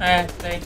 See.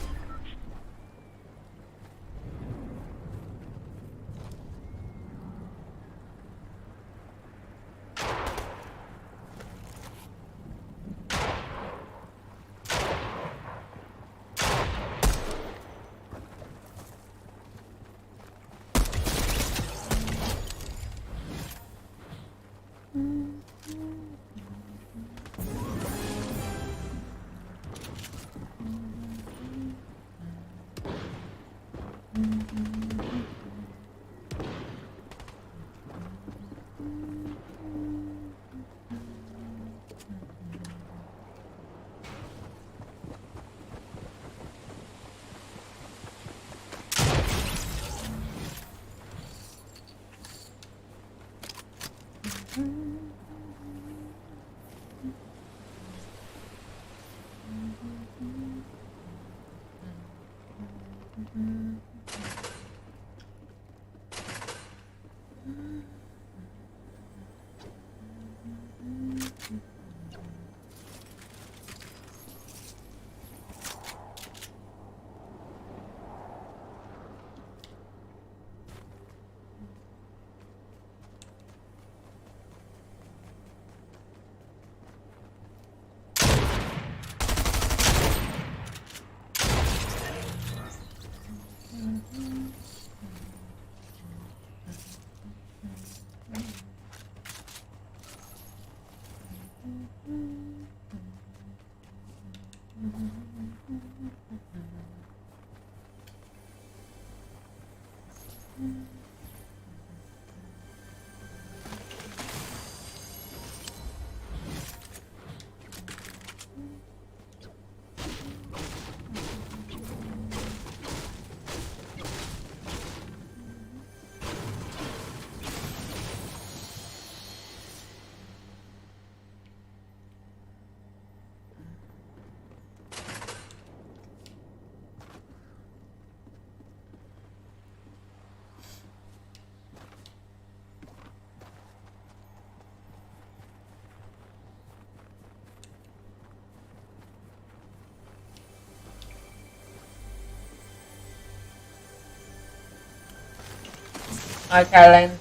Okay then.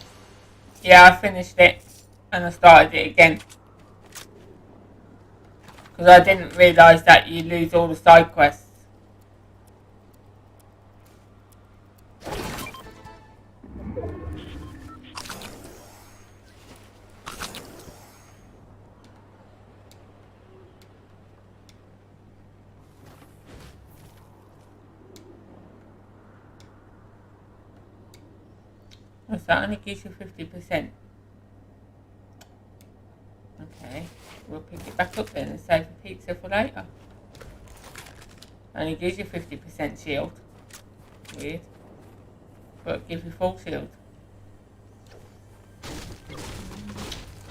Yeah, I finished it and I started it again. Because I didn't realise that you lose all the side quests. So that only gives you 50%. Okay, we'll pick it back up then and save the pizza for later. Only gives you 50% shield. Weird. But it gives you full shield.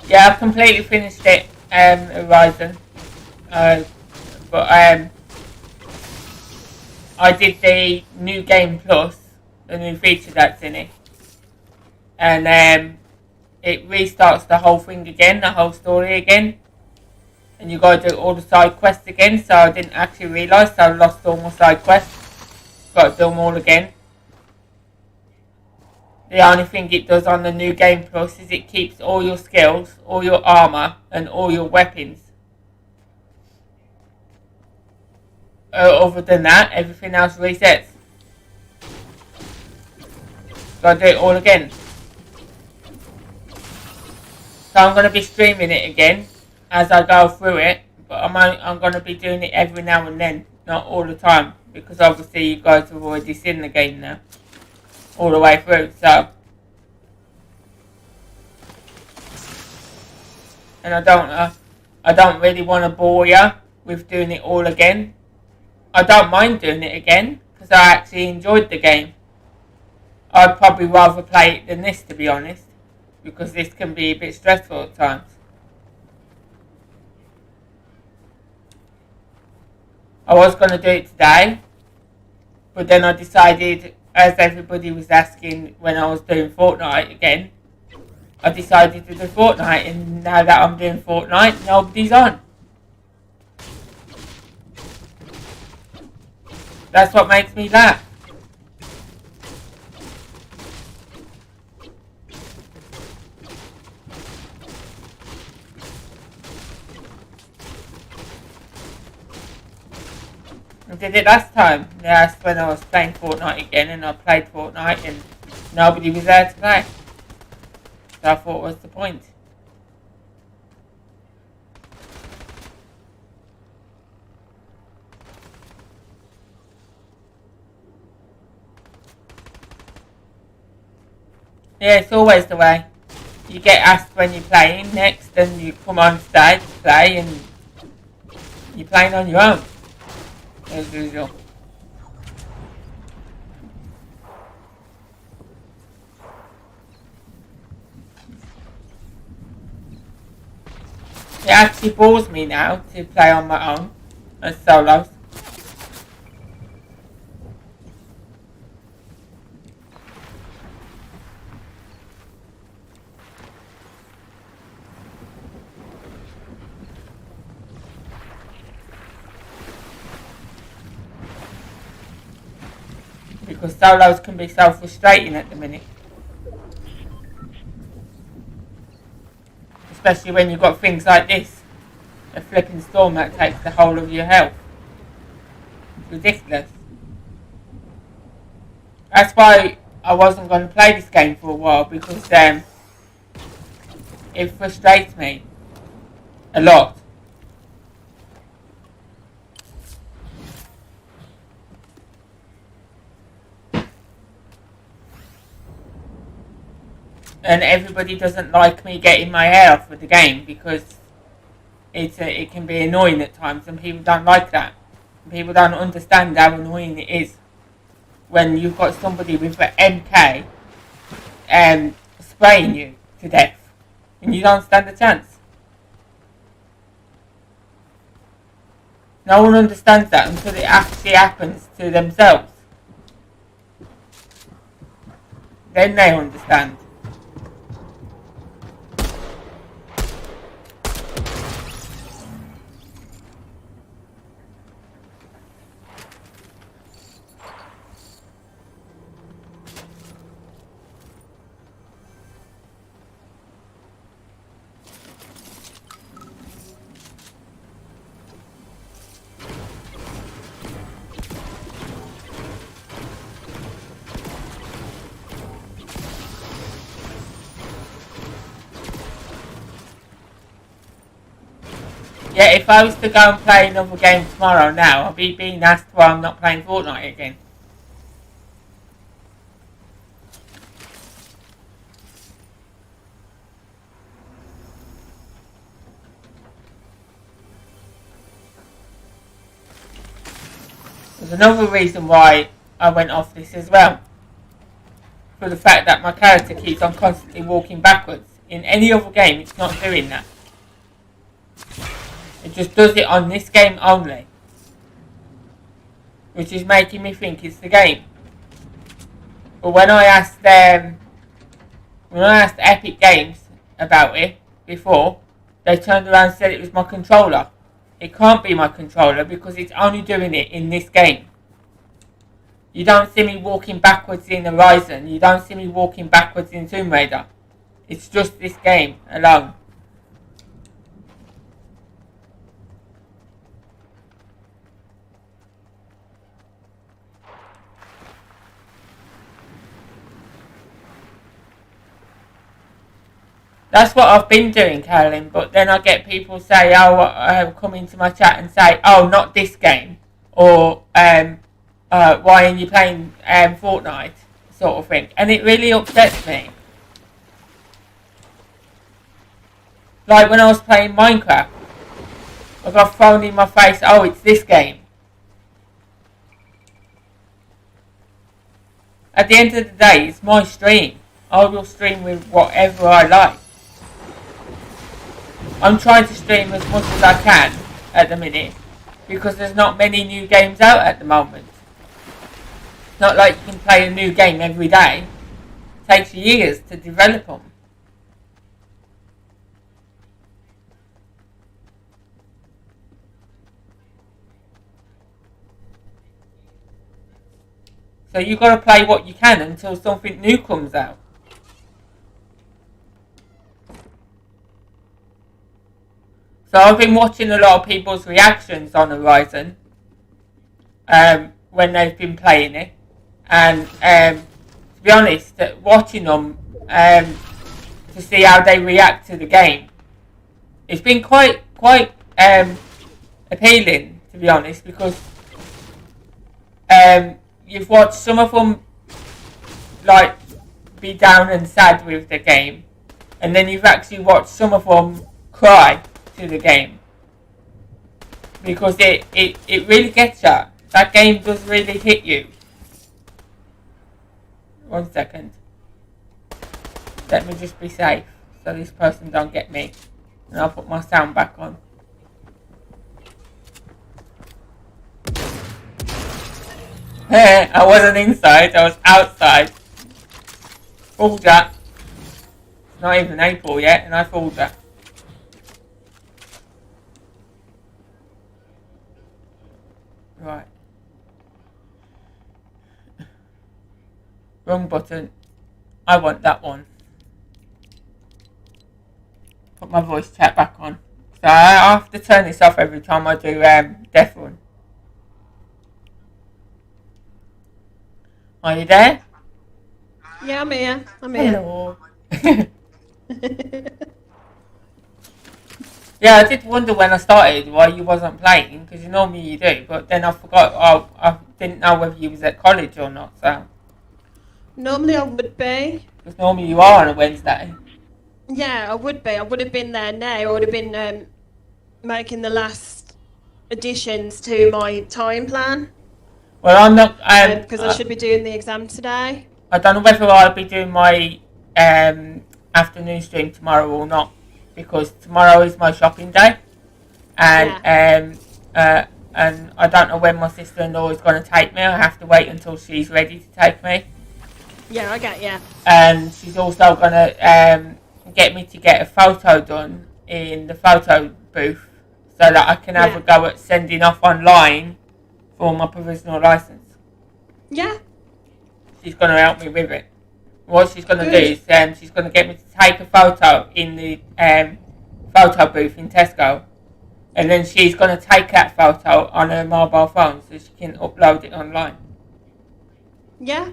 Yeah, I've completely finished it, Horizon. But I did the new game plus, the new feature that's in it. And it restarts the whole thing again, the whole story again. And you gotta do all the side quests again, so I didn't actually realise, so I lost all my side quests. Gotta do them all again. The only thing it does on the new game plus is it keeps all your skills, all your armour, and all your weapons. Other than that, everything else resets. Gotta do it all again. So I'm going to be streaming it again as I go through it, but I'm going to be doing it every now and then, not all the time, because obviously you guys have already seen the game now, all the way through, so. And I don't really want to bore you with doing it all again. I don't mind doing it again, because I actually enjoyed the game. I'd probably rather play it than this, to be honest, because this can be a bit stressful at times. I was going to do it today, but then I decided, as everybody was asking when I was doing Fortnite again, I decided to do Fortnite, and now that I'm doing Fortnite, nobody's on. That's what makes me laugh. I did it last time. That's when I was playing Fortnite again, and I played Fortnite and nobody was there to play. So I thought, what's the point? Yeah, it's always the way. You get asked when you're playing next, and you come on stage to play, and you're playing on your own, as usual. It actually bores me now to play on my own as solos. Because solos can be so frustrating at the minute. Especially when you've got things like this. A flipping storm that takes the whole of your health. It's ridiculous. That's why I wasn't going to play this game for a while, because it frustrates me a lot. And everybody doesn't like me getting my hair off with the game, because it can be annoying at times, and people don't like that. People don't understand how annoying it is when you've got somebody with an MK spraying you to death, and you don't stand a chance. No one understands that until it actually happens to themselves. Then they understand. Yeah, if I was to go and play another game tomorrow now, I'll be being asked why I'm not playing Fortnite again. There's another reason why I went off this as well. For the fact that my character keeps on constantly walking backwards. In any other game, it's not doing that. It just does it on this game only. Which is making me think it's the game. But when I asked Epic Games about it before, they turned around and said it was my controller. It can't be my controller because it's only doing it in this game. You don't see me walking backwards in Horizon. You don't see me walking backwards in Tomb Raider. It's just this game alone. That's what I've been doing, Carolyn, but then I get people say, come into my chat and say, oh, not this game, or why are you playing Fortnite, sort of thing, and it really upsets me. Like when I was playing Minecraft, I got thrown in my face, oh, it's this game. At the end of the day, it's my stream. I will stream with whatever I like. I'm trying to stream as much as I can at the minute because there's not many new games out at the moment. It's not like you can play a new game every day. It takes years to develop them. So you've got to play what you can until something new comes out. So I've been watching a lot of people's reactions on Horizon when they've been playing it. And to be honest, watching them to see how they react to the game, it's been quite appealing, to be honest, because you've watched some of them like be down and sad with the game, and then you've actually watched some of them cry to the game because it really gets you. That game does really hit you. 1 second. Let me just be safe so this person don't get me. And I'll put my sound back on. I wasn't inside, I was outside. Fooled ya. It's not even April yet and I fooled ya. Right. Wrong button. I want that one. Put my voice chat back on. So I have to turn this off every time I do Death Run. Are you there? Yeah, I'm here. Hello. Yeah, I did wonder when I started why you wasn't playing, because normally you do, but then I forgot, I didn't know whether you was at college or not, so. Normally I would be. Because normally you are on a Wednesday. Yeah, I would be. I would have been there now. I would have been making the last additions to my time plan. Well, I'm not, because I should be doing the exam today. I don't know whether I'll be doing my afternoon stream tomorrow or not, because tomorrow is my shopping day, and and I don't know when my sister-in-law is going to take me. I have to wait until she's ready to take me. Yeah, I get you. And she's also going to get me to get a photo done in the photo booth so that I can have a go at sending off online for my provisional license. Yeah. She's going to help me with it. What she's going to do is she's going to get me to take a photo in the photo booth in Tesco, and then she's going to take that photo on her mobile phone so she can upload it online. Yeah.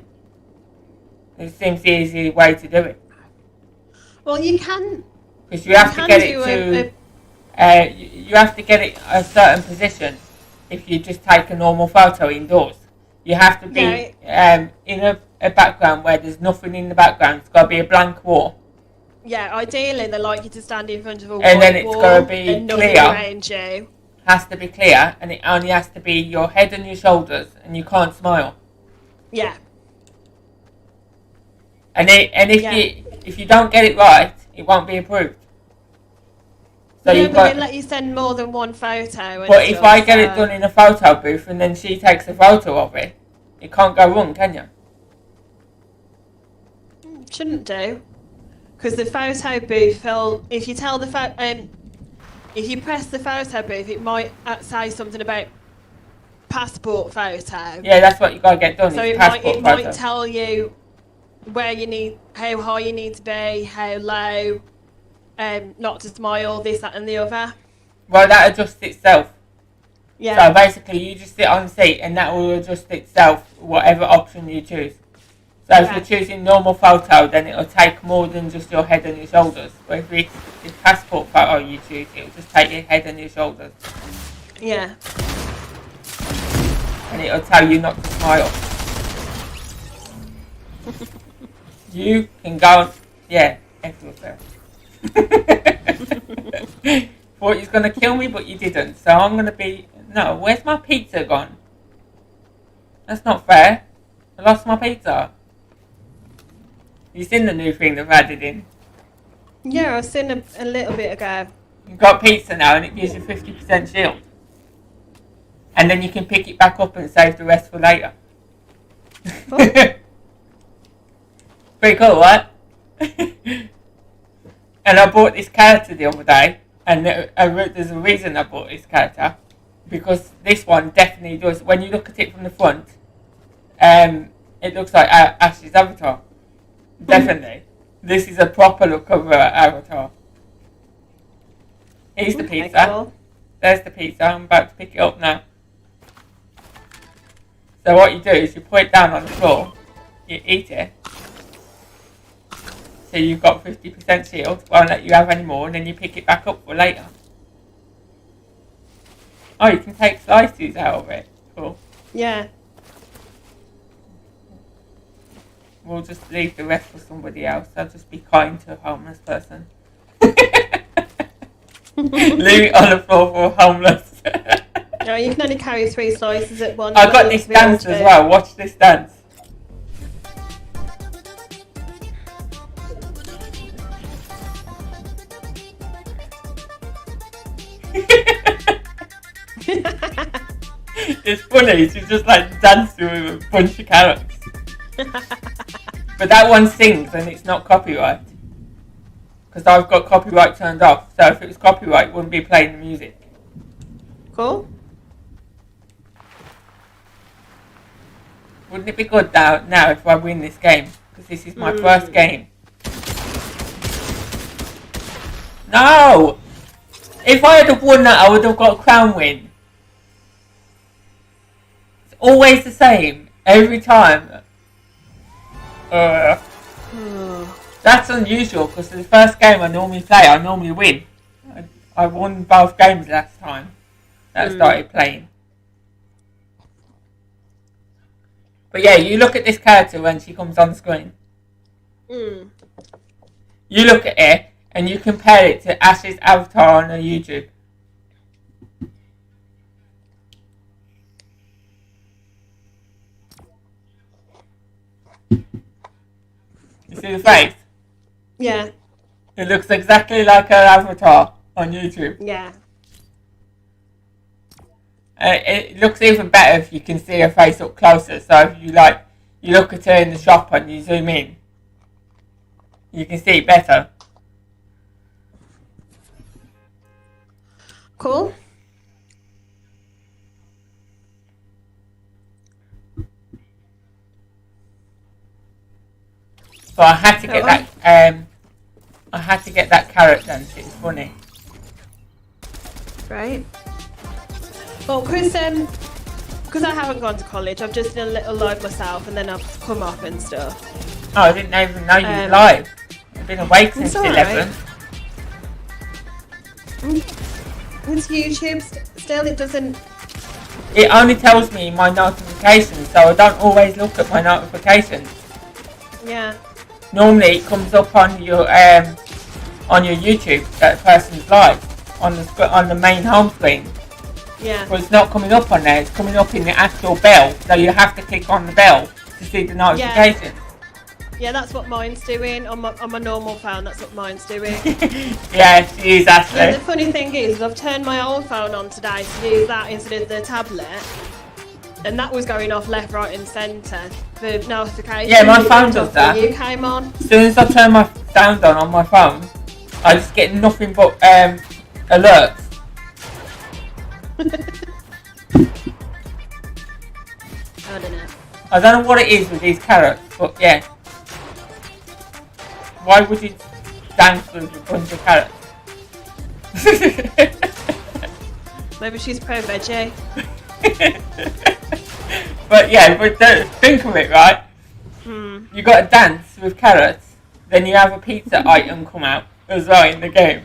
It seems the easy way to do it. Well, you can. Because you have to get it to. You have to get it a certain position. If you just take a normal photo indoors, you have to be in a background where there's nothing in the background. It's got to be a blank wall. Yeah, ideally they like you to stand in front of a and white then it's wall got to be and nothing clear. around you. Has to be clear, and it only has to be your head and your shoulders, and you can't smile. Yeah. And if you don't get it right, it won't be approved. So yeah, but they let you send more than one photo. But if I get it done in a photo booth and then she takes a photo of it, it can't go wrong, can you? Shouldn't do, because the photo booth will. If you tell the if you press the photo booth, it might say something about passport photo. Yeah, that's what you got to get done. So it might tell you where you need, how high you need to be, how low, not to smile, this, that, and the other. Well, that adjusts itself. Yeah. So basically, you just sit on the seat, and that will adjust itself, whatever option you choose. So if you're choosing normal photo, then it'll take more than just your head and your shoulders. But if it's passport photo you choose, it'll just take your head and your shoulders. Yeah. And it'll tell you not to smile. You can go, F yourself. Thought you was going to kill me, but you didn't. So I'm going to be, no, where's my pizza gone? That's not fair. I lost my pizza. You seen the new thing they've added in? Yeah, I've seen a little bit ago. You've got pizza now and it gives you 50% shield. And then you can pick it back up and save the rest for later. Pretty cool, right? And I bought this character the other day, and there's a reason I bought this character, because this one definitely does. When you look at it from the front, It looks like Ash's avatar. Definitely. This is a proper look of her avatar. Here's the pizza. Cool. There's the pizza. I'm about to pick it up now. So what you do is you put it down on the floor. You eat it. So you've got 50% shield. Won't let you have any more, and then you pick it back up for later. Oh, you can take slices out of it. Cool. Yeah. We'll just leave the rest for somebody else. I'll just be kind to a homeless person. Leave it on the floor for homeless. No, you can only carry 3 slices at once. I've got this dance as well. Watch this dance. It's funny. She's just like dancing with a bunch of carrots. But that one sings and it's not copyright. Because I've got copyright turned off. So if it was copyright, it wouldn't be playing the music. Cool. Wouldn't it be good now if I win this game? Because this is my first game. No! If I had have won that, I would have got a crown win. It's always the same. Every time. That's unusual because the first game I normally play, I normally win. I won both games last time that I started playing. But yeah, you look at this character when she comes on screen. You look at it and you compare it to Ash's avatar on her YouTube. You see the face? Yeah. It looks exactly like her avatar on YouTube. Yeah. It looks even better if you can see her face up closer. So if you look at her in the shop and you zoom in, you can see it better. Cool. So I had to get that. I had to get that carrot dance. It's funny. Right. Well, because I haven't gone to college, I've just done a little live myself, and then I've come up and stuff. Oh, I didn't even know you were live. I've been awake since 11. With YouTube, still it doesn't. It only tells me my notifications, so I don't always look at my notifications. Yeah. Normally, it comes up on your YouTube that a person's live on the main home screen. Yeah. But it's not coming up on there. It's coming up in the actual bell, so you have to click on the bell to see the notifications. Yeah, that's what mine's doing on my normal phone. That's what mine's doing. Yeah, she is Ashley. And the funny thing is, I've turned my old phone on today to use that instead of the tablet, and that was going off left, right, and centre for notifications. Yeah, my phone does that. You came on. As soon as I turn my sound on my phone, I just get nothing but alerts. I don't know. I don't know what it is with these carrots, but yeah. Why would you dance with a bunch of carrots? Maybe she's pro-veggie. But yeah, think of it, right? You got to dance with carrots, then you have a pizza item come out as well in the game.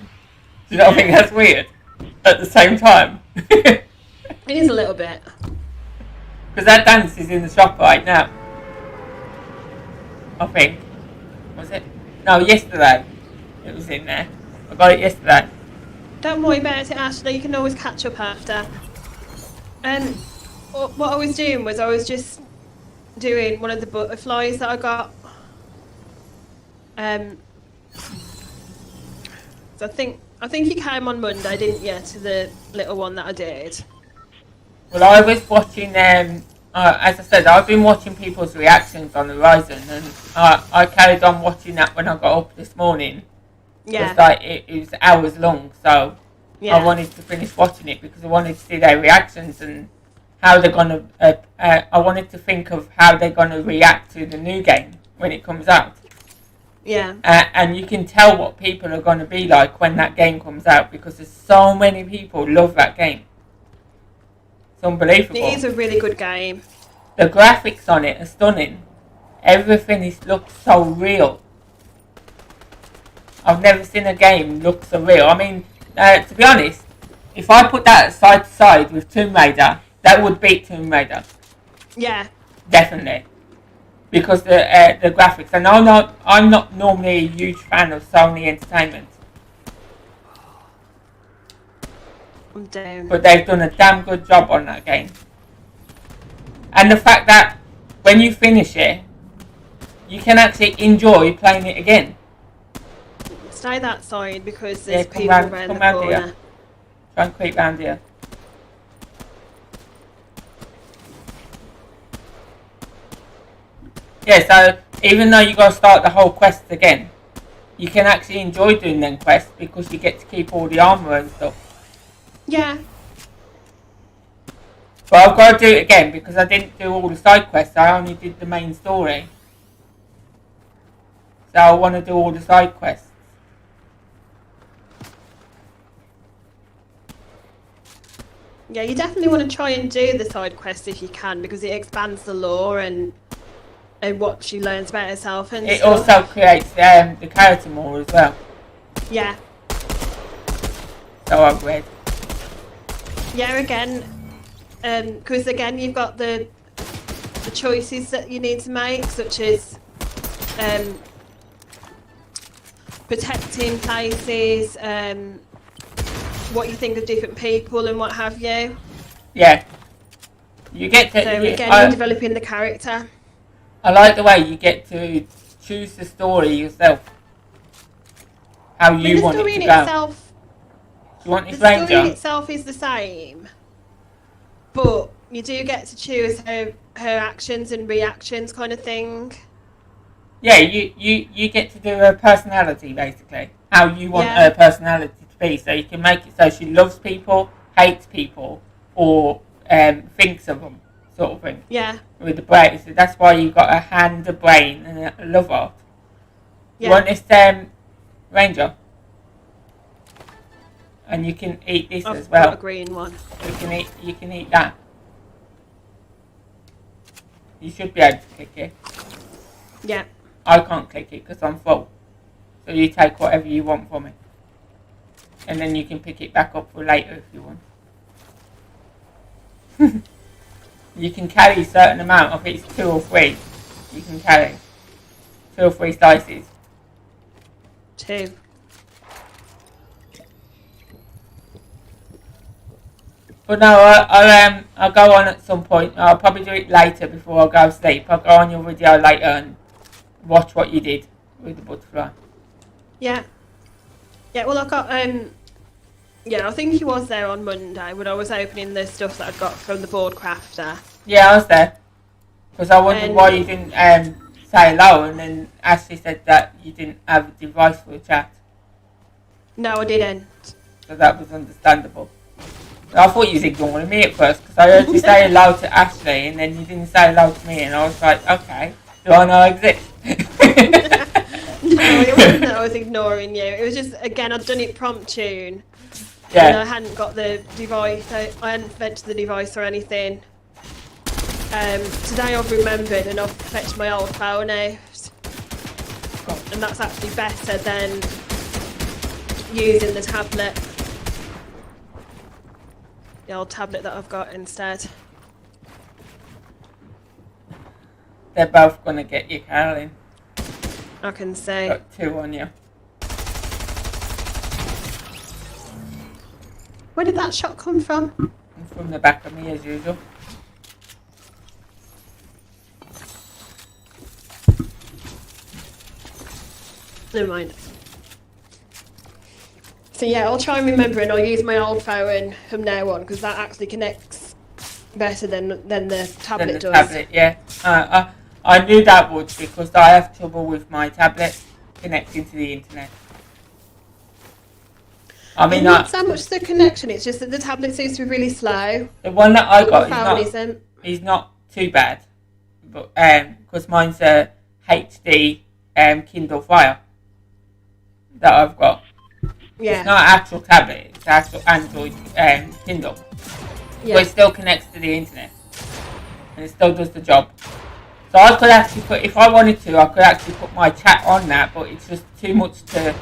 Do you not think that's weird? At the same time. It is a little bit. Because that dance is in the shop right now. I think. Was it? No, yesterday. It was in there. I got it yesterday. Don't worry about it, Ashley. You can always catch up after. And what I was doing was I was just doing one of the butterflies that I got. So I think you came on Monday, didn't you, to the little one that I did? Well, I was watching, as I said, I've been watching people's reactions on the Horizon, and I carried on watching that when I got up this morning. Yeah. It was hours long, so I wanted to finish watching it because I wanted to see their reactions and how they're gonna. I wanted to think of how they're gonna react to the new game when it comes out. Yeah. And you can tell what people are gonna be like when that game comes out because there's so many people love that game. It's unbelievable. It is a really good game. The graphics on it are stunning. Everything looks so real. I've never seen a game look so real. I mean, to be honest, if I put that side to side with Tomb Raider, that would beat Tomb Raider. Yeah. Definitely. Because the graphics. And I'm not normally a huge fan of Sony Entertainment. I'm down. But they've done a damn good job on that game. And the fact that when you finish it, you can actually enjoy playing it again. Stay that side because there's people round around the corner. here. Try and creep round here. Yeah, so even though you got to start the whole quest again, you can actually enjoy doing them quests because you get to keep all the armour and stuff. Yeah. But I've got to do it again because I didn't do all the side quests. I only did the main story. So I want to do all the side quests. Yeah, you definitely want to try and do the side quest if you can because it expands the lore and what she learns about herself and it stuff. Also creates the character more as well. Yeah. So I've read. Yeah, again, because again you've got the choices that you need to make, such as protecting places, what you think of different people and what have you. Yeah. You get to... So again, you're developing the character. I like the way you get to choose the story yourself. How you want it to go. Itself, you want this the ranger? story itself is the same, but you do get to choose her actions and reactions kind of thing. Yeah, you get to do her personality, basically. How you want her personality to be. So you can make it so she loves people, hates people, or thinks of them, sort of thing. Yeah. With the brain. So that's why you've got a hand, a brain, and a love heart. Yeah. You want this ranger? And you can eat this as well. I've got a green one. You can eat that. You should be able to click it. Yeah. I can't click it because I'm full. So you take whatever you want from it. And then you can pick it back up for later if you want. You can carry a certain amount. I think it's 2 or 3. You can carry 2 or 3 slices. 2. But no, I'll go on at some point. I'll probably do it later before I go to sleep. I'll go on your video later and watch what you did with the butterfly. Yeah. Yeah, well I got, yeah, I think he was there on Monday when I was opening the stuff that I got from the board crafter. Yeah, I was there. Because I wondered why you didn't say hello, and then Ashley said that you didn't have a device for a chat. No, I didn't. So that was understandable. I thought you was ignoring me at first because I heard you say hello to Ashley and then you didn't say hello to me, and I was like, okay, do I know I exist? No, it wasn't that I was ignoring you. It was just, again, I'd done it prompt tune. Yeah. And I hadn't got the device, I hadn't fetched the device or anything. Today I've remembered and I've fetched my old phone out. And that's actually better than using the tablet. The old tablet that I've got instead. They're both going to get you, Caroline. I can see. Got 2 on you. Where did that shot come from? From the back of me as usual. Never mind. So yeah, I'll try and remember and I'll use my old phone from now on because that actually connects better than the tablet does. Tablet, yeah. I knew that would because I have trouble with my tablet connecting to the internet. I mean, It's not so much the connection, it's just that the tablet seems to be really slow. the one that I got Phone isn't. is not too bad, but because mine's a HD Kindle Fire that I've got. Yeah. It's not an actual tablet, it's actual Android Kindle. Yeah. But it still connects to the internet. And it still does the job. So I could actually put, if I wanted to, I could actually put my chat on that, but it's just too much to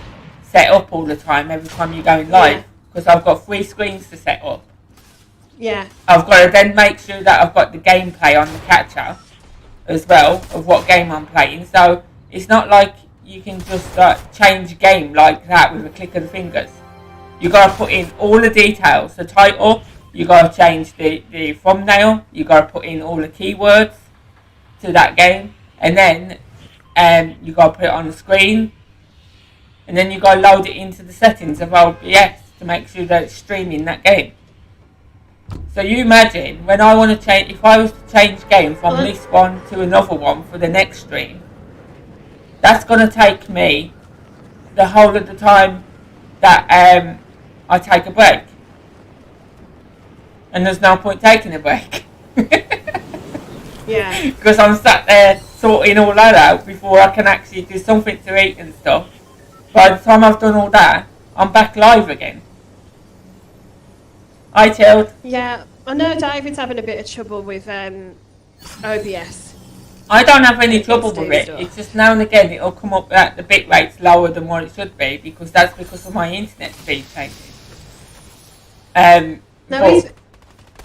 set up all the time, every time you're going live. Because I've got 3 screens to set up. Yeah. I've got to then make sure that I've got the gameplay on the catcher as well, of what game I'm playing. So it's not like you can just change game like that with a click of the fingers. You got to put in all the details, the title, you got to change the thumbnail, you got to put in all the keywords to that game, and then you got to put it on the screen, and then you got to load it into the settings of OBS to make sure that it's streaming that game. So you imagine when I want to change, if I was to change game from this one to another one for the next stream, that's going to take me the whole of the time that I take a break. And there's no point taking a break. Yeah. Because I'm sat there sorting all that out before I can actually do something to eat and stuff. By the time I've done all that, I'm back live again. Hi, Chilled. Yeah. I know David's having a bit of trouble with OBS. I don't have any trouble do with it. stuff. It's just now and again it'll come up that the bit rate's lower than what it should be, because that's because of my internet speed changing. No, But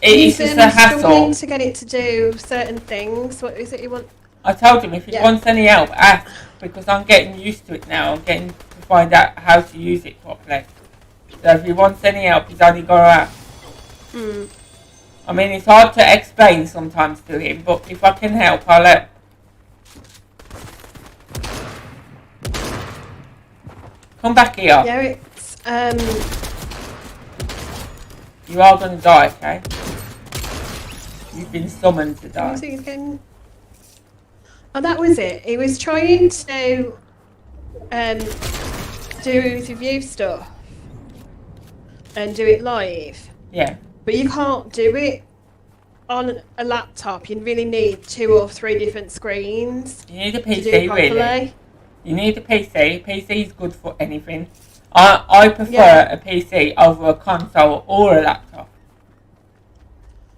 it's just a hassle. struggling to get it to do certain things. What is it you want? I told him if he wants any help, ask, because I'm getting used to it now. I'm getting to find out how to use it properly. So if he wants any help, he's only got to ask. I mean, it's hard to explain sometimes to him, but if I can help, I'll help. Come back here. Yeah, it's You are going to die, okay? You've been summoned to what die. was he again? Oh, that was it. He was trying to do his review stuff and do it live, Yeah. but you can't do it on a laptop. You really need 2 or 3 different screens You need a to do it PC, properly. really. You need a PC. PC is good for anything. I prefer Yeah. a PC over a console or a laptop.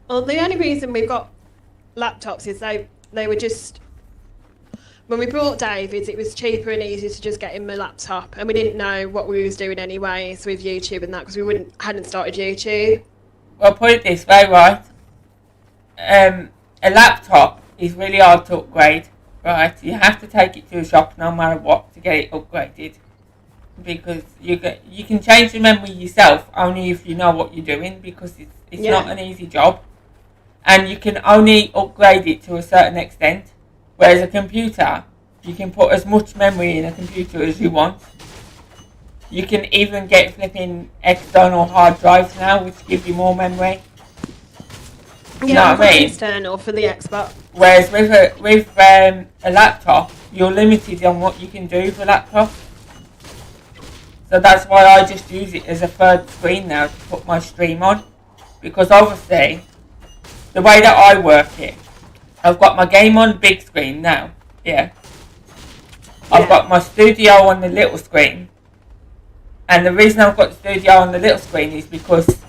Well, the only reason we've got laptops is they were just, when we brought David's, it was cheaper and easier to just get him a laptop, and we didn't know what we was doing anyways with YouTube and that, because we hadn't started YouTube. Well, put it this way, right? A laptop is really hard to upgrade, right? You have to take it to a shop no matter what to get it upgraded, because you can change the memory yourself only if you know what you're doing, because it's not an easy job, and you can only upgrade it to a certain extent. Whereas a computer, you can put as much memory in a computer as you want. You can even get flipping external hard drives now, which give you more memory. You know what I mean? External for the Xbox. Whereas with a laptop, you're limited on what you can do with a laptop. So that's why I just use it as a third screen now to put my stream on. Because obviously, the way that I work it, I've got my game on the big screen now, I've got my studio on the little screen. And the reason I've got the studio on the little screen is because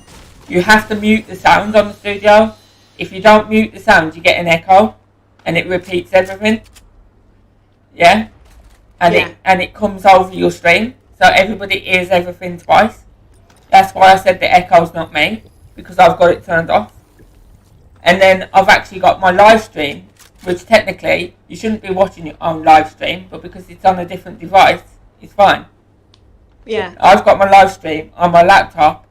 you have to mute the sound on the studio. If you don't mute the sound, you get an echo, and it repeats everything. Yeah? And it comes over your stream, so everybody hears everything twice. That's why I said the echo's not me, because I've got it turned off. And then I've actually got my live stream, which technically you shouldn't be watching your own live stream, but because it's on a different device, it's fine. Yeah. I've got my live stream on my laptop,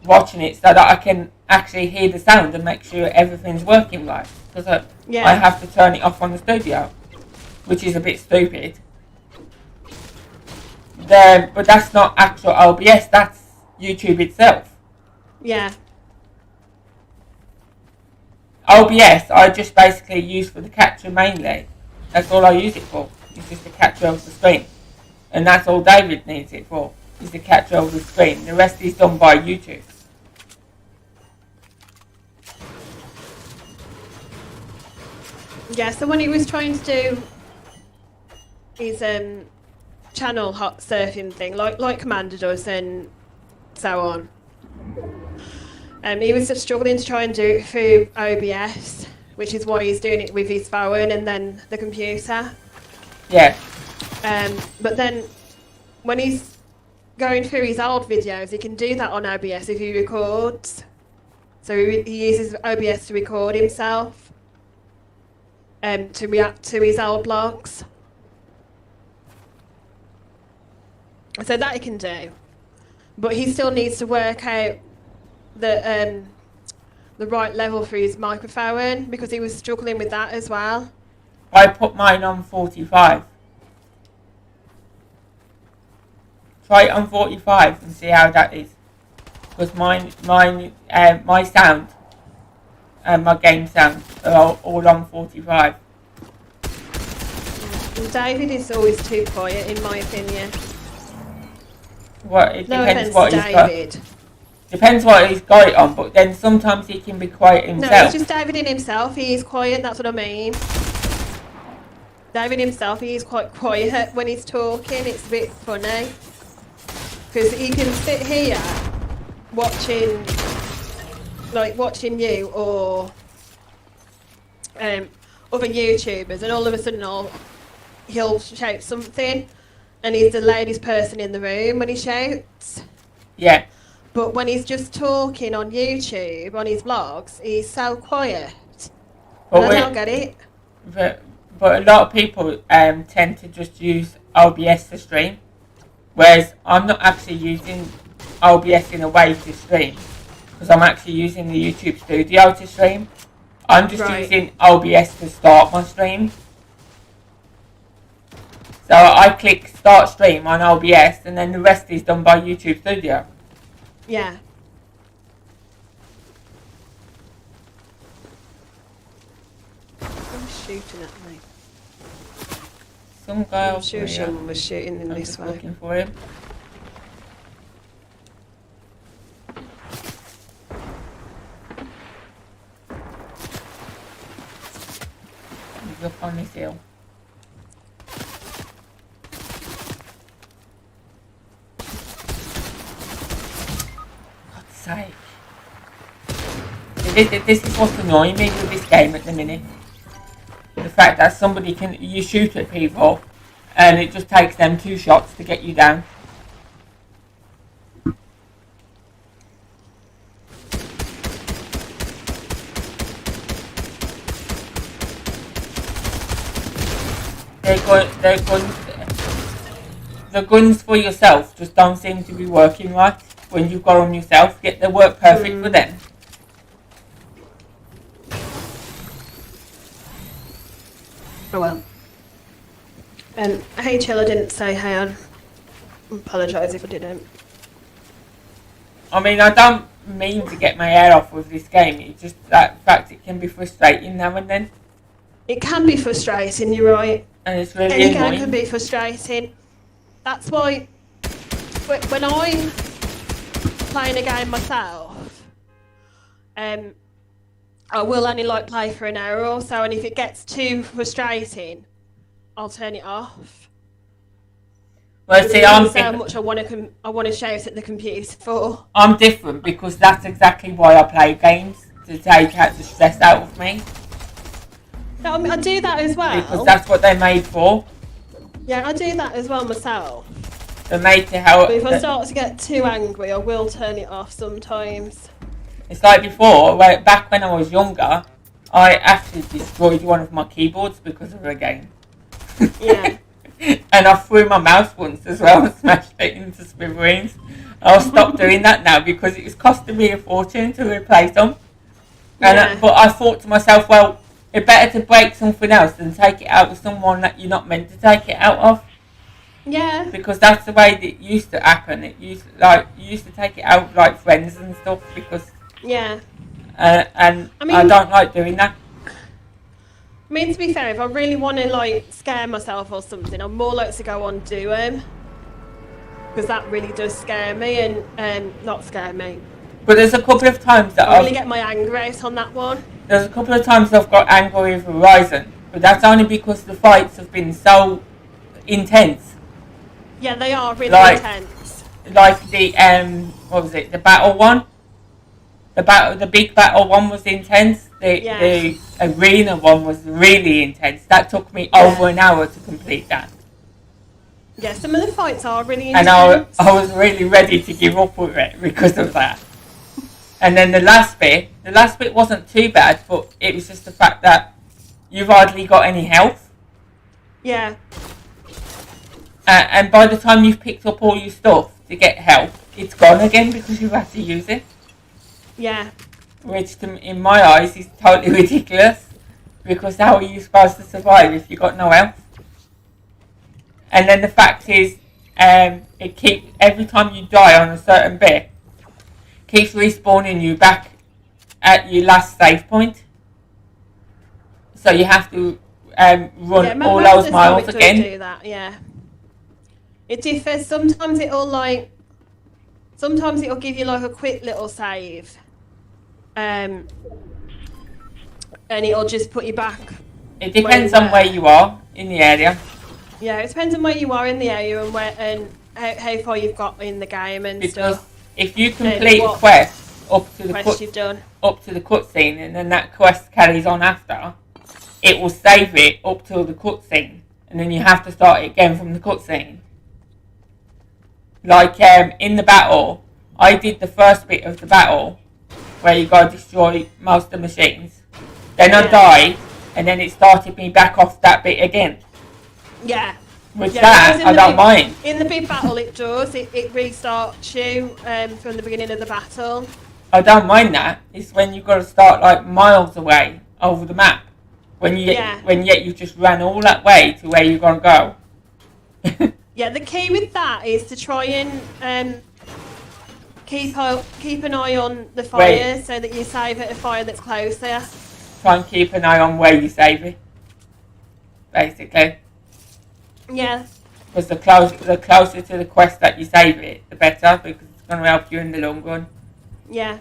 watching it so that I can actually hear the sound and make sure everything's working right. Because I have to turn it off on the studio, which is a bit stupid. But that's not actual OBS, that's YouTube itself. Yeah. OBS I just basically use for the capture mainly. That's all I use it for. It's just the capture of the screen. And that's all David needs it for. is to capture all the screen. The rest is done by YouTube. Yeah, so when he was trying to do his channel hot surfing thing, like Commander does and so on, he was just struggling to try and do it through OBS, which is why he's doing it with his phone and then the computer. Yeah. But then when he's going through his old videos, he can do that on OBS if he records. So he uses OBS to record himself, to react to his old vlogs. So that he can do. But he still needs to work out the right level for his microphone, because he was struggling with that as well. I put mine on 45. Try it on 45 and see how that is. Because my sound and my game sound are all on 45. David is always too quiet, in my opinion. Well, it No depends offense, what he's David. got. Depends what he's got it on, but then sometimes he can be quiet himself. No, it's just David in himself. He is quiet. That's what I mean. David himself, he is quite quiet when he's talking. It's a bit funny because he can sit here watching you or other YouTubers, and all of a sudden he'll shout something, and he's the loudest person in the room when he shouts. Yeah. But when he's just talking on YouTube, on his vlogs, he's so quiet. And I don't get it. But a lot of people tend to just use OBS to stream, whereas I'm not actually using OBS in a way to stream, because I'm actually using the YouTube Studio to stream. I'm just using OBS to start my stream. So I click start stream on OBS, and then the rest is done by YouTube Studio. Yeah. Who's shooting at me? Some guy I'm over sure here. someone was shooting in I'm this just way. looking for him. He's up on this hill. God's sake. This is what's annoying me with this game at the minute. The fact that you shoot at people and it just takes them 2 shots to get you down. The guns for yourself just don't seem to be working right when you've got them yourself, yet they work perfect for them. Oh well. Hey Chill, I didn't say hey. I apologise if I didn't. I mean, I don't mean to get my head off with this game. It's just that fact it can be frustrating now and then. It can be frustrating, you're right. And it's really Any annoying. game can be frustrating. That's why when I'm playing a game myself, I will only play for an hour or so, and if it gets too frustrating, I'll turn it off. Well, see, I'm so much I want to shout at the computer for. I'm different because that's exactly why I play games, to take out the stress out of me. No, I mean, I do that as well. Because that's what they're made for. Yeah, I do that as well myself. They're made to help. But if I start to get too angry, I will turn it off sometimes. It's like before, back when I was younger, I actually destroyed one of my keyboards because of a game. Yeah. And I threw my mouse once as well and smashed it into smithereens. I'll stop doing that now because it was costing me a fortune to replace them. And but I thought to myself, well, it's better to break something else than take it out of someone that you're not meant to take it out of. Yeah. Because that's the way that it used to happen. You used to take it out with friends and stuff because. Yeah. And I don't like doing that. I mean, to be fair, if I really want to scare myself or something, I'm more likely to go on Doom. because that really does scare me, and not scare me. But there's a couple of times that I really get my anger out on that one. There's a couple of times I've got angry with Horizon, but that's only because the fights have been so intense. Yeah, they are really intense. Like the what was it? The battle one. The big battle one was intense. The arena one was really intense. That took me over an hour to complete that. Yeah, some of the fights are really intense. And I was really ready to give up with it because of that. And then the last bit wasn't too bad, but it was just the fact that you've hardly got any health. Yeah. And by the time you've picked up all your stuff to get health, it's gone again because you've had to use it. Yeah. Which, in my eyes, is totally ridiculous. Because how are you supposed to survive if you've got no health? And then the fact is, it keeps every time you die on a certain bit, keeps respawning you back at your last save point. So you have to run all those miles again. Do that, yeah. It differs. Sometimes it'll give you like a quick little save, and it'll just put you back. It depends on where you are in the area. Yeah, it depends on where you are in the area and how far you've got in the game and stuff. If you complete a quest up to the cutscene, and then that quest carries on after, it will save it up till the cutscene, and then you have to start it again from the cutscene. Like in the battle, I did the first bit of the battle where you gotta destroy most of the machines. Then I died, and then it started me back off that bit again. Yeah. With that, I don't mind. In the big battle, it does. It restarts you from the beginning of the battle. I don't mind that. It's when you've got to start like miles away over the map. When yet you just ran all that way to where you're gonna go. Yeah, the key with that is to try and keep an eye on the fire so that you save at a fire that's closer. Try and keep an eye on where you save it, basically. Yeah. Because the closer to the quest that you save it, the better, because it's going to help you in the long run. Yeah.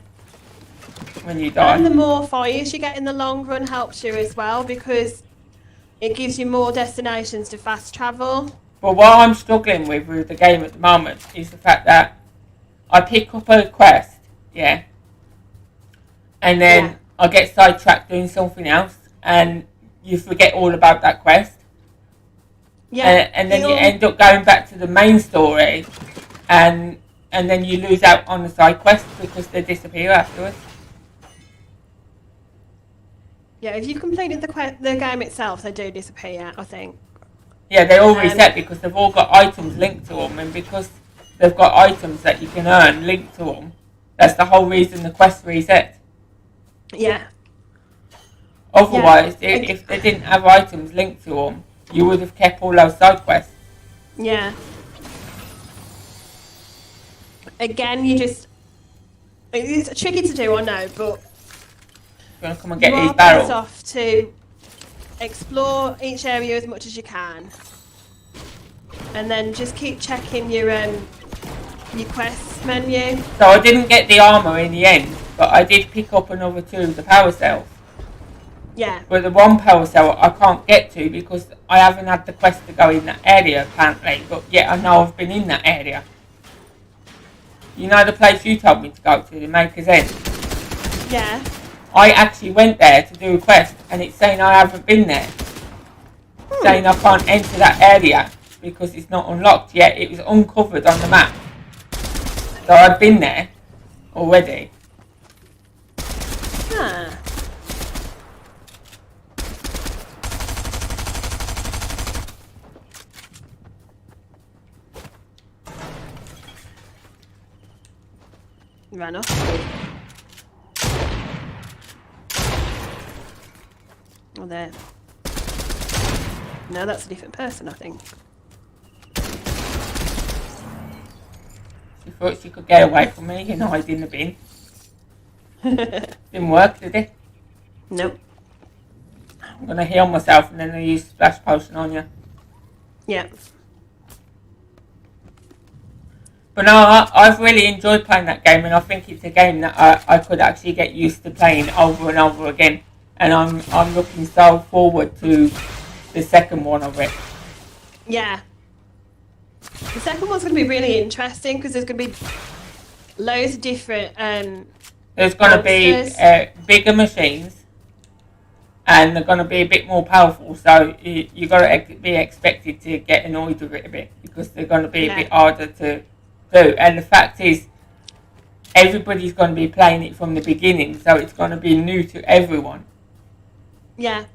When you die. And the more fires you get in the long run helps you as well, because it gives you more destinations to fast travel. But what I'm struggling with the game at the moment is the fact that I pick up a quest, yeah, and then I get sidetracked doing something else, and you forget all about that quest. Yeah. And then you end up going back to the main story, and then you lose out on the side quests because they disappear afterwards. Yeah, if you've completed the game itself, they do disappear, I think. Yeah, they all reset because they've all got items linked to them, and because they've got items that you can earn linked to them, that's the whole reason the quest reset. Yeah. Otherwise, if they didn't have items linked to them, you would have kept all those side quests. Yeah. Again, it's tricky to do, I know, but You're going to come and get these barrels. You are better off to explore each area as much as you can, and then just keep checking your quest menu. So I didn't get the armour in the end, but I did pick up another 2 of the power cells. Yeah. But the 1 power cell I can't get to because I haven't had the quest to go in that area apparently, but yet I know I've been in that area. You know the place you told me to go to, the Maker's End? Yeah. I actually went there to do a quest and it's saying I haven't been there. Saying I can't enter that area because it's not unlocked yet. It was uncovered on the map. So I'd been there already. Huh. Ran off. Oh, there. No, that's a different person, I think. She thought she could get away from me and hide in the bin. Didn't work, did it? Nope. I'm going to heal myself and then I use splash potion on you. Yeah. But no, I've really enjoyed playing that game, and I think it's a game that I could actually get used to playing over and over again. And I'm looking so forward to the second one of it. Yeah. The second one's going to be really interesting because there's going to be loads of different. There's going to be bigger machines, and they're going to be a bit more powerful. So you've got to be expected to get annoyed with it a bit because they're going to be a bit harder to do. And the fact is, everybody's going to be playing it from the beginning, so it's going to be new to everyone. Yeah.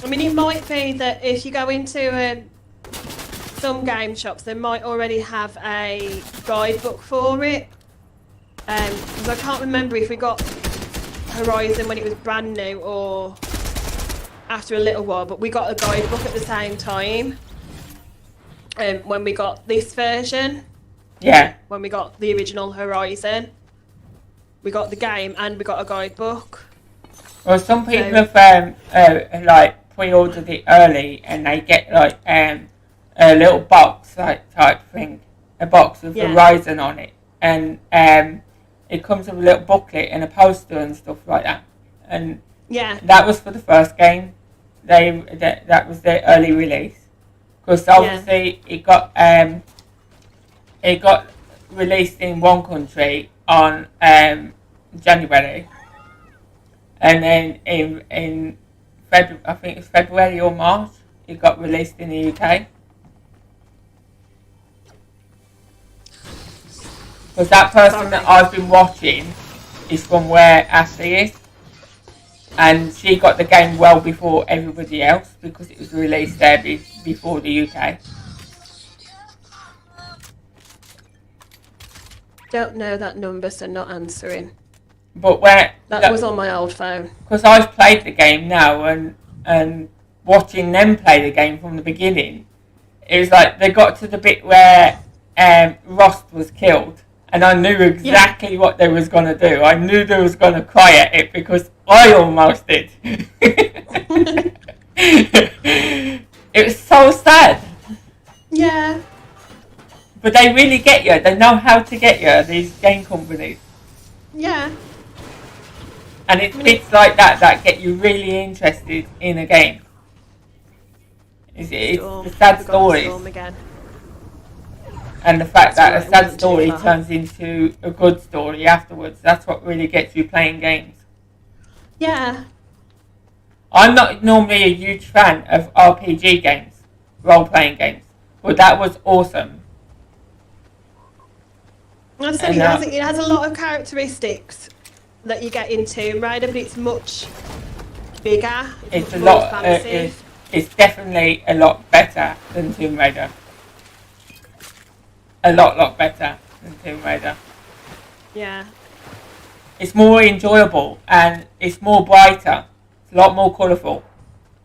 I mean, it might be that if you go into some game shops, they might already have a guidebook for it. Because I can't remember if we got Horizon when it was brand new or after a little while, but we got a guidebook at the same time when we got this version. Yeah. When we got the original Horizon, we got the game and we got a guidebook. Well, some people have like pre-ordered it early, and they get like a little box type thing, a box with Horizon on it, and it comes with a little booklet and a poster and stuff like that. And that was for the first game. That was their early release, because obviously it got released in one country on January. And then in February, I think it's February or March, it got released in the UK. Because that person that I've been watching is from where Ashley is. And she got the game well before everybody else because it was released there before the UK. Don't know that number, so not answering. But that was on my old phone. Because I've played the game now, and watching them play the game from the beginning, it was like they got to the bit where Rost was killed, and I knew exactly what they was going to do. I knew they was going to cry at it because I almost did. It was so sad. Yeah. But they really get you. They know how to get you, these game companies. Yeah. And it's bits like that get you really interested in a game. It's the sad stories. And the fact that a sad story turns into a good story afterwards. That's what really gets you playing games. Yeah. I'm not normally a huge fan of RPG games, role-playing games. But that was awesome. I think it has a lot of characteristics that you get in Tomb Raider, but it's much bigger. It's a lot. It's definitely a lot better than Tomb Raider. A lot better than Tomb Raider. Yeah. It's more enjoyable and it's more brighter. It's a lot more colourful.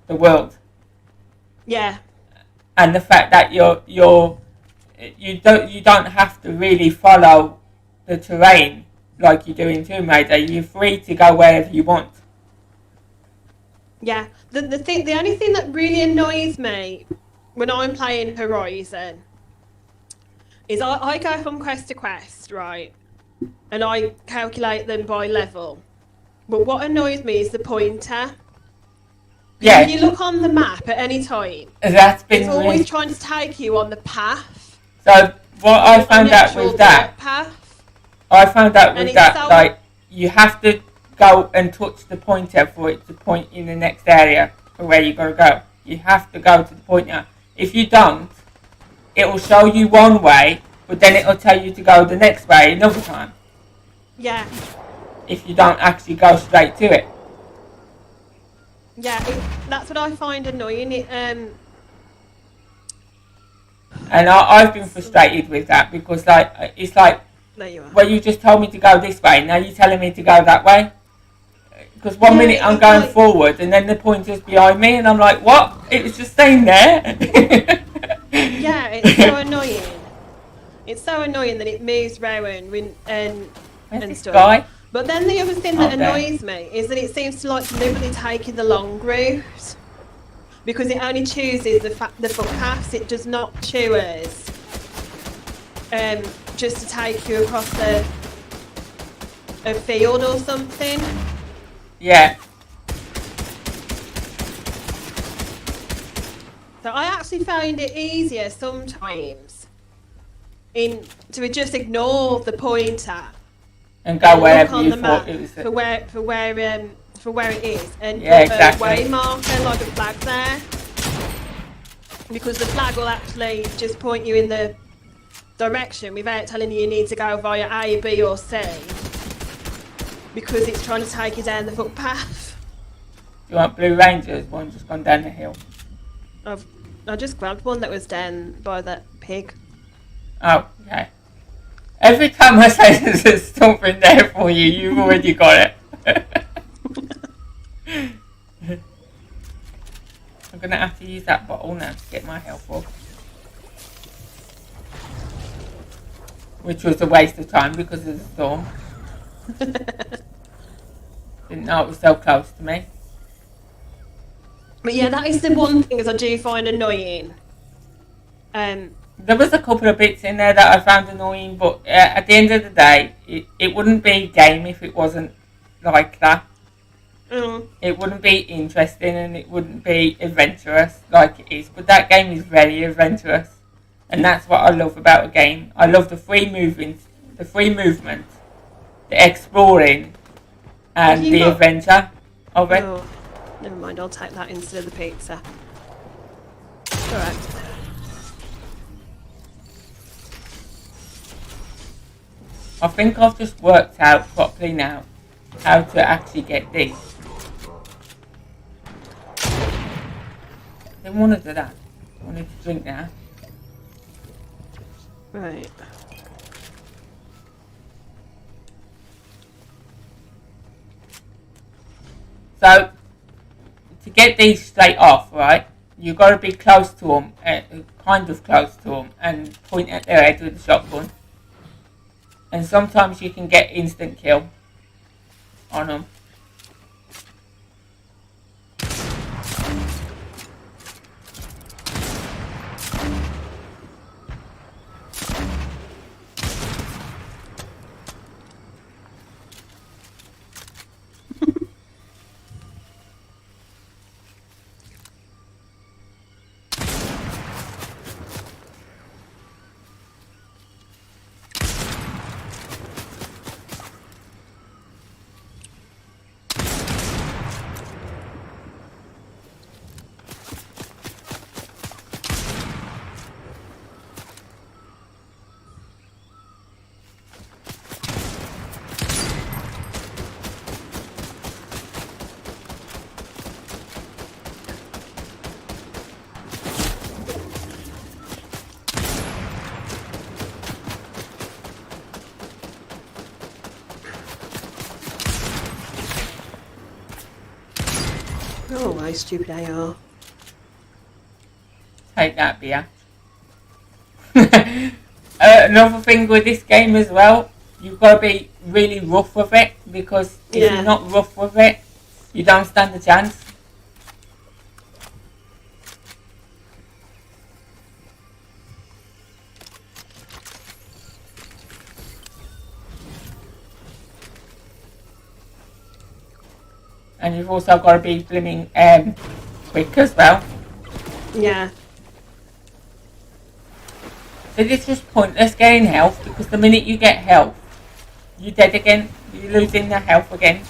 The world. Yeah. And the fact that you don't have to really follow the terrain like you do in Tomb Raider. You're free to go wherever you want. Yeah. The only thing that really annoys me when I'm playing Horizon is I go from quest to quest, right? And I calculate them by level. But what annoys me is the pointer. Yeah. If you look on the map at any time, it's always trying to take you on the path. So what I found out with that, like you have to go and touch the pointer for it to point in the next area for where you gotta go. You have to go to the pointer. If you don't, it will show you one way, but then it will tell you to go the next way another time. Yeah. If you don't actually go straight to it. Yeah, that's what I find annoying. And I've been frustrated with that because it's like, there you are. Well, you just told me to go this way, now you're telling me to go that way? Because one minute I'm going forward and then the pointer's behind me and I'm like, what? It was just staying there. Yeah, it's so annoying. It's so annoying that it moves round and stuff. Guy? But then the other thing that annoys me is that it seems to like deliberately taking the long route because it only chooses the footpaths. It does not choose just to take you across a field or something. Yeah. So I actually find it easier sometimes to just ignore the pointer And go and look wherever on you the thought map it was. for where it is, and Yeah, put exactly. a way marker like a flag there, because the flag will actually just point you in the direction without telling you need to go via A, B or C, because it's trying to take you down the footpath. Do you want Blue Rangers? One just gone down the hill. I just grabbed one that was down by that pig. Oh, okay. Every time I say there's something there for you, you've already got it. I'm gonna have to use that bottle now to get my health up. Which was a waste of time because of the storm. Didn't know it was so close to me. But yeah, that is the one thing that I do find annoying. There was a couple of bits in there that I found annoying, but at the end of the day, it wouldn't be a game if it wasn't like that. It wouldn't be interesting and it wouldn't be adventurous like it is. But that game is very adventurous, and that's what I love about a game. I love the free movement, the exploring, and the adventure of it. Oh, never mind. I'll take that instead of the pizza. Alright. I think I've just worked out properly now how to actually get these. I didn't want to do that. I wanted to drink now. Right. So, to get these straight off, right, you've got to be close to them, kind of close to them, and point at their head with the shotgun. And sometimes you can get instant kill on them. Oh, how stupid they are. Take that, beer. Another thing with this game as well, you've got to be really rough with it, because if you're not rough with it, you don't stand a chance. And you've also got to be blimmin' quick as well. Yeah. So it's just pointless getting health, because the minute you get health, you're dead again. You're losing the health again.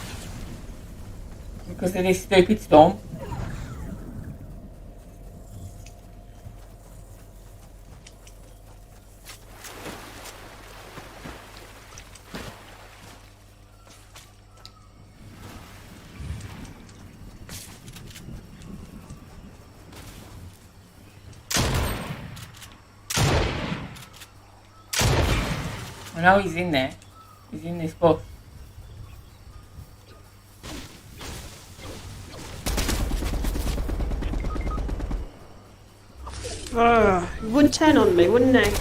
Because of this stupid storm. I know he's in there. He's in this bus. He would turn on me, wouldn't he?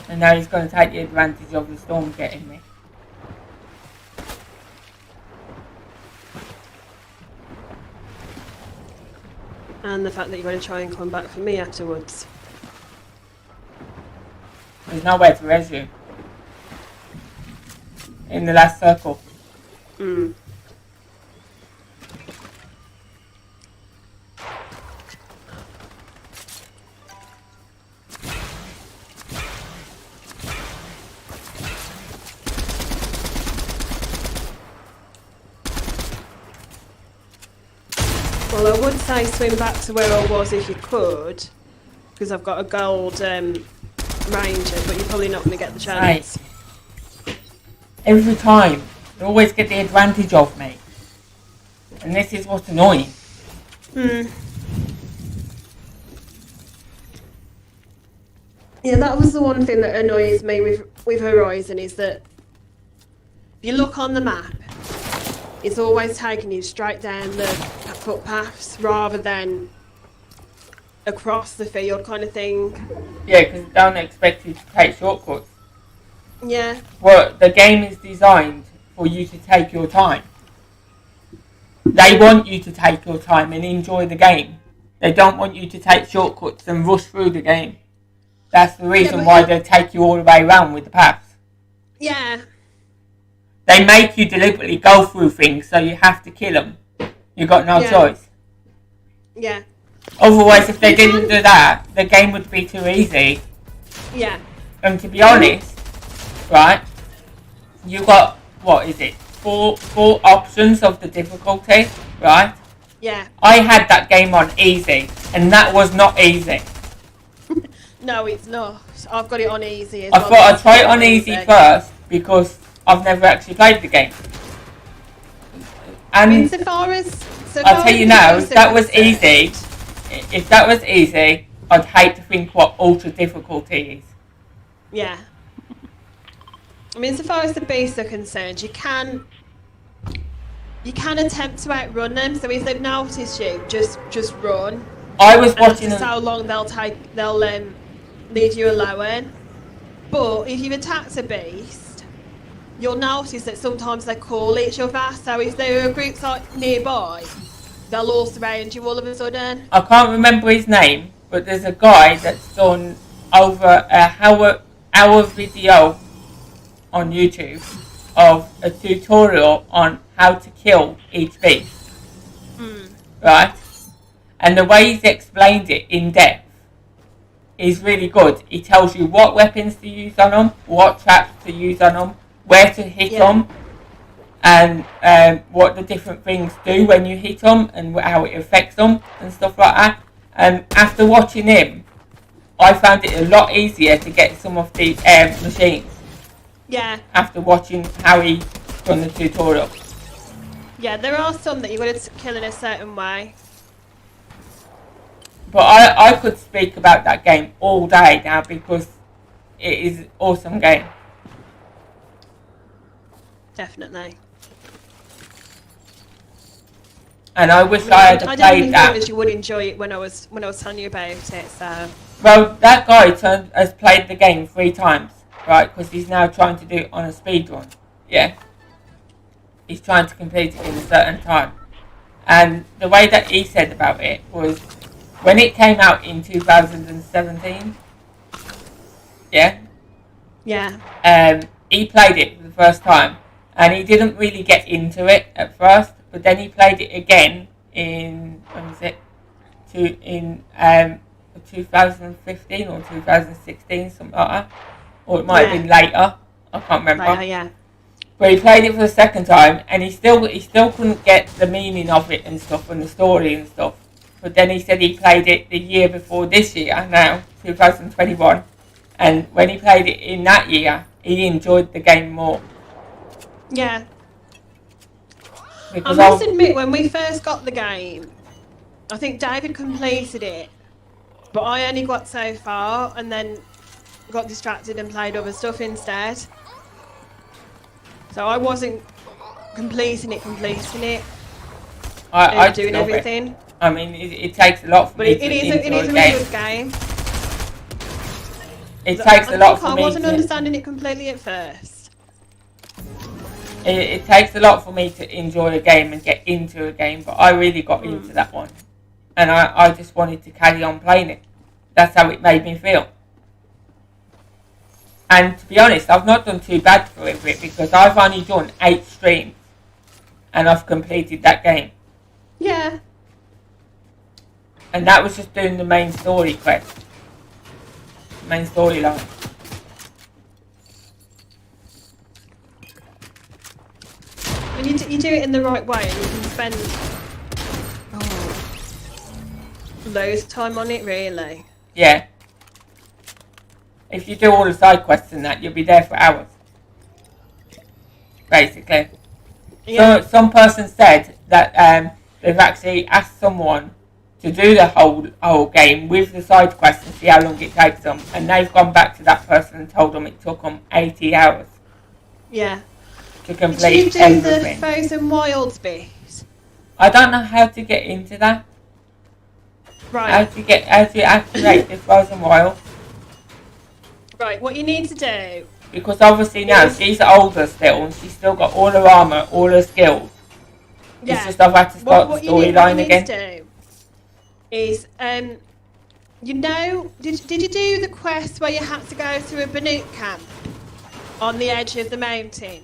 And now he's going to take the advantage of the storm getting me. And the fact that you're going to try and come back for me afterwards. There's nowhere to resume. In the last circle. Mm. Well, I would say swim back to where I was if you could, because I've got a gold ranger, but you're probably not going to get the chance. Right. Every time, you always get the advantage of me. And this is what's annoying. Hmm. Yeah, that was the one thing that annoys me with Horizon, is that if you look on the map, it's always taking you straight down the footpaths rather than across the field kind of thing. Yeah, because they don't expect you to take shortcuts. Yeah. Well, the game is designed for you to take your time. They want you to take your time and enjoy the game. They don't want you to take shortcuts and rush through the game. That's the reason why they take you all the way around with the paths. Yeah. They make you deliberately go through things so you have to kill them. You've got no choice. Yeah. Otherwise, if they didn't do that, the game would be too easy. Yeah. And to be honest, right, you got, what is it, four options of the difficulty, right? Yeah. I had that game on easy, and that was not easy. No, it's not. I've got it on easy as I well. thought I'd try it on easy first, because I've never actually played the game. And I mean, so far as I'll tell you now, if that was easy, I'd hate to think what ultra difficulty is. Yeah. I mean, so far as the beasts are concerned, you can attempt to outrun them. So if they've noticed you, just run. I was watching so long they'll leave you alone. But if you've attacked a beast, you'll notice that sometimes they call each other. So if there are groups like nearby, they'll all surround you all of a sudden. I can't remember his name, but there's a guy that's done over an hour video on YouTube of a tutorial on how to kill each beast. Right? And the way he's explained it in depth is really good. He tells you what weapons to use on them, what traps to use on them, where to hit them, and what the different things do when you hit them and how it affects them and stuff like that. And after watching him, I found it a lot easier to get some of the machines. Yeah. After watching how he done the tutorial. Yeah, there are some that you've got to kill in a certain way. But I could speak about that game all day now because it is an awesome game. Definitely. And I wish I had played that. I don't think you would enjoy it when I was telling you about it. So. Well, that guy has played the game 3 times, right? Because he's now trying to do it on a speed run. Yeah. He's trying to complete it in a certain time. And the way that he said about it was, when it came out in 2017, yeah? Yeah. He played it for the first time, and he didn't really get into it at first, but then he played it again in, when was it? In 2015 or 2016, something like that. Or it might have been later, I can't remember. Later, yeah. But he played it for the second time, and he still couldn't get the meaning of it and stuff, and the story and stuff. But then he said he played it the year before this year, now, 2021. And when he played it in that year, he enjoyed the game more. Yeah. Because I must admit, when we first got the game, I think David completed it. But I only got so far, and then got distracted and played other stuff instead. So I wasn't completing it. I doing everything. It. I mean, it takes a lot for me to enjoy it is a really good game. It takes a lot for me. I wasn't understanding it completely at first. It takes a lot for me to enjoy a game and get into a game, but I really got into that one. and I just wanted to carry on playing it. That's how it made me feel. And to be honest, I've not done too bad for it because I've only done 8 streams and I've completed that game. Yeah. And that was just doing the main story quest. Main storyline. When you do it in the right way, and you can spend loads of time on it, really. Yeah. If you do all the side quests and that, you'll be there for hours. Basically. Yeah. So some person said that they've actually asked someone to do the whole game with the side quests and see how long it takes them, and they've gone back to that person and told them it took them 80 hours. Yeah. To complete Did you do everything. the Frozen Wilds bit? I don't know how to get into that. Right. How to activate the Frozen Wild. Right, what you need to do... Because obviously now she's older still and she's still got all her armour, all her skills. Yeah. It's just I've had to start the storyline again. What you need to do is, you know, did you do the quest where you had to go through a Bannock camp on the edge of the mountain?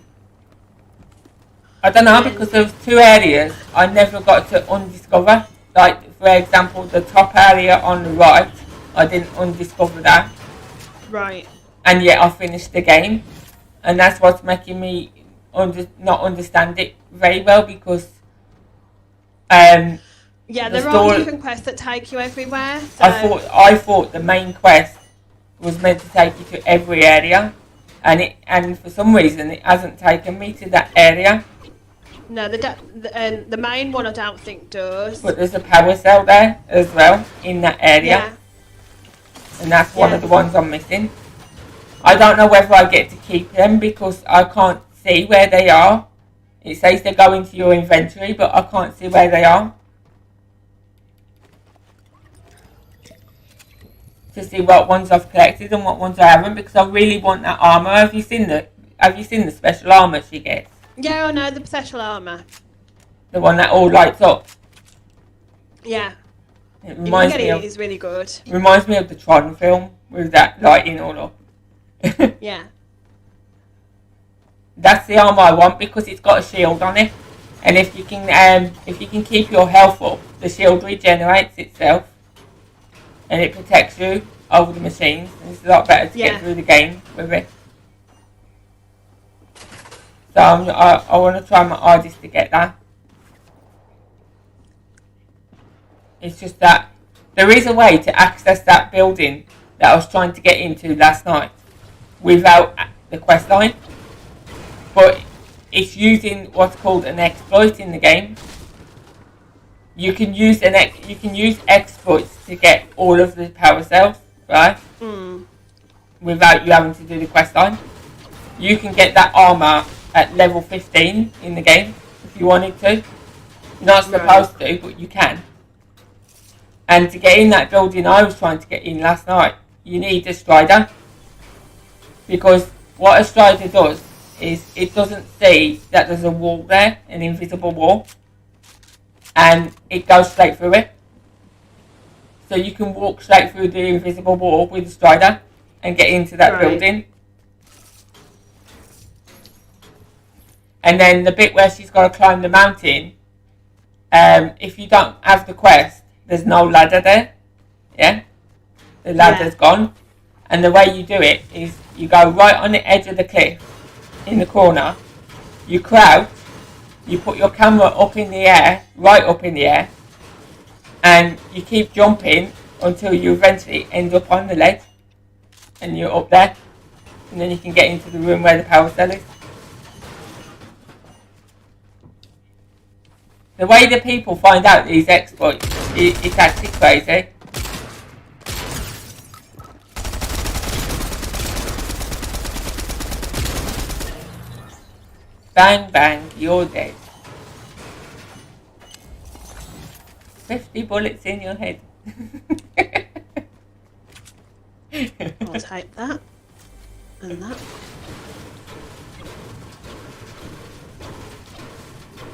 I don't know, because there was 2 areas I never got to undiscover. Like, for example, the top area on the right, I didn't undiscover that. Right. And yet I finished the game. And that's what's making me not understand it very well, because... yeah, there are different quests that take you everywhere. So. I thought the main quest was meant to take you to every area. And for some reason it hasn't taken me to that area. No, the main one I don't think does. But there's a power cell there as well in that area. Yeah. And that's one of the ones I'm missing. I don't know whether I get to keep them because I can't see where they are. It says they go into your inventory, but I can't see where they are. To see what ones I've collected and what ones I haven't, because I really want that armour. Have you seen the special armour she gets? Yeah, I know the special armour. The one that all lights up. Yeah. It reminds me of. It is really good. Reminds me of the Tron film with that lighting all up. Yeah. That's the armour I want because it's got a shield on it, and if you can keep your health up, the shield regenerates itself, and it protects you over the machines. And it's a lot better to get through the game with it. So I want to try my hardest to get that. It's just that there is a way to access that building that I was trying to get into last night without the quest line, but it's using what's called an exploit in the game. You can use exploits to get all of the power cells, right? Without you having to do the quest line. You can get that armour at level 15 in the game if you wanted to. You're not supposed to, but you can. And to get in that building I was trying to get in last night, you need a strider. Because what a strider does is it doesn't see that there's a wall there, an invisible wall, and it goes straight through it. So you can walk straight through the invisible wall with a strider and get into that building. And then the bit where she's got to climb the mountain, if you don't have the quest, there's no ladder there. Yeah? The ladder's gone. And the way you do it is you go right on the edge of the cliff in the corner, you crouch, you put your camera up in the air, right up in the air, and you keep jumping until you eventually end up on the ledge and you're up there, and then you can get into the room where the power cell is. The way the people find out these exploits, it's actually crazy. Bang bang, you're dead. 50 bullets in your head. I'll take that. And that.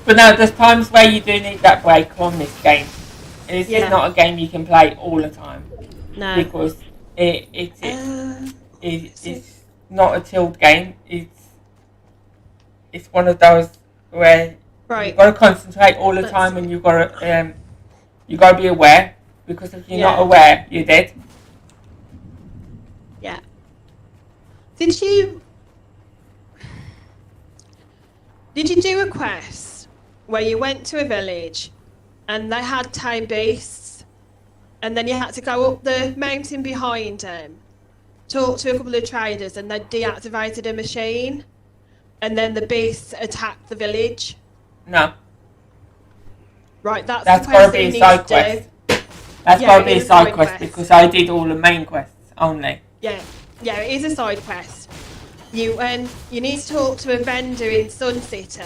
But no, there's times where you do need that break on this game. This Yeah. is not a game you can play all the time No. because it's So- not a chilled game. It's one of those where Right. you've got to concentrate all the Let's time, see. and you've got to be aware, because if you're Yeah. not aware, you're dead. Yeah. Did you do a quest where you went to a village and they had tame beasts, and then you had to go up the mountain behind them, talk to a couple of traders, and they deactivated a machine, and then the beasts attacked the village? No, Right, that's that's the got to quest that be you a need side to quest. do. That's Yeah, got to it be a is a side side quest quest. because I did all the main quests only. Yeah, it is a side quest. You need to talk to a vendor in Sun City,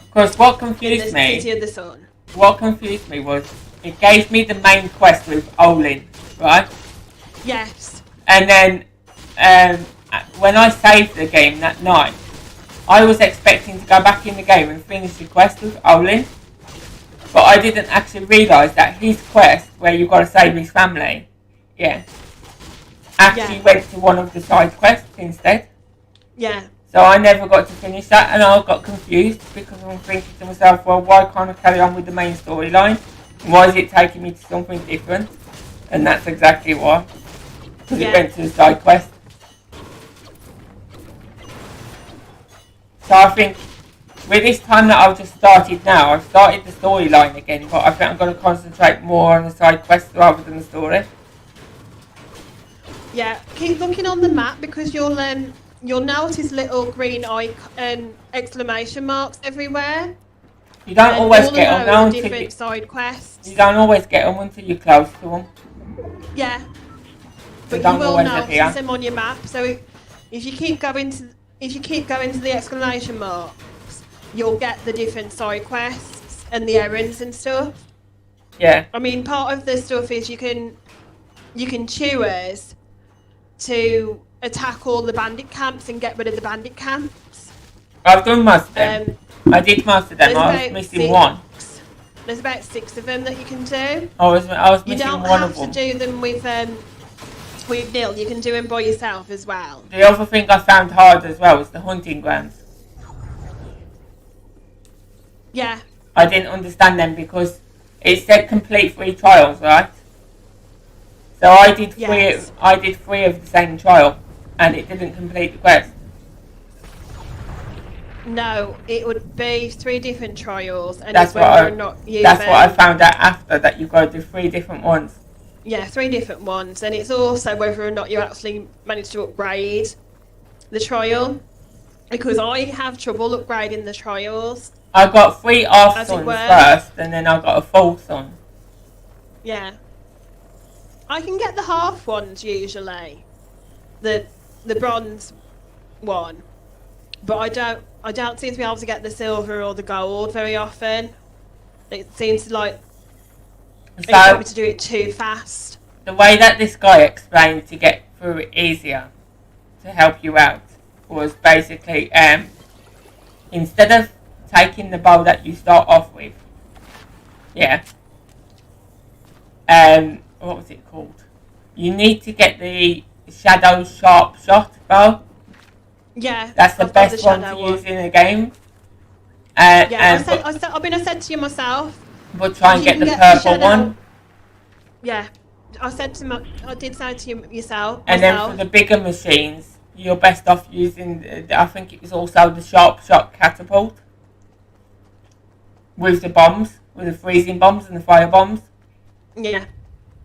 Because what in the confused City me, of the Sun. was it gave me the main quest with Olin, right? Yes. And then when I saved the game that night, I was expecting to go back in the game and finish the quest with Olin, but I didn't actually realise that his quest, where you've got to save his family, actually went to one of the side quests instead. Yeah. So I never got to finish that, and I got confused because I'm thinking to myself, well, why can't I carry on with the main storyline? Why is it taking me to something different? And that's exactly why. Because it went to the side quest. So I think with this time that I've just started now, I've started the storyline again, but I think I'm going to concentrate more on the side quests rather than the story. Yeah, keep looking on the map because you'll notice little green exclamation marks everywhere. You don't And always all get of them those now are until different side quests. you don't always get them until you're close to them. Yeah, but They you don't will always notice appear. them on your map. So if you keep going to the exclamation marks, you'll get the different side quests and the errands and stuff. Yeah. I mean, part of the stuff is you can choose to attack all the bandit camps and get rid of the bandit camps. I've done most of them. I did most of them. There's I was about missing one. There's about 6 of them that you can do. I was You missing don't one have of them. to do them with Neil. You can do them by yourself as well. The other thing I found hard as well was the hunting grounds. Yeah. I didn't understand them because it said complete 3 trials, right? So I did three. Yes. I did 3 of the same trial, and it didn't complete the quest. No, it would be 3 different trials, and That's it's whether what I- or not you. That's what I found out after, that you've got to do 3 different ones. Yeah, 3 different ones, and it's also whether or not you actually manage to upgrade the trial, because I have trouble upgrading the trials. I got 3 half As it suns were. first, and then I got a full sun. Yeah. I can get the half ones usually, the bronze one, but I don't seem to be able to get the silver or the gold very often. It seems like you want So me to do it too fast. the way that this guy explained to get through it easier, to help you out, was basically instead of taking the bow that you start off with, what was it called? You need to get the shadow sharp shot bow. Yeah, That's the I've got best one to shadow use in a game. I said to you myself. but try and you get can the get purple shadow- one. Yeah, I did say to you yourself. And then for the bigger machines, you're best off using, I think it was also the sharp shot catapult. With the bombs, with the freezing bombs and the fire bombs. Yeah.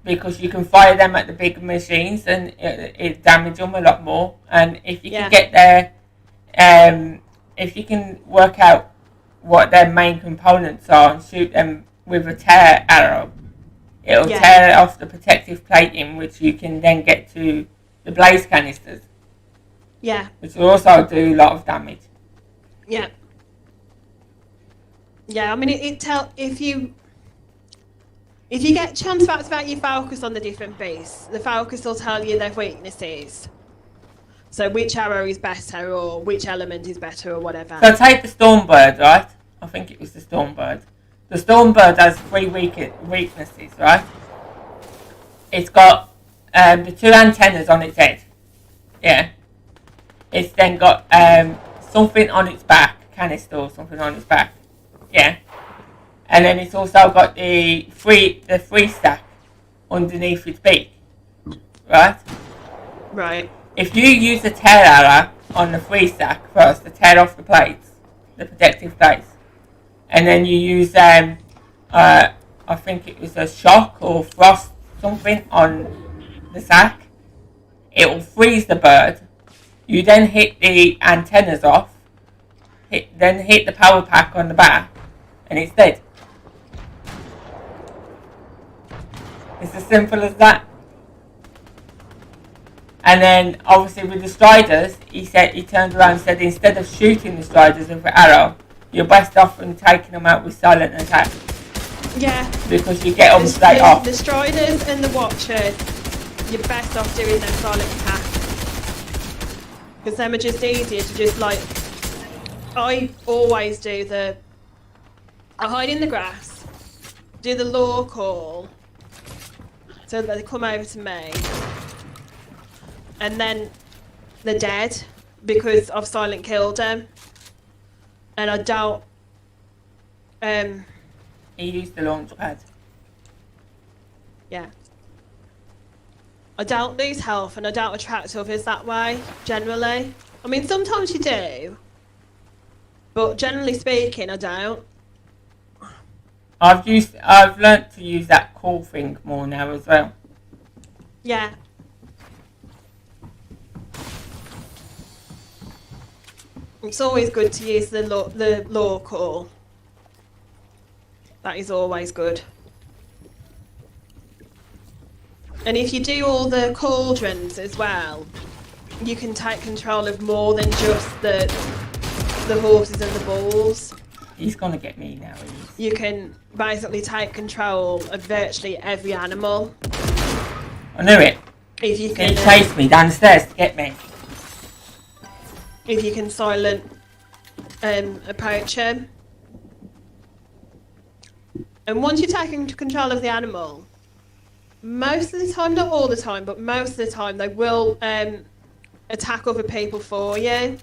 Because you can fire them at the big machines and it damage them a lot more. And if you can get their, if you can work out what their main components are and shoot them with a tear arrow, it'll tear off the protective plating, which you can then get to the blaze canisters. Yeah. Which will also do a lot of damage. Yeah. Yeah, I mean, if you get chance facts about you focus on the different beasts, the focus will tell you their weaknesses. So which arrow is better, or which element is better, or whatever. So take the Stormbird, right? I think it was the Stormbird. the Stormbird has three weaknesses, right? It's got the two antennas on its head. Yeah. It's then got something on its back, canister or something on its back. Yeah. And then it's also got the free stack underneath its beak. Right? Right. If you use the tail arrow on the free stack first to tear off the plates, the protective plates, and then you use I think it was a shock or frost something on the sack, it will freeze the bird. You then hit the antennas off, then hit the power pack on the back, and it's dead. It's as simple as that. And then, obviously, with the striders, he turned around and said, instead of shooting the striders with an arrow, you're best off in taking them out with silent attack. Yeah. Because you get them straight off. The striders and the watchers, you're best off doing them silent attack. Because them are just easier to just like. I always do I hide in the grass, do the law call, so that they come over to me, and then they're dead because I've silent killed them, and I don't. He used the launch pad. Yeah. I don't lose health and I don't attract others that way, generally. I mean, sometimes you do, but generally speaking, I don't. I've learnt to use that call thing more now as well. Yeah. It's always good to use the law call. That is always good. And if you do all the cauldrons as well, you can take control of more than just the horses and the bulls. He's gonna get me now. You can basically take control of virtually every animal. I knew it. If you can, He chased me downstairs to get me. If you can silent approach him. And once you're taking control of the animal, most of the time, not all the time, but most of the time, they will attack other people for you.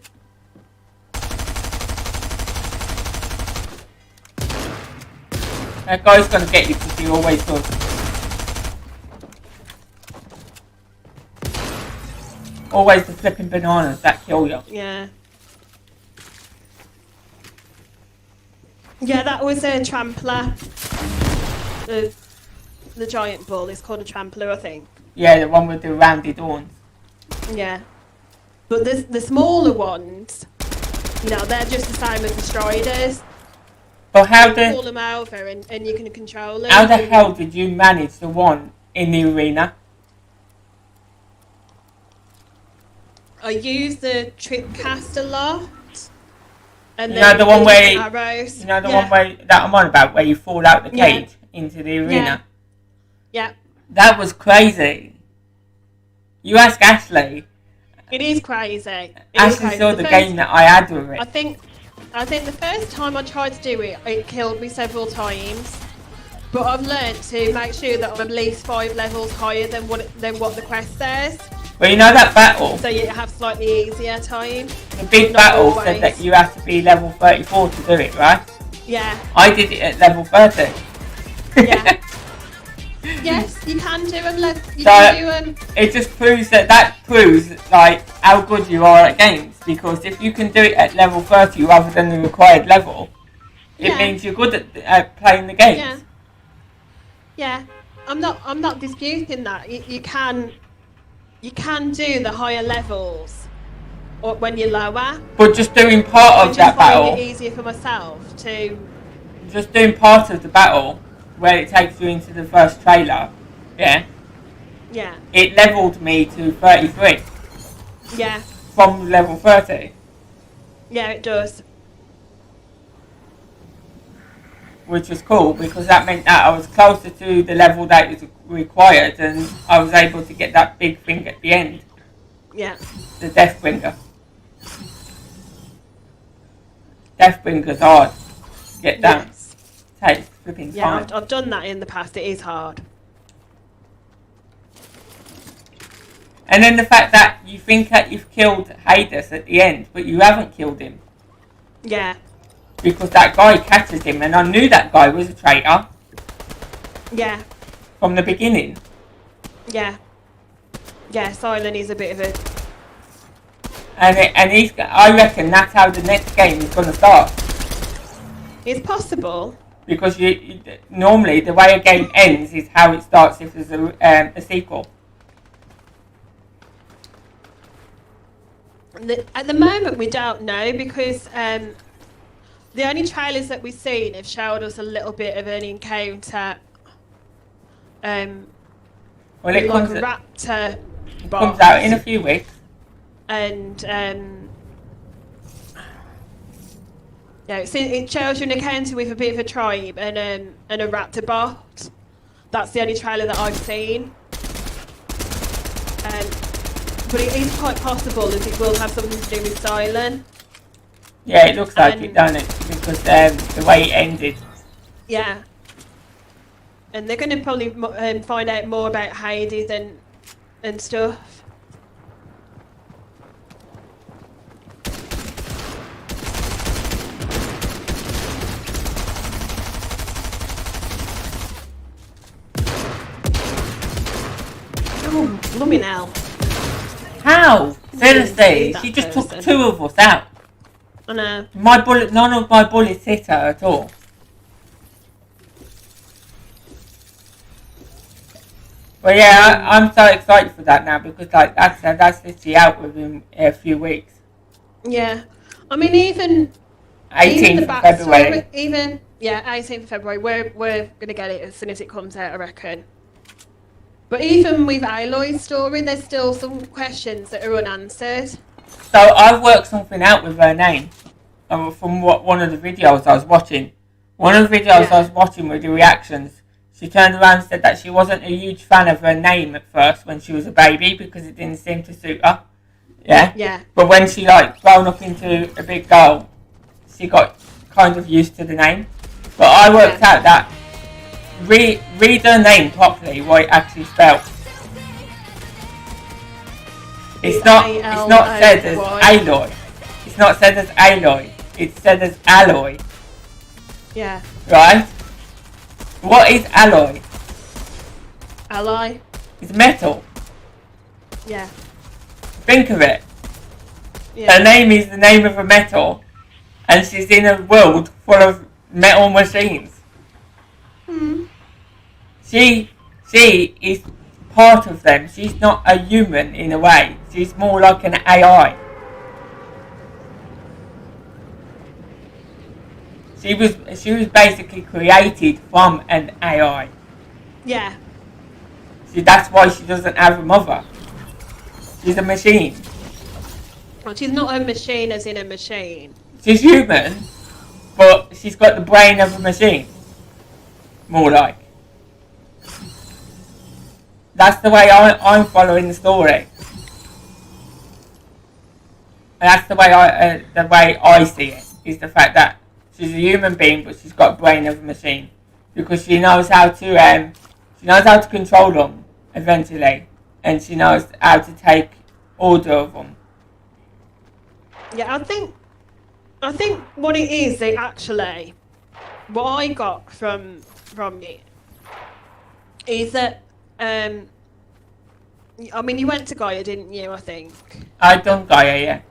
That guy's gonna get you because he always does. Always the flipping bananas that kill you. Yeah. Yeah, that was a trampler. The giant bull is called a trampler, I think. Yeah, the one with the rounded horns. Yeah. But the smaller ones, you know, they're just the same as the striders. But how Pull them over and you can control them. How the hell did you manage the one in the arena? I use the trip cast a lot. And You know the one where arrows. You know the one where that I'm on about where you fall out the cage into the arena? Yeah. That was crazy. You ask Ashley. It is crazy. Ashley saw the game that I had with it. I think the first time I tried to do it, it killed me several times. But I've learnt to make sure that I'm at least 5 levels higher than what the quest says. Well, you know that battle? So you have slightly easier time. The big battle said that you have to be level 34 to do it, right? Yeah. I did it at level 30. Yeah. Yes, you can do them. It just proves that proves like how good you are at games, because if you can do it at level 30 rather than the required level, it means you're good at playing the games. Yeah. I'm not disputing that. You can do the higher levels or when you're lower. But just doing part of that battle. I find it easier for myself to. Just doing part of the battle where it takes you into the first trailer. Yeah. Yeah. It leveled me to 33. Yeah. From level 30. Yeah, it does. Which was cool because that meant that I was closer to the level that was required and I was able to get that big thing at the end. Yeah. The Deathbringer. Deathbringer's hard to get down. Yes. takes flipping time. Yeah, I've done that in the past. It is hard. And then the fact that you think that you've killed Hades at the end, but you haven't killed him. Yeah. Because that guy catches him, and I knew that guy was a traitor. Yeah. From the beginning. Yeah. Yeah, Silent is a bit of a... And I reckon that's how the next game is going to start. It's possible. Because normally the way a game ends is how it starts if there's a sequel. At the moment we don't know because the only trailers that we've seen have showed us a little bit of an encounter. Well, it like a raptor boss. Comes out in a few weeks. And yeah, it shows you an encounter with a bit of a tribe and a raptor bot. That's the only trailer that I've seen. But it is quite possible that it will have something to do with Silent. Yeah, it looks like it, doesn't it? Because the way it ended. Yeah. And they're going to probably find out more about Hades and stuff. Oh, blooming hell. How? Seriously, she just took 2 of us out. I know. None of my bullets hit her at all. But yeah, I'm so excited for that now because like that's literally out within a few weeks. Yeah, I mean even 18th of February. 18th of February. We're gonna get it as soon as it comes out, I reckon. But even with Aloy's story, there's still some questions that are unanswered. So I've worked something out with her name from one of the videos I was watching. One of the videos I was watching with the reactions, she turned around and said that she wasn't a huge fan of her name at first when she was a baby because it didn't seem to suit her. Yeah? Yeah. But when she like grown up into a big girl, she got kind of used to the name. But I worked out that read her name properly, what it actually spelled. It's not said as Aloy. It's not said as Aloy. It's said as alloy. Yeah. Right? What is alloy? Ally. It's metal. Yeah. Think of it. Yeah. Her name is the name of a metal, and she's in a world full of metal machines. She is part of them. She's not a human in a way. She's more like an AI. She was basically created from an AI. Yeah. See, that's why she doesn't have a mother. She's a machine. Well, she's not a machine as in a machine. She's human, but she's got the brain of a machine. More like. That's the way I'm following the story. And that's the way I see it, is the fact that she's a human being, but she's got the brain of a machine. Because she knows how to control them, eventually. And she knows how to take order of them. Yeah, I think what it is, what I got from it is that, I mean, you went to Gaia, didn't you, I think? I've done Gaia, yeah.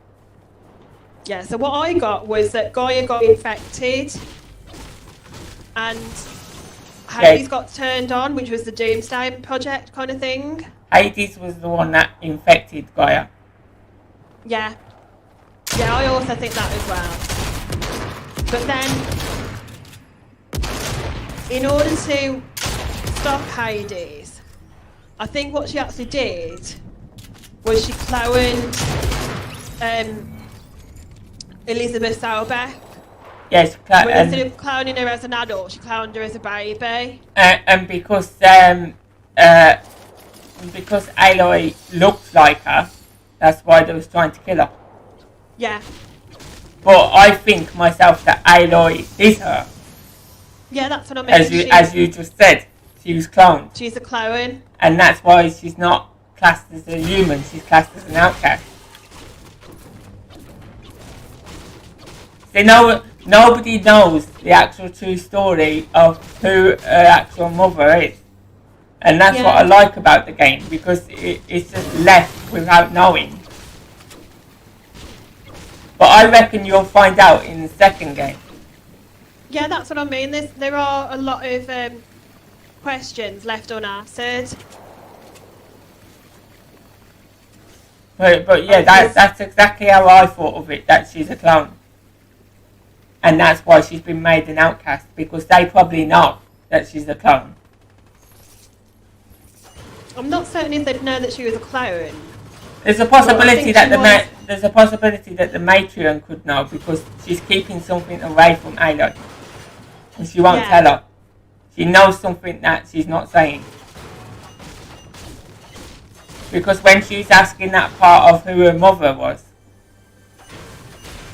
Yeah, so what I got was that Gaia got infected and Hades got turned on, which was the Doomsday Project kind of thing. Hades was the one that infected Gaia. Yeah. Yeah, I also think that as well. But then, in order to stop Hades, I think what she actually did was she cloned Elizabeth Sauerbeck. Yes, but instead of cloning her as an adult, she cloned her as a baby. And because Aloy looked like her, that's why they was trying to kill her. Yeah. But I think myself that Aloy is her. Yeah, that's what I mean. As you just said, she was cloned. She's a clone. And that's why she's not classed as a human, she's classed as an outcast. See, nobody knows the actual true story of who her actual mother is. And that's what I like about the game, because it's just left without knowing. But I reckon you'll find out in the second game. Yeah, that's what I mean. There are a lot of questions left unanswered. But yeah, that's exactly how I thought of it, that she's a clone. And that's why she's been made an outcast, because they probably know that she's a clone. I'm not certain if they'd know that she was a clone. There's a possibility that there's a possibility that the matriarch could know, because she's keeping something away from Aloy, and she won't tell her. She knows something that she's not saying. Because when she's asking that part of who her mother was,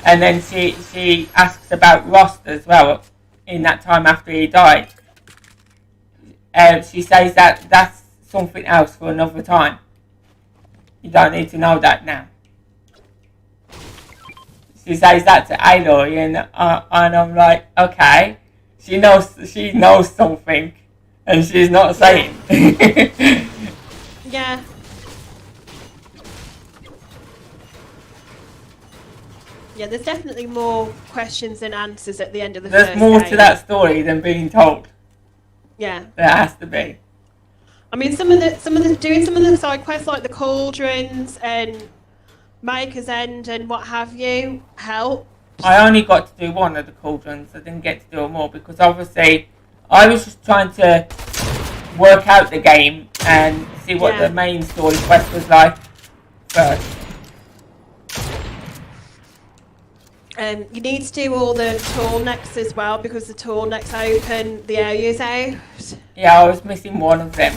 and then she asks about Rost as well in that time after he died, she says that that's something else for another time. You don't need to know that now. She says that to Aloy, and I'm like, okay, she knows something, and she's not saying. Yeah. Yeah, there's definitely more questions than answers at the end of the first game. There's more to that story than being told. Yeah. There has to be. I mean, some of the side quests like the cauldrons and Maker's End and what have you help. I only got to do one of the cauldrons. I didn't get to do more because obviously I was just trying to work out the game and see what the main story quest was like first. You need to do all the tall necks as well, because the tall necks open the areas out. Yeah, I was missing one of them.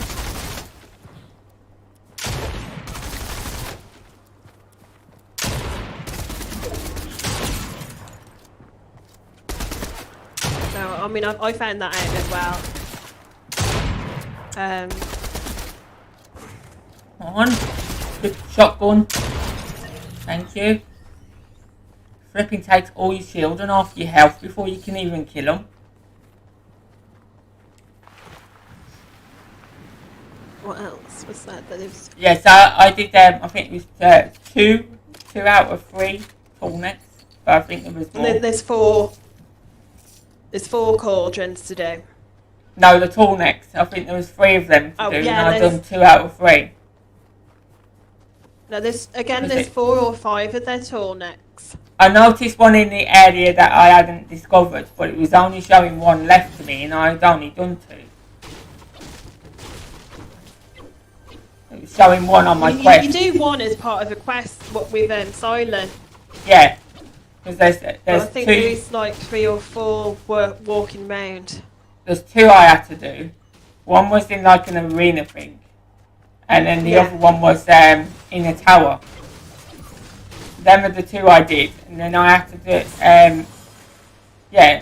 So, I mean, I found that out as well. Come on. Good shotgun. Thank you. Flipping takes all your shield and half your health before you can even kill them. What else was that? That was... Yeah, so I did. I think it was two out of 3 tall necks, but I think there was more. There's 4. There's 4 cauldrons to do. No, the tall necks. I think there was 3 of them to do, and I've done 2 out of 3. No, there's 4 or 5 of their tall necks. I noticed one in the area that I hadn't discovered, but it was only showing 1 left to me, and I'd only done 2. It was showing 1 on my quest. You do 1 as part of a quest with Silent. Yeah, because there's I think 2. there is like 3 or 4 walking round. There's 2 I had to do. One was in like an arena thing, and then the other one was in a tower. Them are the 2 I did, and then I had to do I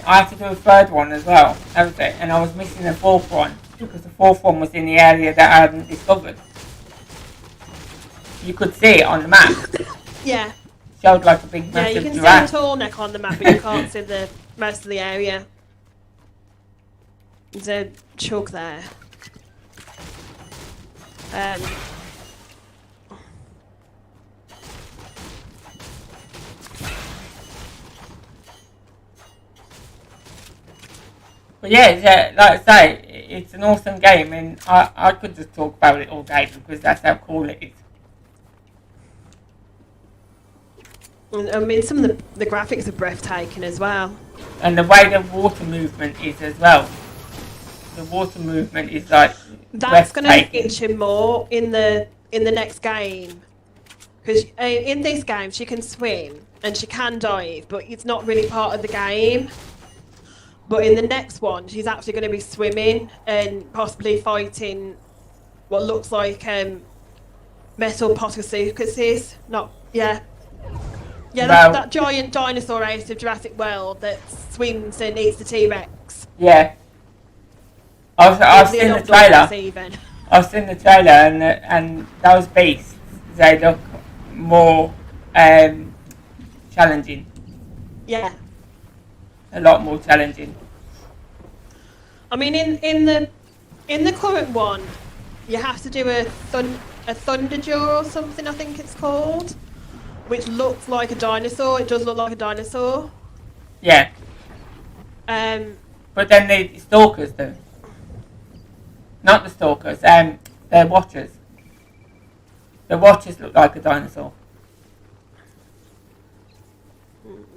had to do a 3rd one as well. That was it, and I was missing the 4th one because the 4th one was in the area that I hadn't discovered. You could see it on the map. Yeah. Showed like a big massive you can giraffe. see the tall neck on the map, but you can't see the most of the area. There's a chug there. But yeah, like I say, it's an awesome game, and I could just talk about it all day because that's how cool it is. I mean, some of the graphics are breathtaking as well. And the way the water movement is as well. The water movement is like that's going to feature more in the next game, because in this game she can swim and she can dive, but it's not really part of the game. But in the next one, she's actually going to be swimming and possibly fighting what looks like metal potosucuses. That giant dinosaur out of Jurassic World that swims and eats the T-Rex. Yeah, I've seen the trailer. Even. I've seen the trailer, and those beasts, they look more challenging. Yeah. A lot more challenging. I mean, in the current one, you have to do a thunderjaw or something, I think it's called, which looks like a dinosaur. It does look like a dinosaur. Yeah. But then the stalkers do. Not the stalkers. They're watchers. The watchers look like a dinosaur.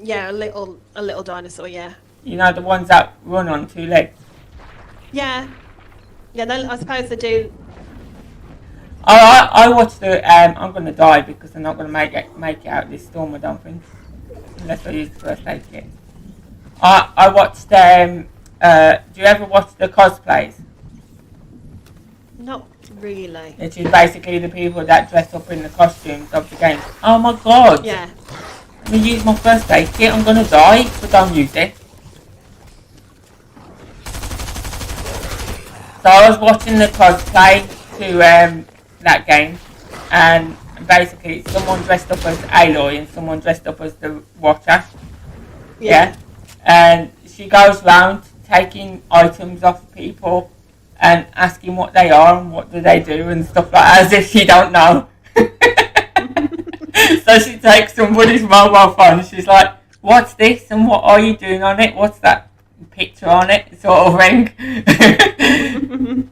Yeah, a little dinosaur. Yeah. You know, the ones that run on two legs. Yeah. Yeah. I suppose they do. I watched the. I'm gonna die because I'm not gonna make it out this storm. I don't think, unless I use the first aid kit. I watched. Do you ever watch the cosplays? Not really. It is basically the people that dress up in the costumes of the game. Oh my god! Yeah. Let me use my first aid kit. I'm gonna die, but don't use it. So I was watching the cosplay to that game, and basically someone dressed up as Aloy and someone dressed up as the Watcher. Yeah. And she goes round taking items off people and asking what they are and what do they do and stuff like that, as if she don't know. So she takes somebody's mobile phone and she's like, what's this and what are you doing on it? What's that picture on it? Sort of thing.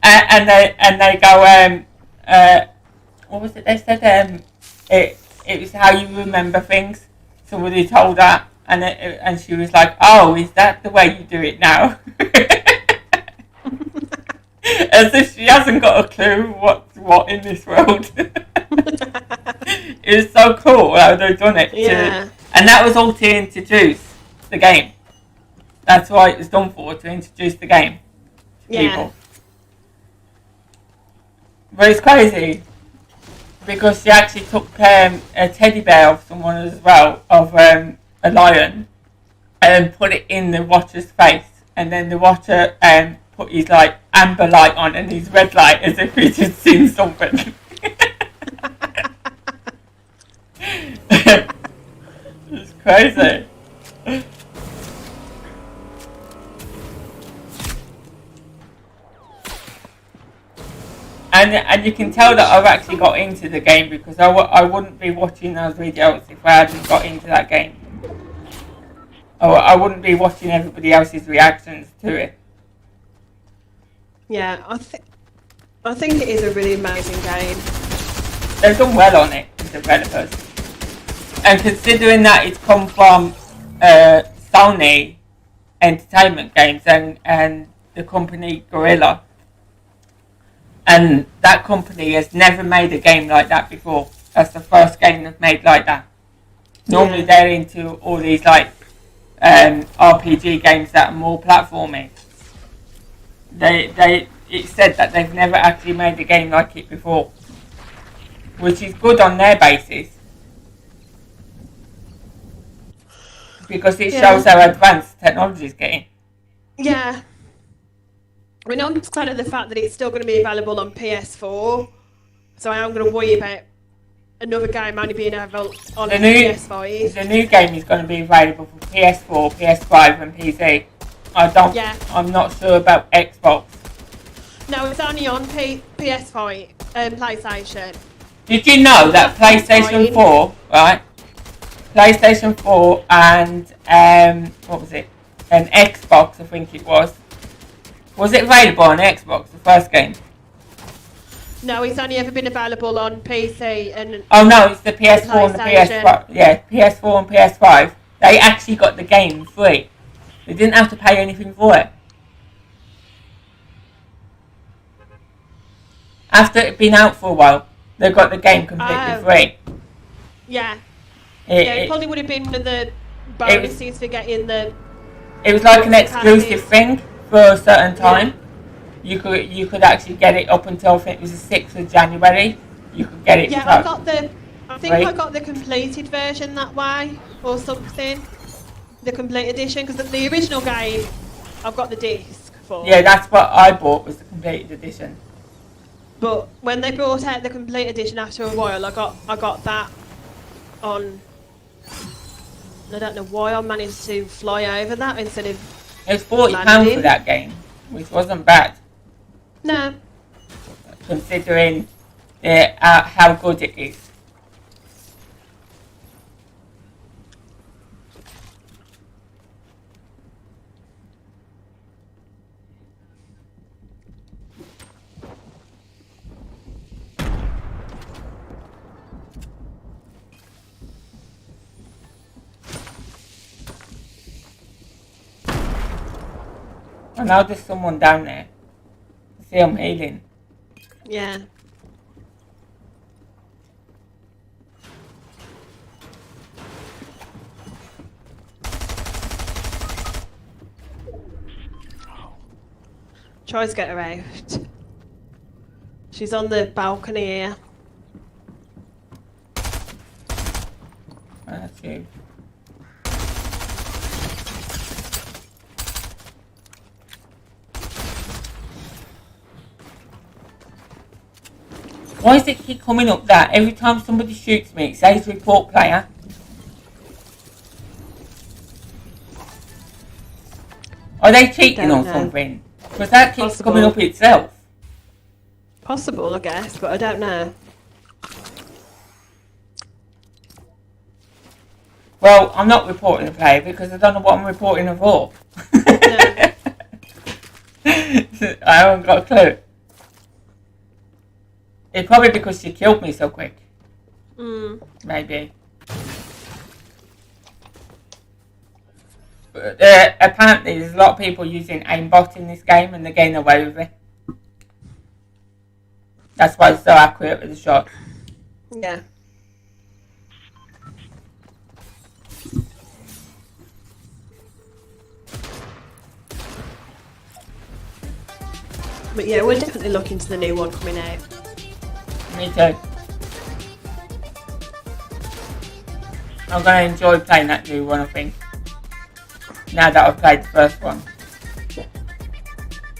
and they go, what was it they said? It was how you remember things. Somebody told her, and she was like, oh, is that the way you do it now? As if she hasn't got a clue what's what in this world. It was so cool how they've done it. Yeah. And that was all to introduce the game. That's why it was done for, to introduce the game to people. But it's crazy because she actually took a teddy bear of someone as well, of a lion, and put it in the Watcher's face, and then the Watcher put his like amber light on and his red light as if he just seen something. It's crazy. And you can tell that I've actually got into the game because I wouldn't be watching those videos if I hadn't got into that game. I wouldn't be watching everybody else's reactions to it. Yeah, I think it is a really amazing game. They've done well on it, the developers. And considering that it's come from Sony Entertainment Games and the company Gorilla, and that company has never made a game like that before. That's the first game they've made like that. Normally they're into all these like RPG games that are more platforming. It said that they've never actually made a game like it before, which is good on their basis because it shows how advanced technology is getting. Yeah. I mean, I'm glad of the fact that it's still going to be available on PS4, so I am going to worry about another game only being available on PS5. The new game is going to be available for PS4, PS5 and PC. I'm not sure about Xbox. No, it's only on PS5 and PlayStation. Did you know that PlayStation 4, right? PlayStation 4 and, what was it? An Xbox, I think it was. Was it available on Xbox, the first game? No, it's only ever been available on PC and... Oh no, it's the PS4 and the PS5. Yeah, PS4 and PS5. They actually got the game free. They didn't have to pay anything for it. After it had been out for a while, they got the game completely free. Yeah. It probably would have been one of the bonuses for getting the... It was like an exclusive thing for a certain time. You could actually get it up until I think it was the 6th of January. You could get it. Yeah, I think I got the completed version that way or something. The complete edition, because the original game, I've got the disc. for. Yeah, that's what I bought, was the completed edition. But when they brought out the complete edition after a while, I got that on. I don't know why I managed to fly over that instead of. It was £40 landing. for that game, which wasn't bad. No. Considering how good it is. I know there's someone down there. See, I'm healing. Yeah. Try to get her out. She's on the balcony here. That's you. Why does it keep coming up that every time somebody shoots me it says report player? Are they cheating or something? Because that keeps coming up itself. Possible, I guess, but I don't know. Well, I'm not reporting a player because I don't know what I'm reporting her for. No. I haven't got a clue. It's probably because she killed me so quick. Maybe. But, apparently there's a lot of people using aimbot in this game and they're getting away with it. That's why it's so accurate with the shot. Yeah. But yeah, we're definitely looking to the new one coming out. Me too. I'm going to enjoy playing that new one, I think. Now that I've played the first one.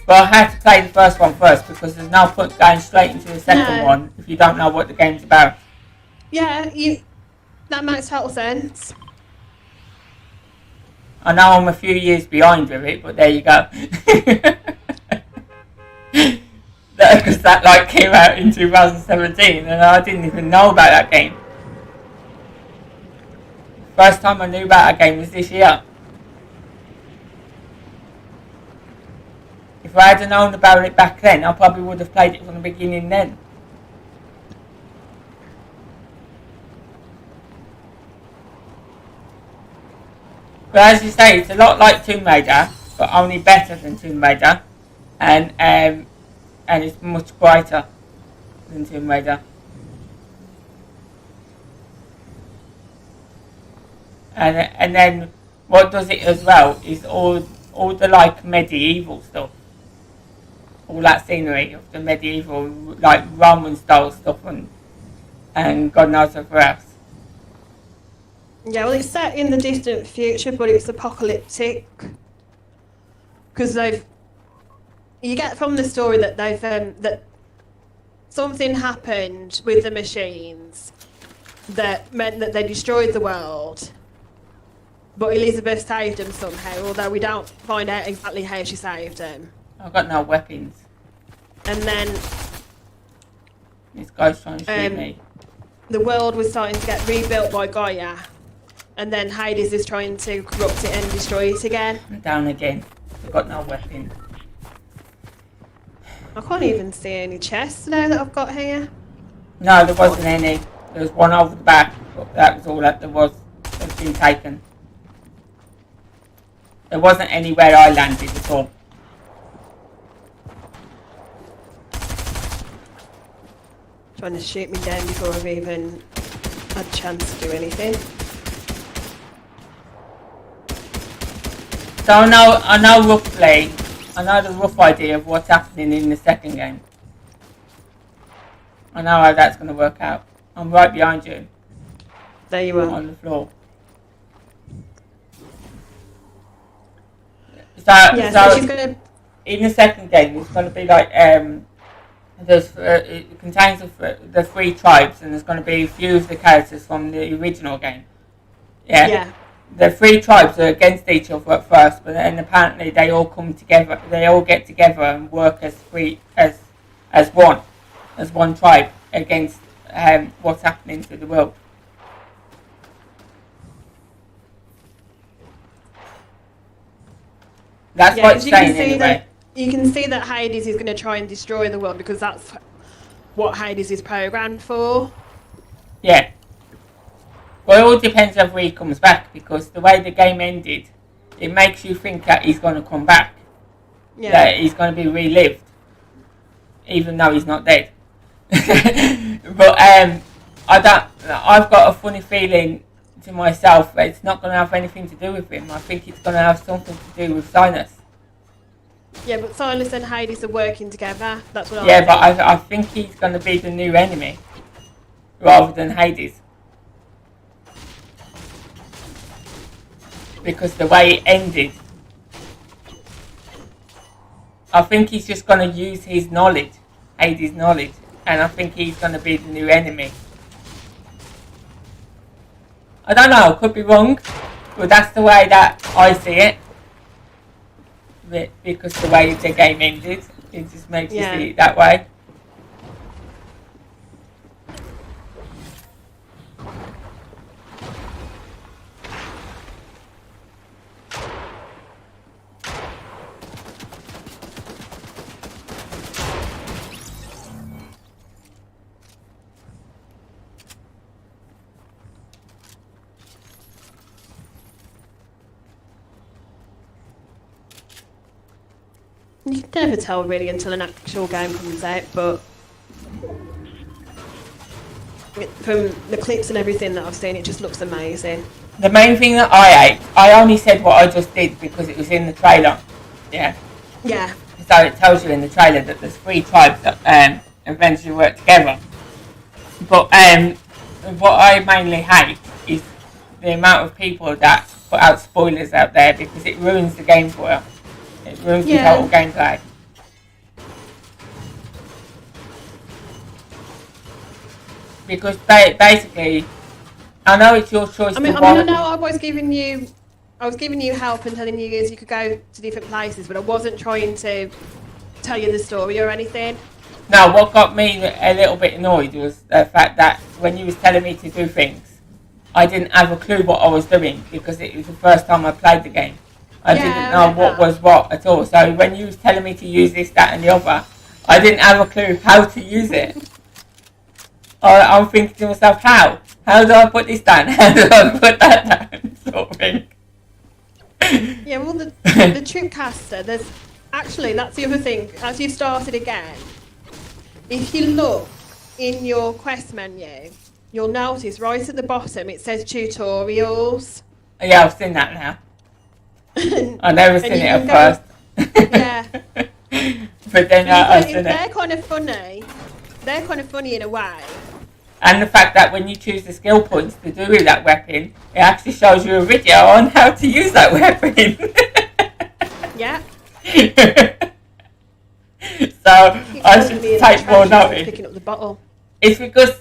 But I had to play the first one first because there's no point going straight into the second one if you don't know what the game's about. Yeah, that makes total sense. I know I'm a few years behind with it, but there you go. Because that came out in 2017 and I didn't even know about that game. First time I knew about that game was this year. If I had known about it back then, I probably would have played it from the beginning then. But as you say, it's a lot like Tomb Raider, but only better than Tomb Raider, and it's much brighter than Tomb Raider. And then what does it as well is all the medieval stuff. All that scenery of the medieval, Roman style stuff and God knows what else. Yeah, well, it's set in the distant future, but it's apocalyptic. Because you get from the story that that something happened with the machines that meant that they destroyed the world. But Elizabeth saved them somehow, although we don't find out exactly how she saved them. I've got no weapons. And then this guy's trying to shoot me. The world was starting to get rebuilt by Gaia. And then Hades is trying to corrupt it and destroy it again. I'm down again. I've got no weapons. I can't even see any chests now that I've got here. No, there wasn't any. There was one over the back, but that was all that there was. It's been taken. There wasn't anywhere I landed at all. Trying to shoot me down before I've even had a chance to do anything. So I know roughly, I know the rough idea of what's happening in the second game. I know how that's going to work out. I'm right behind you. There you are. On the floor. So she's going to... in the second game, it's going to be like it contains the 3 tribes, and there's going to be a few of the characters from the original game. Yeah. The 3 tribes are against each other at first, but then apparently they all come together. They all get together and work as one tribe against what's happening to the world. That's what it's saying anyway. You can see that Hades is going to try and destroy the world because that's what Hades is programmed for. Yeah. Well, it all depends whether he comes back, because the way the game ended, it makes you think that he's going to come back. Yeah. That he's going to be relived, even though he's not dead. But I've got a funny feeling to myself that it's not going to have anything to do with him. I think it's going to have something to do with Silas. Yeah, but Silas and Hades are working together. That's what I think. Yeah, but I think he's going to be the new enemy rather than Hades. Because the way it ended, I think he's just going to use his knowledge, Hades' knowledge, and I think he's going to be the new enemy. I don't know, I could be wrong, but that's the way that I see it. Because the way the game ended, it just makes you see it that way. You can never tell really until an actual game comes out, but from the clips and everything that I've seen, it just looks amazing. The main thing that I hate, I only said what I just did because it was in the trailer. Yeah. Yeah. So it tells you in the trailer that there's 3 tribes that eventually work together. But what I mainly hate is the amount of people that put out spoilers out there, because it ruins the game for you. It ruins the total gameplay. Because basically, I know it's your choice. I know I was giving you help and telling you you could go to different places, but I wasn't trying to tell you the story or anything. No, what got me a little bit annoyed was the fact that when you was telling me to do things, I didn't have a clue what I was doing, because it was the first time I played the game. I didn't know what was what at all. So when you was telling me to use this, that and the other, I didn't have a clue how to use it. I'm thinking to myself, how? How do I put this down? How do I put that down? Sort of thing. Yeah, well, the Tripcaster, that's the other thing. As you've started again, if you look in your quest menu, you'll notice right at the bottom it says tutorials. Yeah, I've seen that now. I've never seen it at first. Yeah. But then I've seen it. They're kind of funny. They're kind of funny in a way. And the fact that when you choose the skill points to do with that weapon, it actually shows you a video on how to use that weapon. Yeah. So I should take more notice. Picking up the bottle. It's because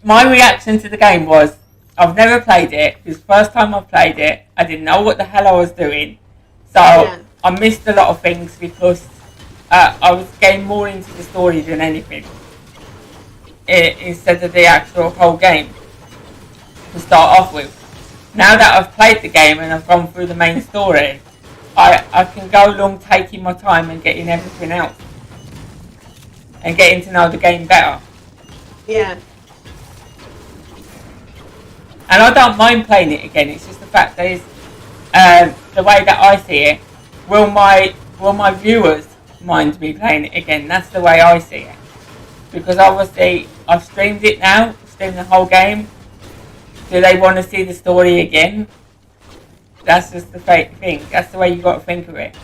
my reaction to the game was, I've never played it. It was the first time I played it. I didn't know what the hell I was doing. So I missed a lot of things because I was getting more into the story than anything. Instead of the actual whole game to start off with. Now that I've played the game and I've gone through the main story, I can go along taking my time and getting everything else. And getting to know the game better. Yeah. And I don't mind playing it again, it's just the fact that it's, the way that I see it, will my viewers mind me playing it again? That's the way I see it. Because obviously, I've streamed it now, streamed the whole game. Do they want to see the story again? That's just the thing, that's the way you've got to think of it.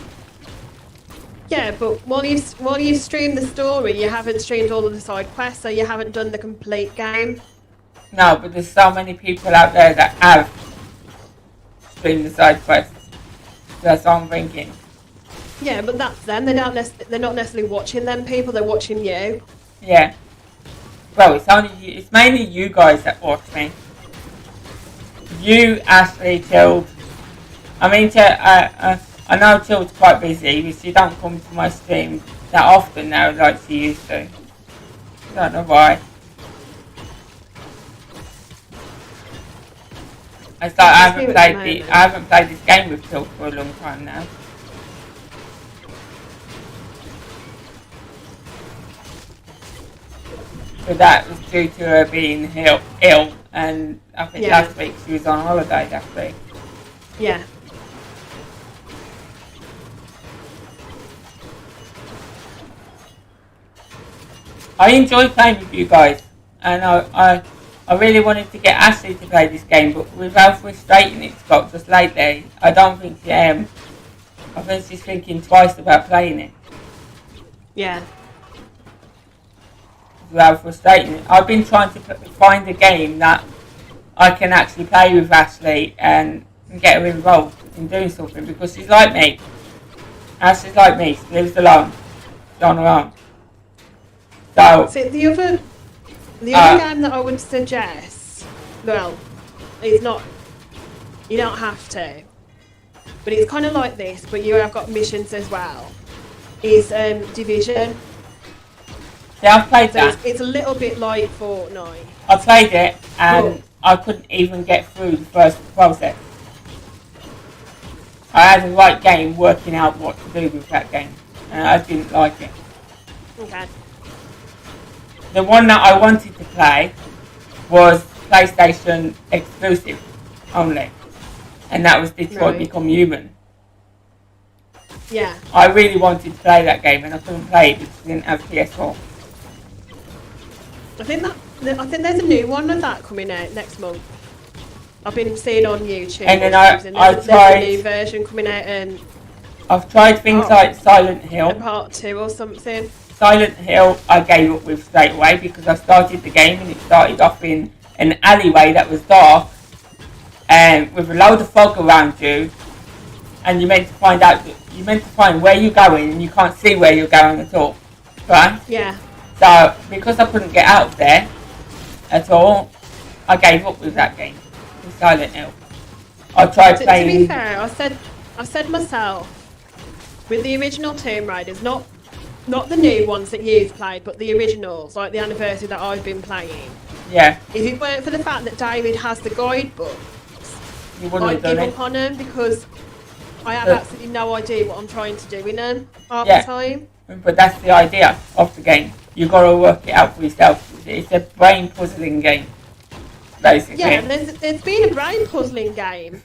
Yeah, but while you've streamed the story, you haven't streamed all of the side quests, so you haven't done the complete game. No, but there's so many people out there that have streamed the side quests. That's what I'm thinking. Yeah, but that's them. They're not necessarily watching them people. They're watching you. Yeah. Well, it's mainly you guys that watch me. You, Ashley, Tilt. I mean, I know Tilt's quite busy, but she don't come to my stream that often now like she used to. I don't know why. It's like I haven't played this game with Tilt for a long time now. So that was due to her being ill, and I think last week she was on holiday last week. Yeah. I enjoy playing with you guys, and I really wanted to get Ashley to play this game, but with how frustrating it's got just lately, I don't think I think she's thinking twice about playing it. Yeah. With how frustrating. I've been trying to find a game that I can actually play with Ashley and get her involved in doing something, because she's like me. Ashley's like me, she lives alone. She's on her own. So the other game that I would suggest, well, it's not, you don't have to, but it's kind of like this, but you have got missions as well, is Division. Yeah, I've played that. It's a little bit like Fortnite. I played it and I couldn't even get through the first process. I had the right game working out what to do with that game, and I didn't like it. Okay. The one that I wanted to play was PlayStation exclusive only, and that was Detroit Become Human. Yeah. I really wanted to play that game, and I couldn't play it because I didn't have PS4. I think there's a new one of that coming out next month. I've been seeing on YouTube. And then there's a new version coming out, and I've tried things like Silent Hill. Part 2 or something. Silent Hill I gave up with straight away because I started the game and it started off in an alleyway that was dark and with a load of fog around you, and you're meant to find where you're going and you can't see where you're going at all. Right? Yeah. So because I couldn't get out of there at all, I gave up with that game, with Silent Hill. I tried playing. To be fair, I said myself, with the original Tomb Raiders, not the new ones that you've played, but the originals, like the anniversary that I've been playing. Yeah. If it weren't for the fact that David has the guidebooks, I'd give up on them because I have absolutely no idea what I'm trying to do in them half the time. But that's the idea of the game. You've got to work it out for yourself. It's a brain puzzling game, basically. Yeah, there's been a brain puzzling game,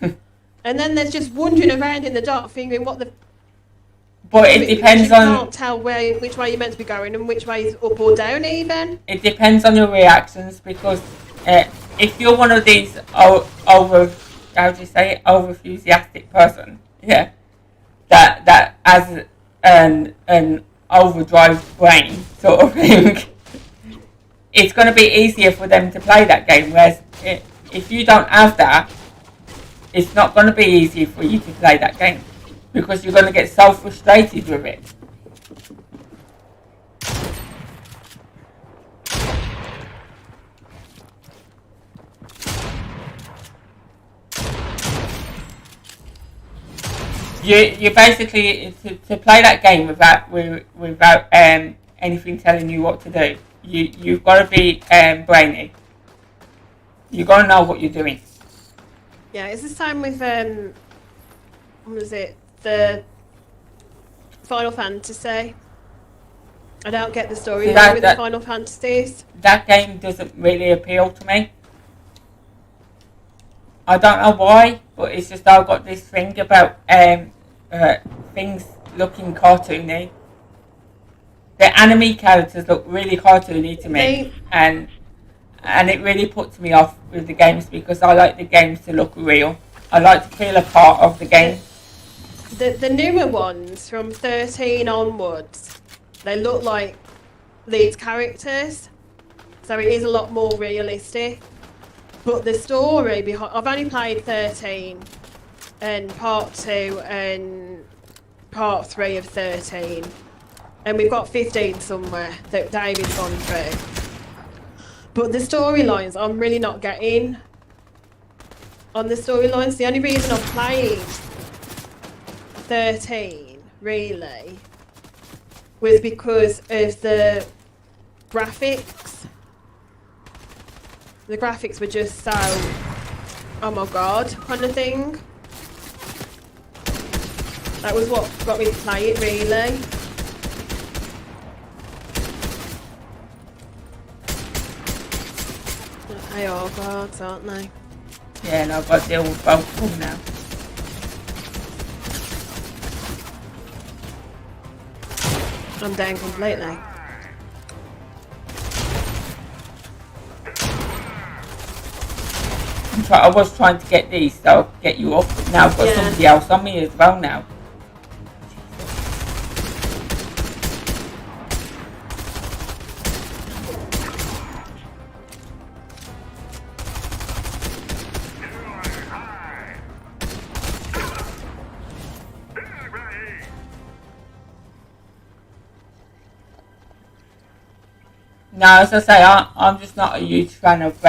and then there's just wandering around in the dark, figuring what the. But it depends on. You can't tell which way you're meant to be going and which way is up or down even. It depends on your reactions, because if you're one of these over enthusiastic person, yeah, that has an overdrive brain sort of thing, it's going to be easier for them to play that game. Whereas if you don't have that, it's not going to be easy for you to play that game, because you're going to get so frustrated with it. You basically, to play that game without anything telling you what to do, you've got to be brainy. You've got to know what you're doing. Yeah, it's the same with what was it? The Final Fantasy. I don't get the story with the Final Fantasies. That game doesn't really appeal to me. I don't know why, but it's just I've got this thing about things looking cartoony. The anime characters look really cartoony to me, and it really puts me off with the games, because I like the games to look real. I like to feel a part of the game. The newer ones from 13 onwards, they look like these characters, so it is a lot more realistic. But the story behind, I've only played 13 and part 2 and part 3 of 13. And we've got 15 somewhere that David's gone through. But the storylines, I'm really not getting on the storylines. The only reason I'm playing 13, really, was because of the graphics. The graphics were just so, oh my god, kind of thing. That was what got me to play it, really. They are gods, aren't they? Yeah, and I've got to deal with both of them now. I'm down completely. I was trying to get these, so I'll get you off. But now I've got somebody else on me as well now. No, as I say, I'm just not a huge fan of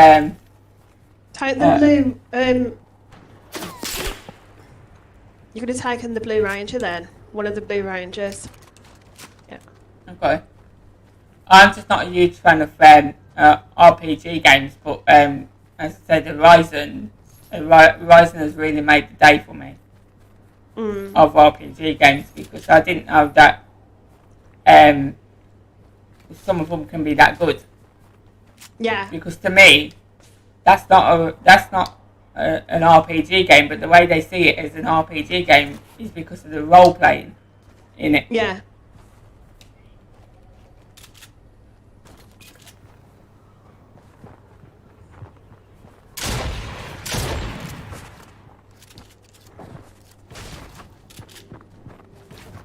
Take the blue. You could have taken the Blue Ranger then. One of the Blue Rangers. Yeah. Okay. I'm just not a huge fan of RPG games, but as I said, Horizon has really made the day for me of RPG games, because I didn't know that some of them can be that good. Yeah. Because to me, that's not an RPG game, but the way they see it as an RPG game is because of the role playing in it. Yeah.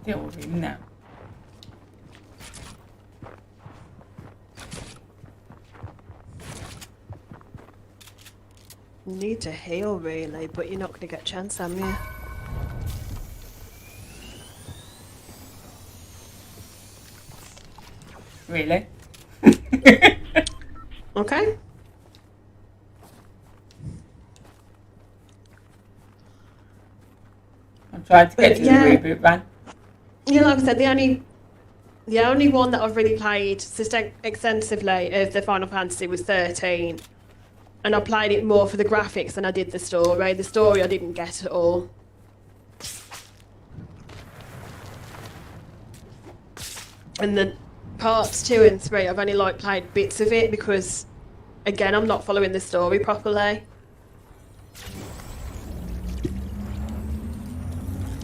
Deal with him now. You need to heal, really, but you're not going to get a chance, am you? Really? Okay. I'm trying to get to the reboot run. Yeah, like I said, the only one that I've really played extensively of the Final Fantasy was 13. And I played it more for the graphics than I did the story. The story I didn't get at all. And then parts 2 and 3, I've only played bits of it because, again, I'm not following the story properly.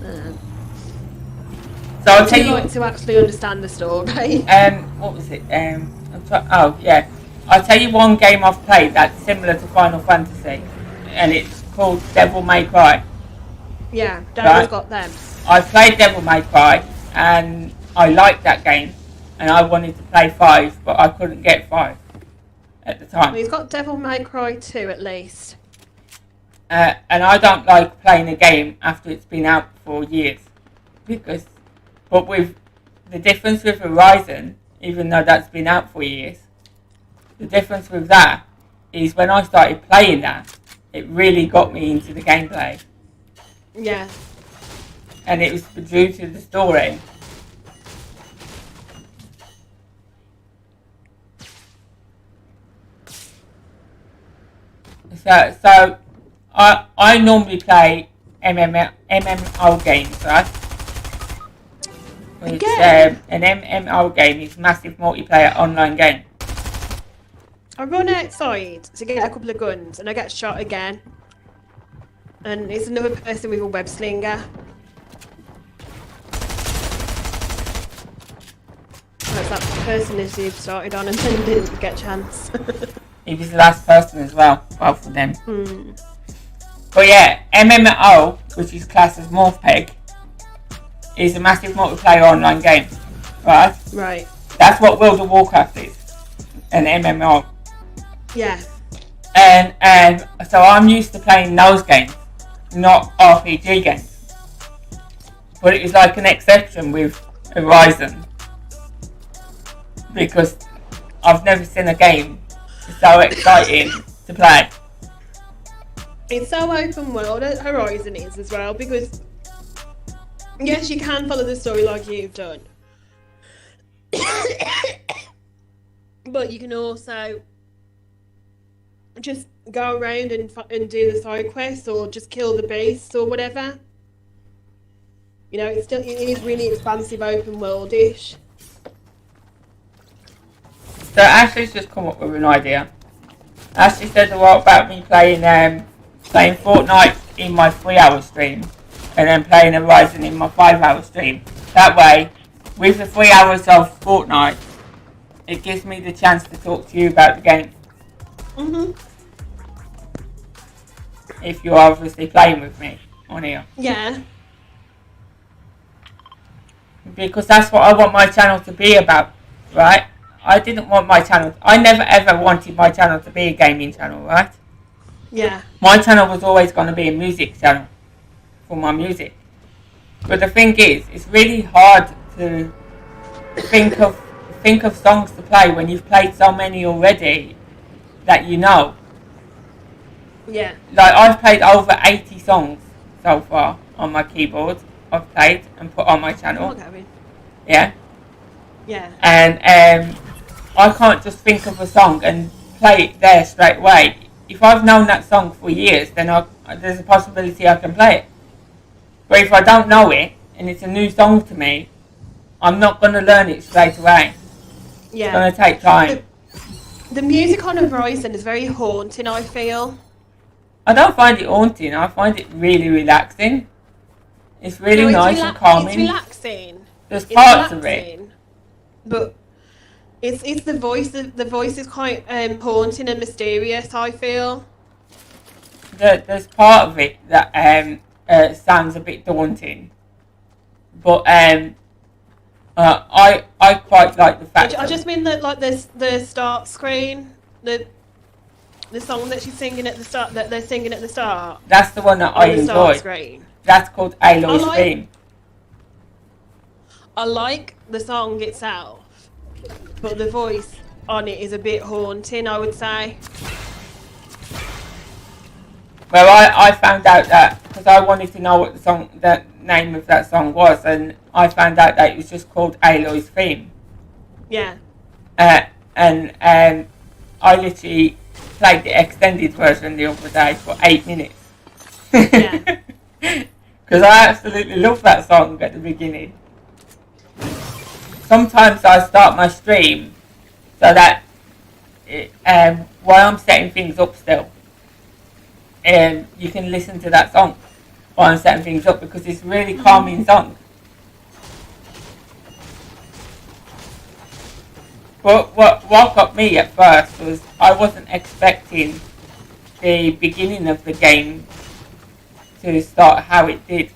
So I'll tell you. Like to actually understand the story. What was it? Oh yeah. I'll tell you one game I've played that's similar to Final Fantasy, and it's called Devil May Cry. Yeah, David's got them. I played Devil May Cry, and I liked that game, and I wanted to play 5, but I couldn't get 5 at the time. Well, he's got Devil May Cry 2 at least. And I don't like playing a game after it's been out for years, but with the difference with Horizon, even though that's been out for years, the difference with that is when I started playing that, it really got me into the gameplay. Yeah. And it was due to the story. So I normally play MMO games, right? Which, an MMO game is massive multiplayer online game. I run outside to get a couple of guns and I get shot again. And it's another person with a web slinger. That's that person as you've started on and then didn't get a chance. He was the last person as well, both of them. Mm. But yeah, MMO, which is classed as Morphpeg, is a massive multiplayer online game, right? Right. That's what World of Warcraft is, an MMO. Yeah. And so I'm used to playing those games, not RPG games. but it was like an exception with Horizon because I've never seen a game so exciting to play. It's so open world, Horizon is as well, because yes, you can follow the story like you've done, but you can also just go around and do the side quests or just kill the beasts or whatever. You know, it is really expansive, open world-ish. So Ashley's just come up with an idea. Ashley said a lot about me playing Fortnite in my 3-hour stream and then playing Horizon in my 5-hour stream. That way, with the 3 hours of Fortnite, it gives me the chance to talk to you about the game. If you're obviously playing with me on here. Yeah. Because that's what I want my channel to be about, right? I didn't want my channel... I never ever wanted my channel to be a gaming channel, right? Yeah. My channel was always going to be a music channel for my music. But the thing is, it's really hard to think of songs to play when you've played so many already that you know. Yeah. Like, I've played over 80 songs so far on my keyboard. I've played and put on my channel. Yeah. Yeah. And I can't just think of a song and play it there straight away. If I've known that song for years, then there's a possibility I can play it. But if I don't know it, and it's a new song to me, I'm not going to learn it straight away. Yeah. It's going to take time. The music on Horizon is very haunting, I feel. I don't find it haunting, I find it really relaxing. It's really nice and calming. It's relaxing. There's parts of it. But it's the voice. The voice is quite haunting and mysterious, I feel. There's part of it that sounds a bit daunting. But I quite like the fact. I just mean that, like, the start screen, the song that she's singing at the start, that they're singing at the start. That's the one that I enjoy. Screen. That's called Aloy's theme. I like the song itself, but the voice on it is a bit haunting, I would say. Well, I found out that because I wanted to know what the name of that song was, and I found out that it was just called Aloy's theme. Yeah. And I literally played the extended version the other day for 8 minutes. Yeah. Because I absolutely love that song at the beginning. Sometimes I start my stream so that while I'm setting things up still, you can listen to that song while I'm setting things up because it's a really calming song. But what got me at first was I wasn't expecting the beginning of the game to start how it did.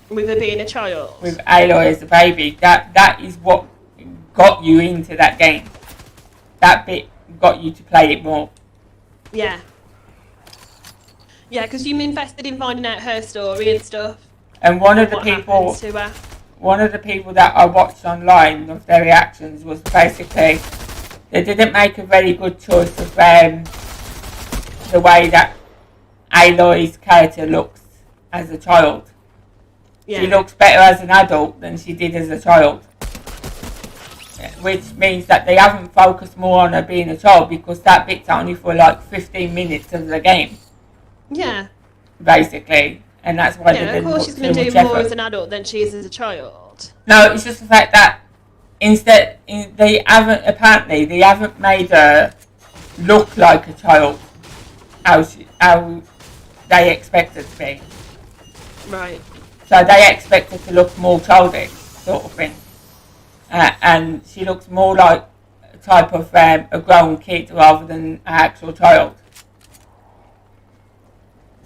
With her being a child. With Aloy as a baby. That is what got you into that game. That bit got you to play it more. Yeah. Yeah, because you invested in finding out her story and stuff. And one of the people that I watched online of their reactions was basically they didn't make a very good choice of the way that Aloy's character looks as a child. Yeah. She looks better as an adult than she did as a child. Which means that they haven't focused more on her being a child because that bit's only for like 15 minutes of the game. Yeah. Basically. And that's why they didn't. Of course she's going to do more as an adult than she is as a child. No, it's just the fact that they haven't made her look like a child how they expect her to be. Right. So they expect her to look more childish, sort of thing. And she looks more like a type of a grown kid rather than an actual child.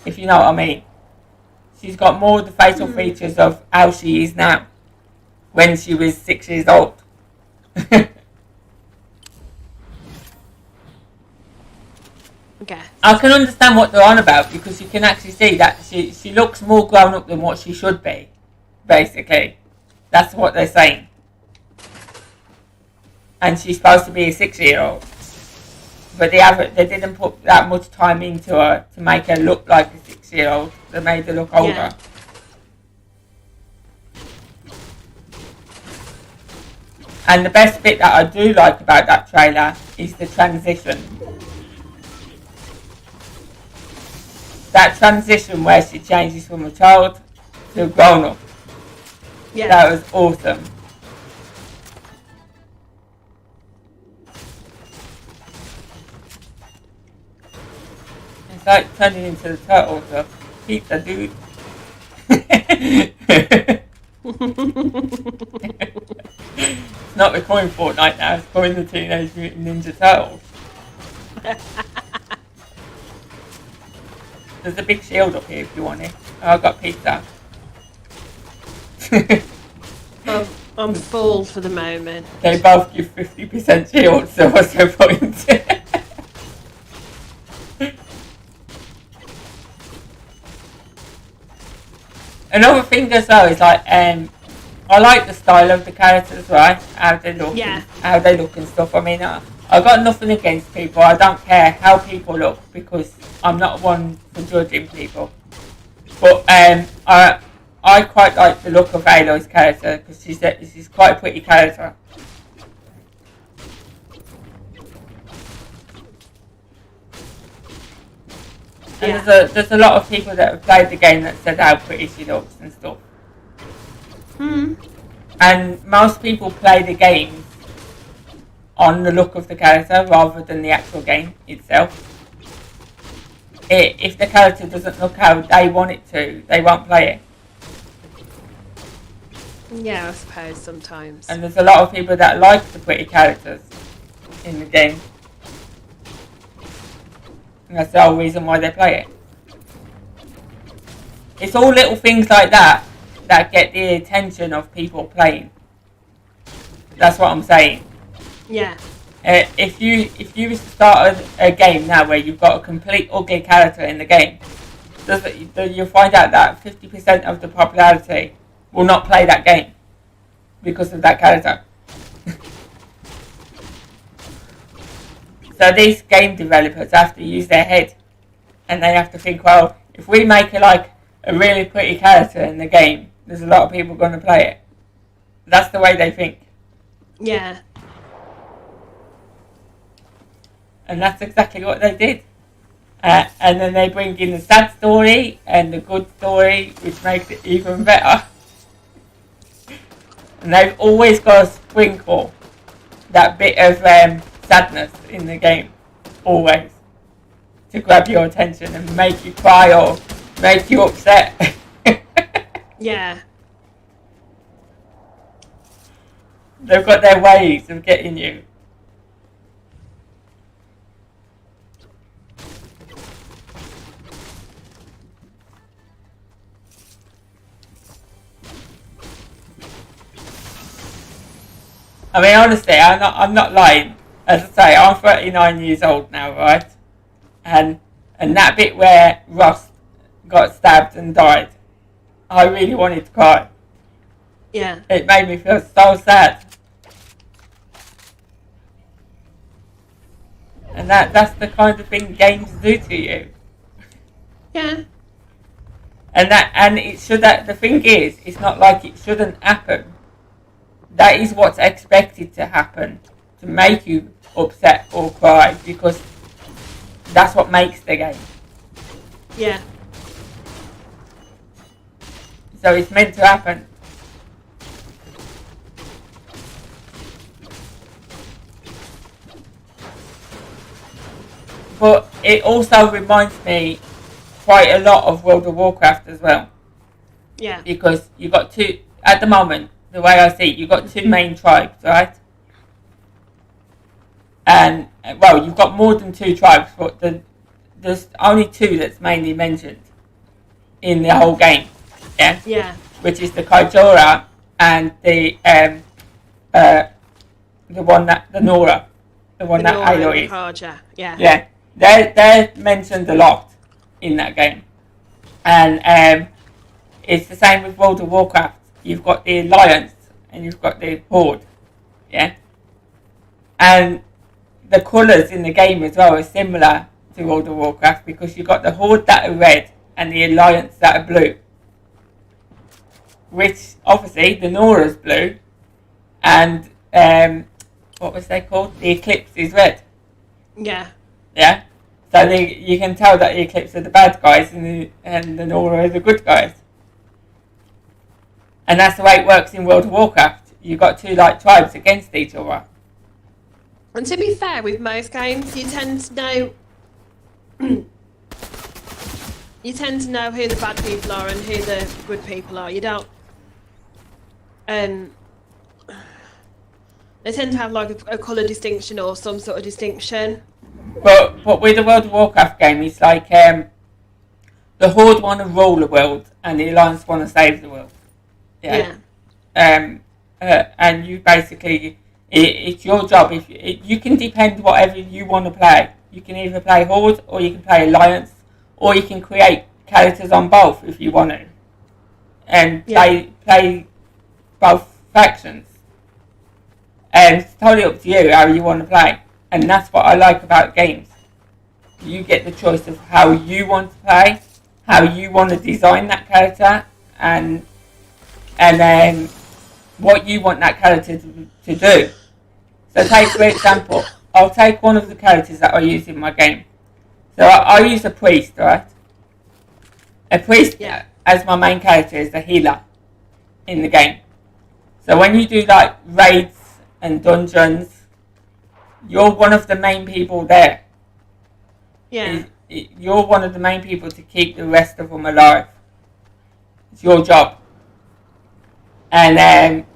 If you know what I mean. She's got more of the facial features of how she is now. When she was 6 years old. guess. I can understand what they're on about because you can actually see that she looks more grown up than what she should be. Basically, that's what they're saying. And she's supposed to be a 6-year-old, but they didn't put that much time into her to make her look like a 6-year-old. They made her look older. Yeah. And the best bit that I do like about that trailer is the transition. That transition where she changes from a child to a grown-up. Yeah. That was awesome. It's like turning into the turtles of pizza, dude. It's not recording Fortnite now, it's calling the Teenage Mutant Ninja Turtles. There's a big shield up here if you want it. Oh, I've got pizza. I'm full for the moment. They both give 50% shield, so what's the point? Another thing as well is like, I like the style of the characters, right? How they look, Yeah. how they look and stuff. I mean, I got nothing against people. I don't care how people look because I'm not one for judging people. But I quite like the look of Aloy's character because she's quite a pretty character. And Yeah. there's a lot of people that have played the game that said how pretty she looks and stuff. And most people play the games on the look of the character rather than the actual game itself. If the character doesn't look how they want it to, they won't play it. Yeah, I suppose sometimes. And there's a lot of people that like the pretty characters in the game. And that's the whole reason why they play it. It's all little things like that that get the attention of people playing. That's what I'm saying. Yeah. If you was to start a game now where you've got a complete ugly character in the game, you'll find out that 50% of the popularity will not play that game because of that character. So these game developers have to use their head, and they have to think, well, if we make it like a really pretty character in the game, there's a lot of people going to play it. That's the way they think. Yeah. And that's exactly what they did. And then they bring in the sad story and the good story, which makes it even better. And they've always got to sprinkle that bit of sadness in the game. Always. To grab your attention and make you cry or make you upset. Yeah. They've got their ways of getting you. I mean, honestly, I'm not lying. As I say, I'm 39 years old now, right? And that bit where Ross got stabbed and died, I really wanted to cry. Yeah. It made me feel so sad. And that's the kind of thing games do to you. Yeah. And it should, that the thing is, it's not like it shouldn't happen. That is what's expected to happen, to make you upset or cry, because that's what makes the game. Yeah. So it's meant to happen. But it also reminds me quite a lot of World of Warcraft as well. Yeah. Because you've got two, at the moment, the way I see it, you've got two main tribes, right? And, well, you've got more than two tribes, but there's only two that's mainly mentioned in the whole game. Yeah? Yeah. Which is the Kaijora and the one that, the Nora. The one The that Nora and Aloy the is. Raja. Yeah. Yeah. they're mentioned a lot in that game, and it's the same with World of Warcraft. You've got the Alliance and you've got the Horde, yeah, and the colours in the game as well are similar to World of Warcraft because you've got the Horde that are red and the Alliance that are blue. Which obviously the Nora's blue, and what was they called? The Eclipse is red. Yeah. Yeah. So you can tell that the Eclipse are the bad guys and the Nora are the good guys. And that's the way it works in World of Warcraft. You've got two like tribes against each other. And to be fair, with most games, you tend to know who the bad people are and who the good people are. You don't. They tend to have like a colour distinction or some sort of distinction. But with the World of Warcraft game, it's like the Horde want to rule the world and the Alliance want to save the world. Yeah. And you basically, it's your job. If you can depend whatever you want to play. You can either play Horde or you can play Alliance, or you can create characters on both if you want to, and play both factions. And it's totally up to you how you want to play, and that's what I like about games. You get the choice of how you want to play, how you want to design that character, and then what you want that character to do. So take for example, I'll take one of the characters that I use in my game. So I use a priest, right? A priest as my main character is a healer in the game. So when you do like raids and dungeons, you're one of the main people there. Yeah. You're one of the main people to keep the rest of them alive. It's your job. And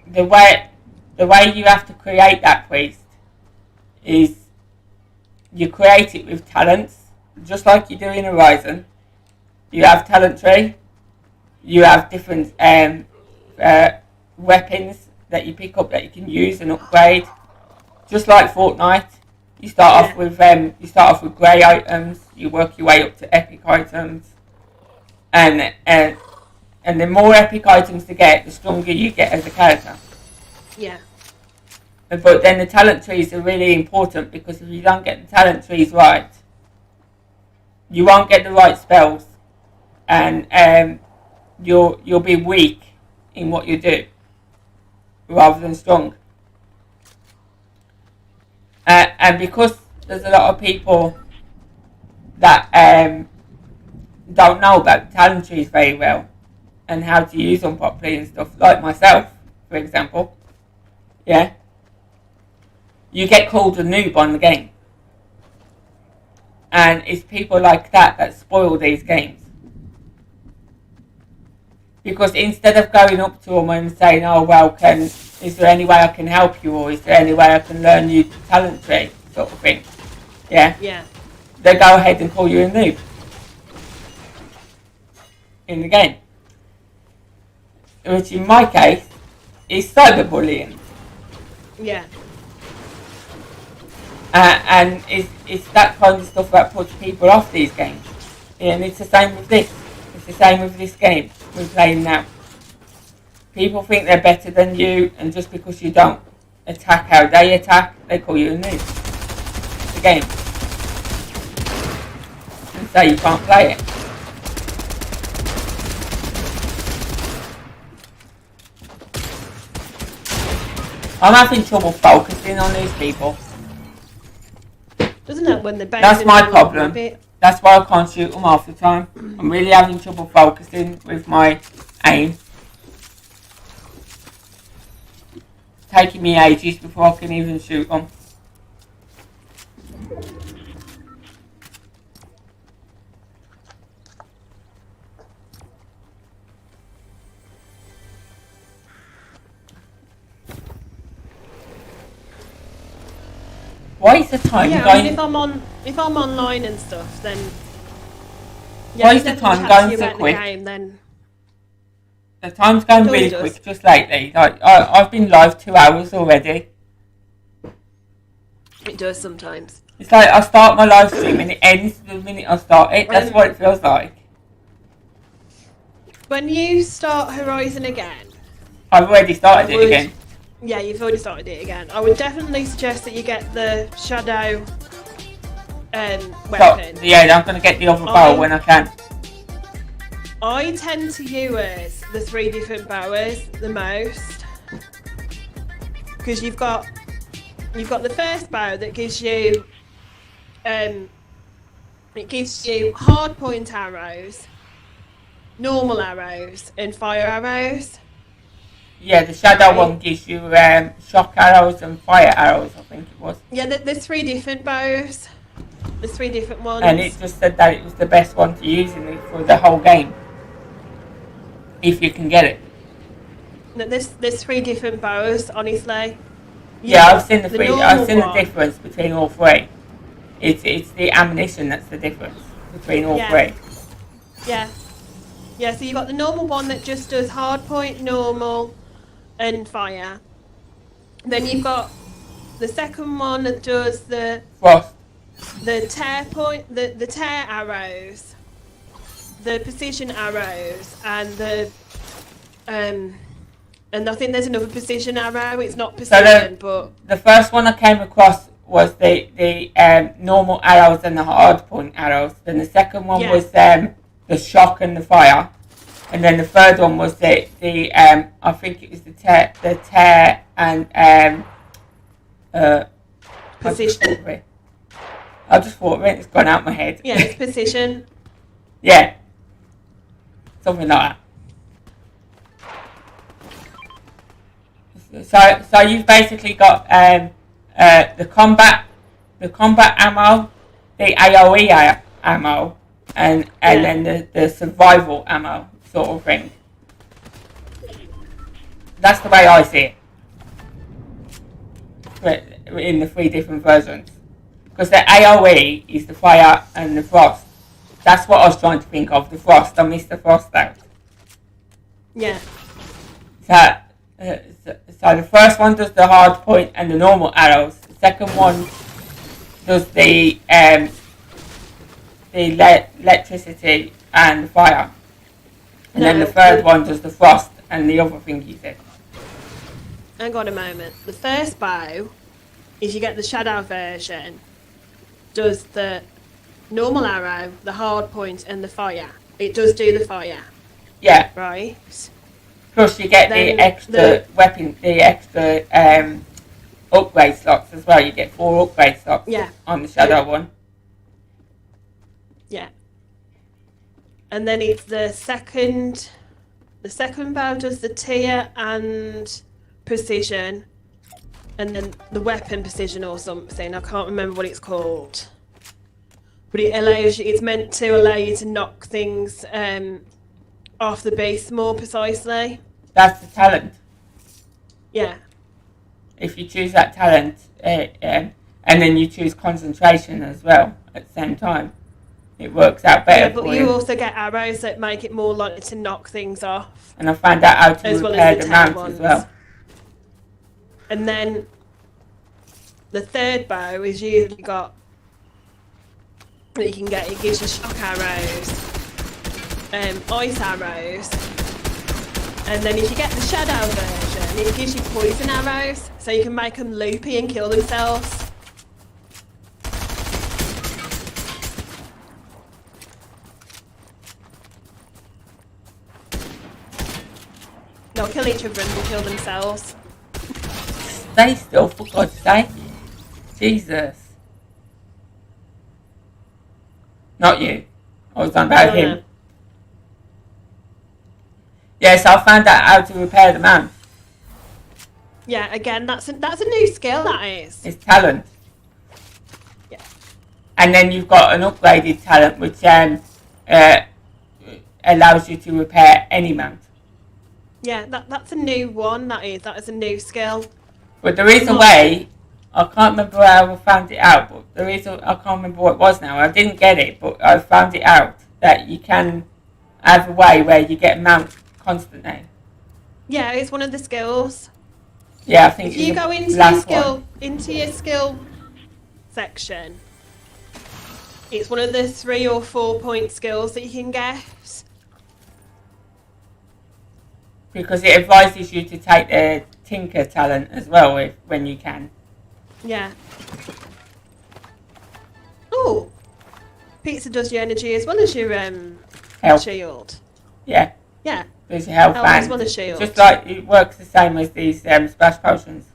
the way you have to create that priest is you create it with talents, just like you do in Horizon. You have talent tree. You have different weapons that you pick up that you can use and upgrade. Just like Fortnite, you start off with grey items. You work your way up to epic items, and the more epic items you get, the stronger you get as a character. Yeah. But then the talent trees are really important because if you don't get the talent trees right, you won't get the right spells, and you'll be weak in what you do rather than strong. And because there's a lot of people that don't know about the talent trees very well and how to use them properly and stuff, like myself, for example, yeah, you get called a noob on the game. And it's people like that spoil these games. Because instead of going up to them and saying, oh well, is there any way I can help you, or is there any way I can learn you talent tree, sort of thing, yeah, they go ahead and call you a noob in the game. Which in my case is cyberbullying. Yeah. And it's that kind of stuff that puts people off these games. And it's the same with this. It's the same with this game we're playing now. People think they're better than you, and just because you don't attack how they attack, they call you a noob. It's a game. And so you can't play it. I'm having trouble focusing on these people. Doesn't it when they're That's my problem. That's why I can't shoot them half the time. I'm really having trouble focusing with my aim. It's taking me ages before I can even shoot them. Why is the time going? I mean, if I'm online and stuff, then why is the time going so quick? The time's going really quick just lately. Like I've been live 2 hours already. It does sometimes. It's like I start my live stream and it ends the minute I start it. That's what it feels like. When you start Horizon again... I've already started it again. Yeah, you've already started it again. I would definitely suggest that you get the Shadow weapon. So, yeah, I'm going to get the other bow when I can. I tend to use the 3 different bows the most. Because you've got the first bow that gives you hard point arrows, normal arrows, and fire arrows. Yeah, the Shadow one gives you shock arrows and fire arrows, I think it was. Yeah, there's 3 different bows. There's 3 different ones. And it just said that it was the best one to use for the whole game. If you can get it. No, there's 3 different bows, honestly. Yeah, I've seen the difference between all 3. It's the ammunition that's the difference between all 3. Yeah. Yeah, so you've got the normal one that just does hard point, normal, and fire. Then you've got the second one that does the frost, the tear point, the tear arrows, the precision arrows, and and I think there's another precision arrow. It's not precision, but the first one I came across was the normal arrows and the hard point arrows. Then the second one was the shock and the fire, and then the third one was the I think it was the tear and precision. I just thought of it. It's gone out my head. Yeah, it's precision. Yeah, something like that. So you've basically got the combat ammo, the AoE ammo, and then the survival ammo sort of thing. That's the way I see it. In the 3 different versions. Because the AoE is the fire and the frost. That's what I was trying to think of, the frost. I missed the frost out. Yeah. So the first one does the hard point and the normal arrows. The second one does the electricity and fire. And then the third one does the frost and the other thing you said. Hang on a moment. The first bow, if you get the Shadow version, does the normal arrow, the hard point, and the fire. It does do the fire. Yeah. Right. Plus you get the extra weapon, the extra upgrade slots as well. You get 4 upgrade slots on the Shadow one. Yeah. And then it's the second bow does the tier and precision, and then the weapon precision or something. I can't remember what it's called. But it allows you. It's meant to allow you to knock things off the base more precisely. That's the talent. Yeah. If you choose that talent, and then you choose concentration as well at the same time, it works out better. Yeah, but you also get arrows that make it more likely to knock things off. And I found out how to repair the mount as well. And then the third bow is usually got that you can get. It gives you shock arrows, ice arrows, and then if you get the Shadow version, it gives you poison arrows, so you can make them loopy and kill themselves. They'll kill each other and kill themselves. Stay still, for God's sake. Jesus. Not you. I was on about him. No. Yes, I found out how to repair the man. Yeah, again, that's a new skill, that is. It's talent. Yeah. And then you've got an upgraded talent which allows you to repair any mount. Yeah, that's a new one, that is a new skill. But there is a way, I can't remember how I found it out, but I can't remember what it was now. I didn't get it, but I found it out that you can have a way where you get mount constantly. Yeah, it's one of the skills. Yeah, I think if you go into your skill section, It's one of the 3 or 4 point skills that you can get. Because it advises you to take the Tinker talent as well when you can. Yeah. Oh, pizza does your energy as well as your Health. shield. Yeah. Yeah. There's your health as and well as shield. just like it works the same as these splash potions.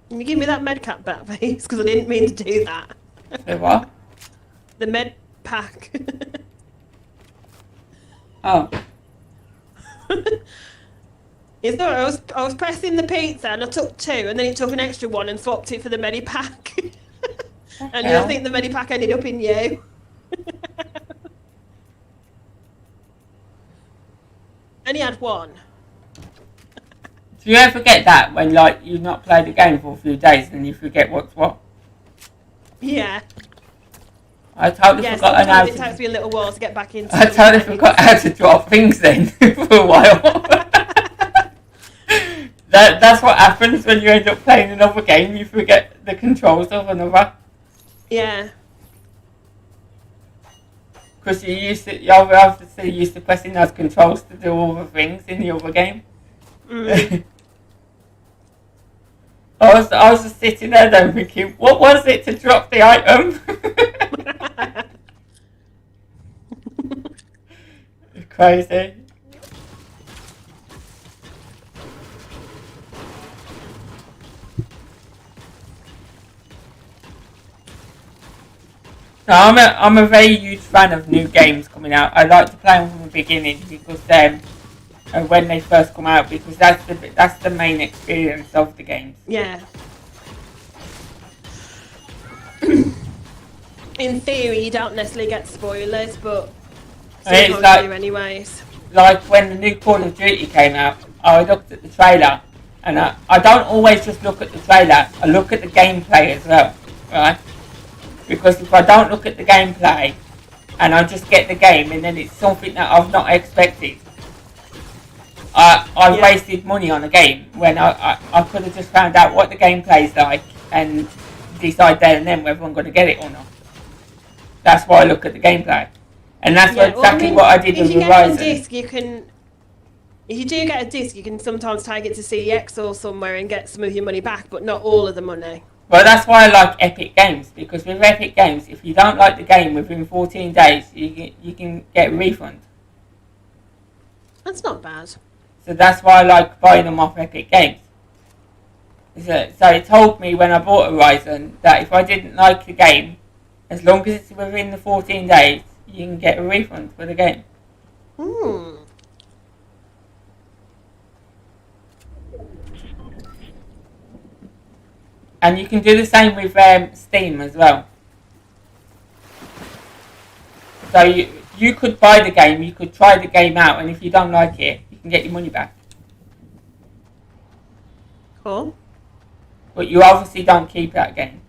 Can you give me that med cap back, please? Because I didn't mean to do that. The what? The med pack. Oh. It's not. I was pressing the pizza and I took 2, and then it took an extra one and swapped it for the medipack. And I think the medipack ended up in you. Only had 1. Do you ever get that when like you've not played the game for a few days and you forget what's what? Yeah. I totally forgot how It takes me a little while to get back into. I totally forgot how to drop things then for a while. That's what happens when you end up playing another game. You forget the controls of another. Yeah. Because you obviously used to pressing those controls to do all the things in the other game. Mm. I was just sitting there then thinking, what was it to drop the item? Crazy. So I'm a very huge fan of new games coming out. I like to play them from the beginning because when they first come out, because that's the main experience of the games. Yeah. In theory, you don't necessarily get spoilers, but sometimes you anyways. Like when the new Call of Duty came out, I looked at the trailer, and I don't always just look at the trailer. I look at the gameplay as well, right? Because if I don't look at the gameplay, and I just get the game, and then it's something that I've not expected, I've wasted money on a game when I could have just found out what the gameplay's like and decide there and then whether I'm going to get it or not. That's why I look at the gameplay. And that's exactly what I did with Horizon. If you do get a disc, you can sometimes take it to CEX or somewhere and get some of your money back, but not all of the money. Well, that's why I like Epic Games, because with Epic Games, if you don't like the game within 14 days, you can get a refund. That's not bad. So that's why I like buying them off Epic Games. So it told me when I bought Horizon that if I didn't like the game, as long as it's within the 14 days, you can get a refund for the game. Hmm. And you can do the same with Steam as well. So you could buy the game, you could try the game out, and if you don't like it, you can get your money back. Cool. But you obviously don't keep that game.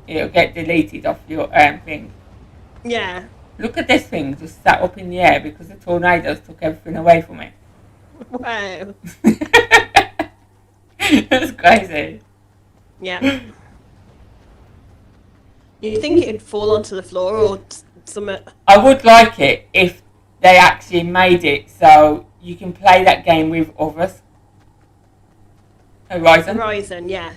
It'll get deleted off your thing. Yeah. Look at this thing just sat up in the air because the tornadoes took everything away from it. Wow. That's crazy. Yeah. You think it'd fall onto the floor or something? I would like it if they actually made it so you can play that game with others. Horizon, yeah.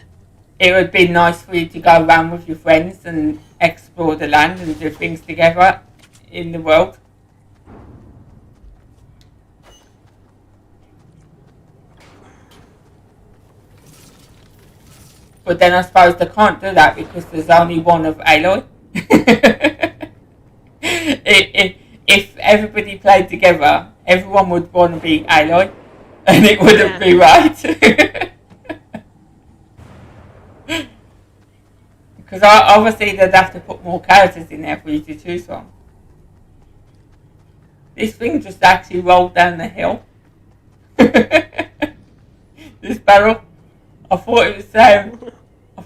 It would be nice for you to go around with your friends and explore the land and do things together in the world. But then I suppose they can't do that because there's only one of Aloy. If everybody played together, everyone would want to be Aloy, and it wouldn't be right. Because obviously they'd have to put more characters in there for you to choose from. This thing just actually rolled down the hill. This barrel. I thought it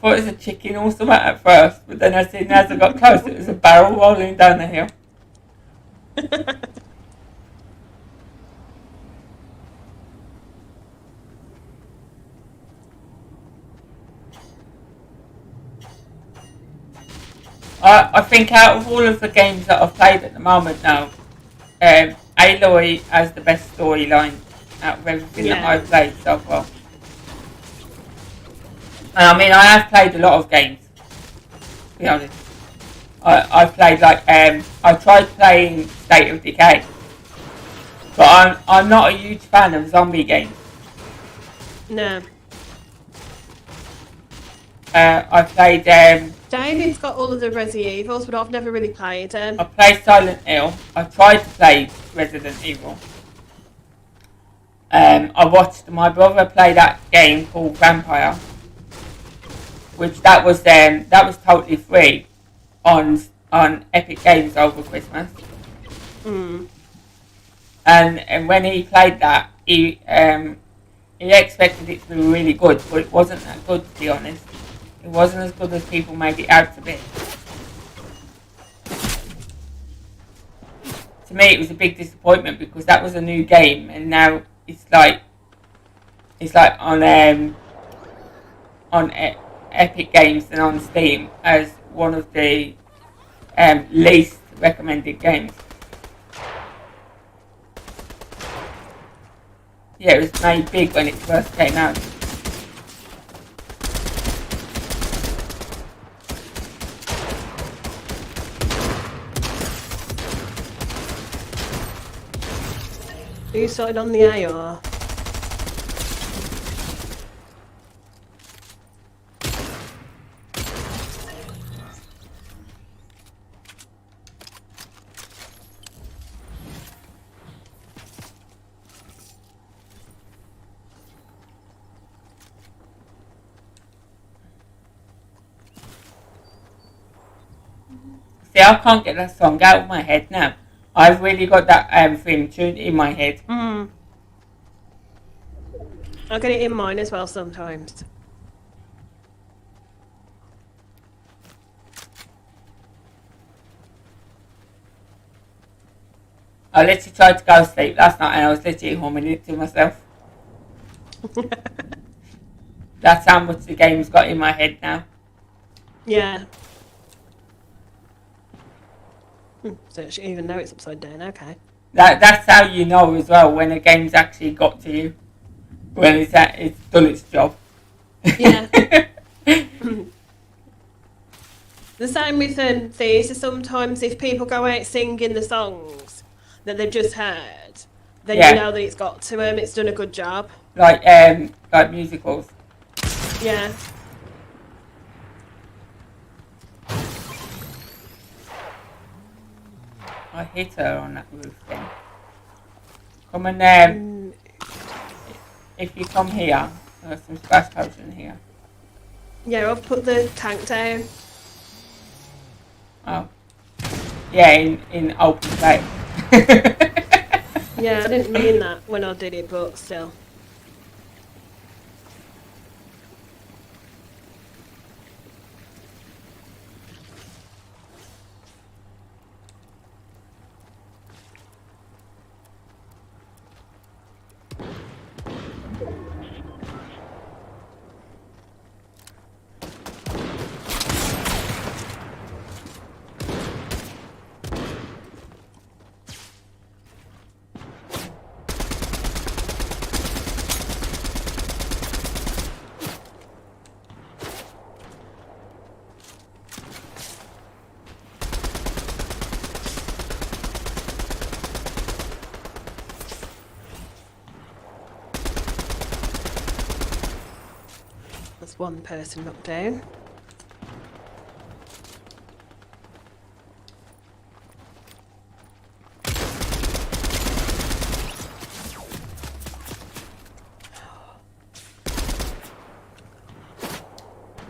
was a chicken or something at first, but then I seen as I got close, it was a barrel rolling down the hill. I think out of all of the games that I've played at the moment now, Aloy has the best storyline out of everything that I've played so far. And I mean, I have played a lot of games, to be honest. I've played I tried playing State of Decay, but I'm not a huge fan of zombie games. No. I played David's got all of the Resident Evils, but I've never really played them. I played Silent Hill. I tried to play Resident Evil. I watched my brother play that game called Vampire, which that was totally free on Epic Games over Christmas. And when he played that, he expected it to be really good, but it wasn't that good, to be honest. It wasn't as good as people made it out to be. To me, it was a big disappointment because that was a new game, and now it's like on Epic Games and on Steam as one of the least recommended games. Yeah, it was made big when it first came out. Are you started on the AR? See, I can't get that song out of my head now. I've really got that theme tuned in my head. I get it in mine as well sometimes. I literally tried to go to sleep last night and I was literally humming it to myself. That's how much the game's got in my head now. Yeah. So she even know it's upside down, okay. That's how you know as well when a game's actually got to you. When it's done its job. Yeah. The same with theatre. Sometimes if people go out singing the songs that they've just heard, then you know that it's got to them, it's done a good job. Like musicals. Yeah. I hit her on that roof then. Come and if you come here, there's some splash potion here. Yeah, I've put the tank down. Oh. Yeah, in open space. Yeah, I didn't mean that when I did it, but still. That's one person knocked down.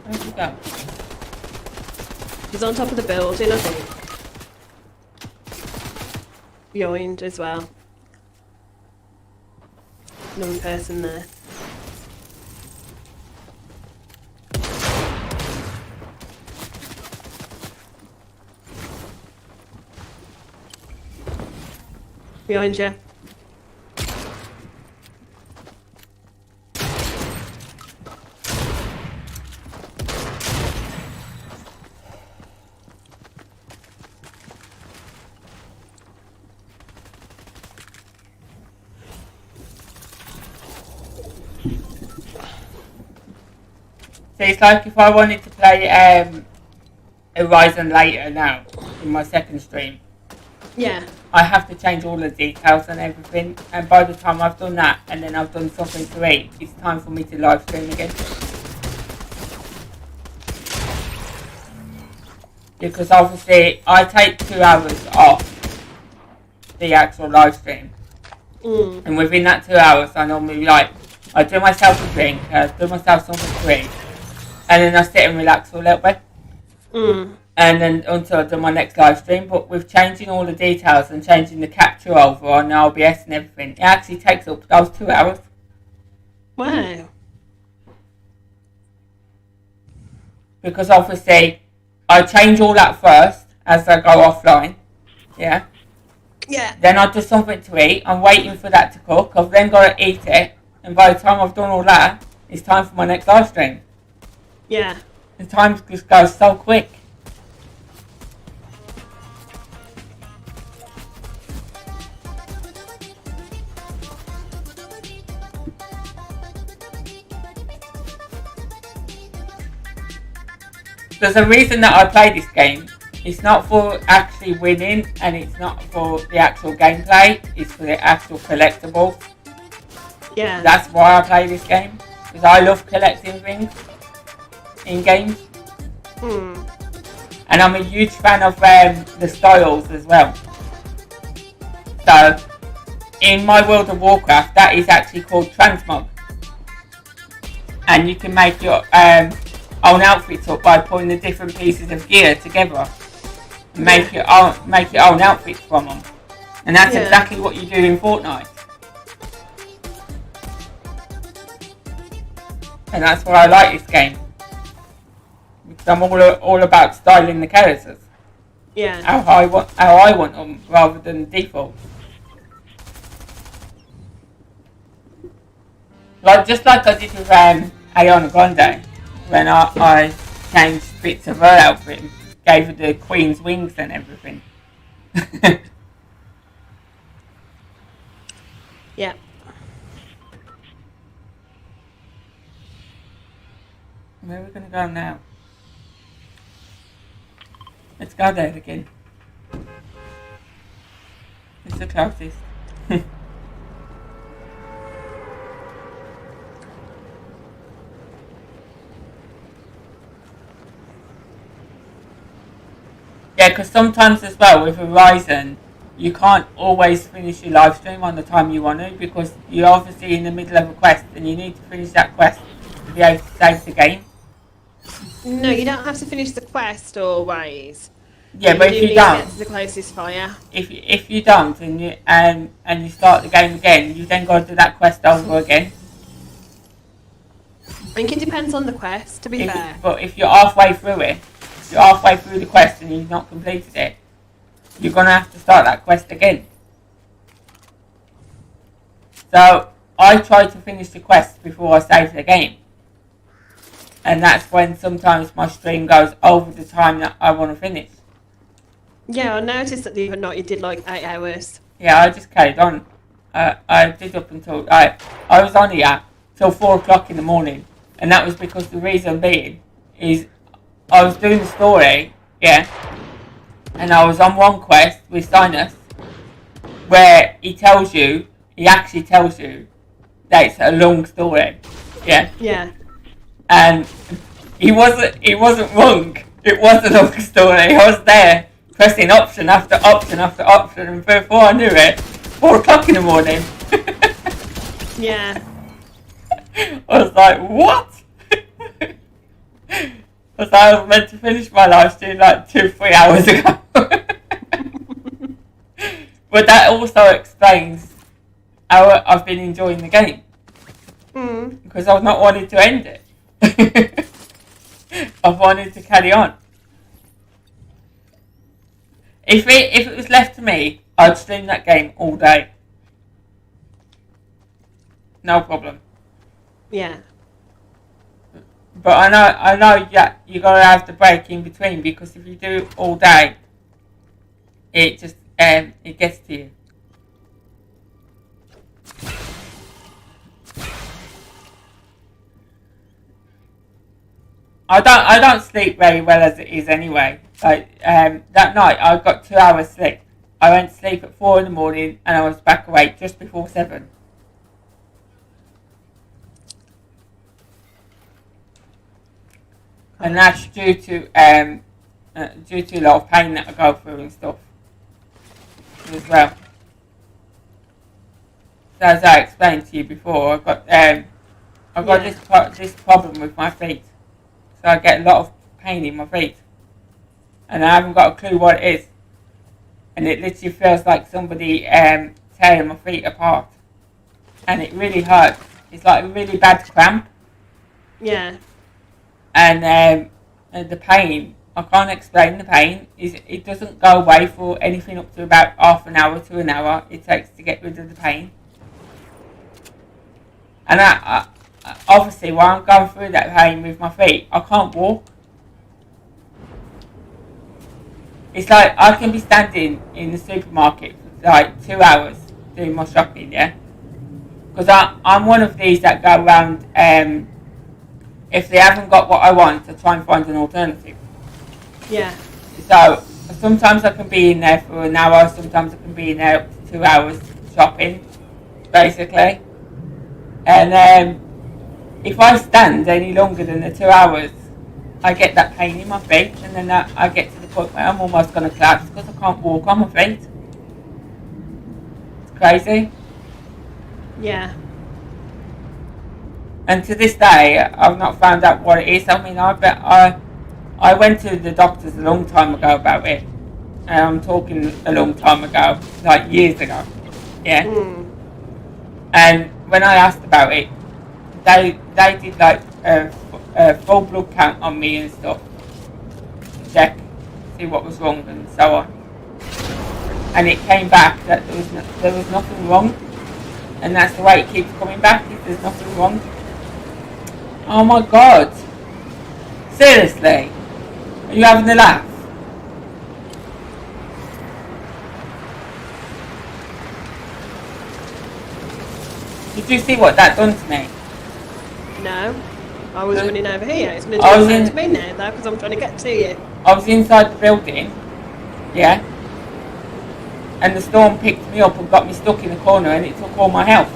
Where'd you go? He's on top of the building, I think. Behind as well. Another person there. behind you. So it's like if I wanted to play Horizon later now, in my second stream, Yeah. I have to change all the details and everything, and by the time I've done that, and then I've done something to eat, it's time for me to live stream again. Because obviously, I take 2 hours off the actual live stream, and within that 2 hours, I normally I do myself a drink, do myself something to eat, and then I sit and relax for a little bit. And then until I do my next live stream. But with changing all the details and changing the capture over on OBS and everything, it actually takes up those 2 hours. Wow. Because obviously, I change all that first as I go offline. Yeah. Yeah. Then I do something to eat. I'm waiting for that to cook. I've then got to eat it. And by the time I've done all that, it's time for my next live stream. Yeah. The time just goes so quick. There's a reason that I play this game. It's not for actually winning, and it's not for the actual gameplay. It's for the actual collectibles. Yeah. That's why I play this game. Because I love collecting things in games. And I'm a huge fan of the styles as well. So, in my World of Warcraft, that is actually called transmog. And you can make your own outfits up by putting the different pieces of gear together. And make your own outfits from them. And that's exactly what you do in Fortnite. And that's why I like this game. Because I'm all about styling the characters. Yeah. How I want them rather than default. Just like I did with Ariana Grande, when I changed bits of her outfit, gave her the Queen's wings and everything. Yeah. Where are we going to go now? Let's go there again. It's the closest. Yeah, because sometimes as well with Horizon, you can't always finish your live stream on the time you want to, because you're obviously in the middle of a quest and you need to finish that quest to be able to save the game. No, you don't have to finish the quest always. Yeah, but if you don't, get to the closest fire. If you don't and you start the game again, you then got to do that quest over again. I think it depends on the quest, to be fair. But if you're halfway through it, if you're halfway through the quest and you've not completed it, you're gonna have to start that quest again. So I try to finish the quest before I save the game. And that's when sometimes my stream goes over the time that I want to finish. Yeah, I noticed that the other night you did like 8 hours. Yeah, I just carried on. I did up until... I was on here till 4 o'clock in the morning. And that was because the reason being is I was doing the story, yeah, and I was on one quest with Sinus where he actually tells you that it's a long story, yeah. Yeah. And he wasn't wrong. It was a long story. I was there pressing option after option after option, and before I knew it, 4 o'clock in the morning. Yeah. I was like, what? I was meant to finish my live stream like 2-3 hours ago. But that also explains how I've been enjoying the game. Because I've not wanted to end it. I've wanted to carry on. If it was left to me, I'd stream that game all day. No problem. Yeah. But I know that you gotta have the break in between, because if you do it all day, it just it gets to you. I don't sleep very well as it is anyway. Like that night I got 2 hours sleep. I went to sleep at 4 in the morning and I was back awake just before 7. And that's due to a lot of pain that I go through and stuff as well. So as I explained to you before, I got this problem with my feet. So I get a lot of pain in my feet. And I haven't got a clue what it is. And it literally feels like somebody tearing my feet apart. And it really hurts. It's like a really bad cramp. Yeah. And the pain, I can't explain the pain. It doesn't go away for anything up to about half an hour to an hour it takes to get rid of the pain. And I obviously, while I'm going through that pain with my feet, I can't walk. It's like I can be standing in the supermarket for like 2 hours doing my shopping, yeah? Because I'm one of these that go around, if they haven't got what I want, I try and find an alternative. Yeah. So sometimes I can be in there for an hour, sometimes I can be in there up to 2 hours shopping, basically. And if I stand any longer than the 2 hours, I get that pain in my feet, and then I get to the point where I'm almost going to collapse because I can't walk on my feet. It's crazy. Yeah. And to this day, I've not found out what it is. I mean, I went to the doctors a long time ago about it. And I'm talking a long time ago, like years ago. Yeah. And when I asked about it, they did like a full blood count on me and stuff to check, see what was wrong and so on. And it came back that there was nothing wrong, and that's the way it keeps coming back. If there's nothing wrong. Oh my God! Seriously, are you having a laugh? Did you see what that done to me? No. I was running over here. It's going to do something to me now, though, because I'm trying to get to you. I was inside the building, yeah, and the storm picked me up and got me stuck in the corner, and it took all my health.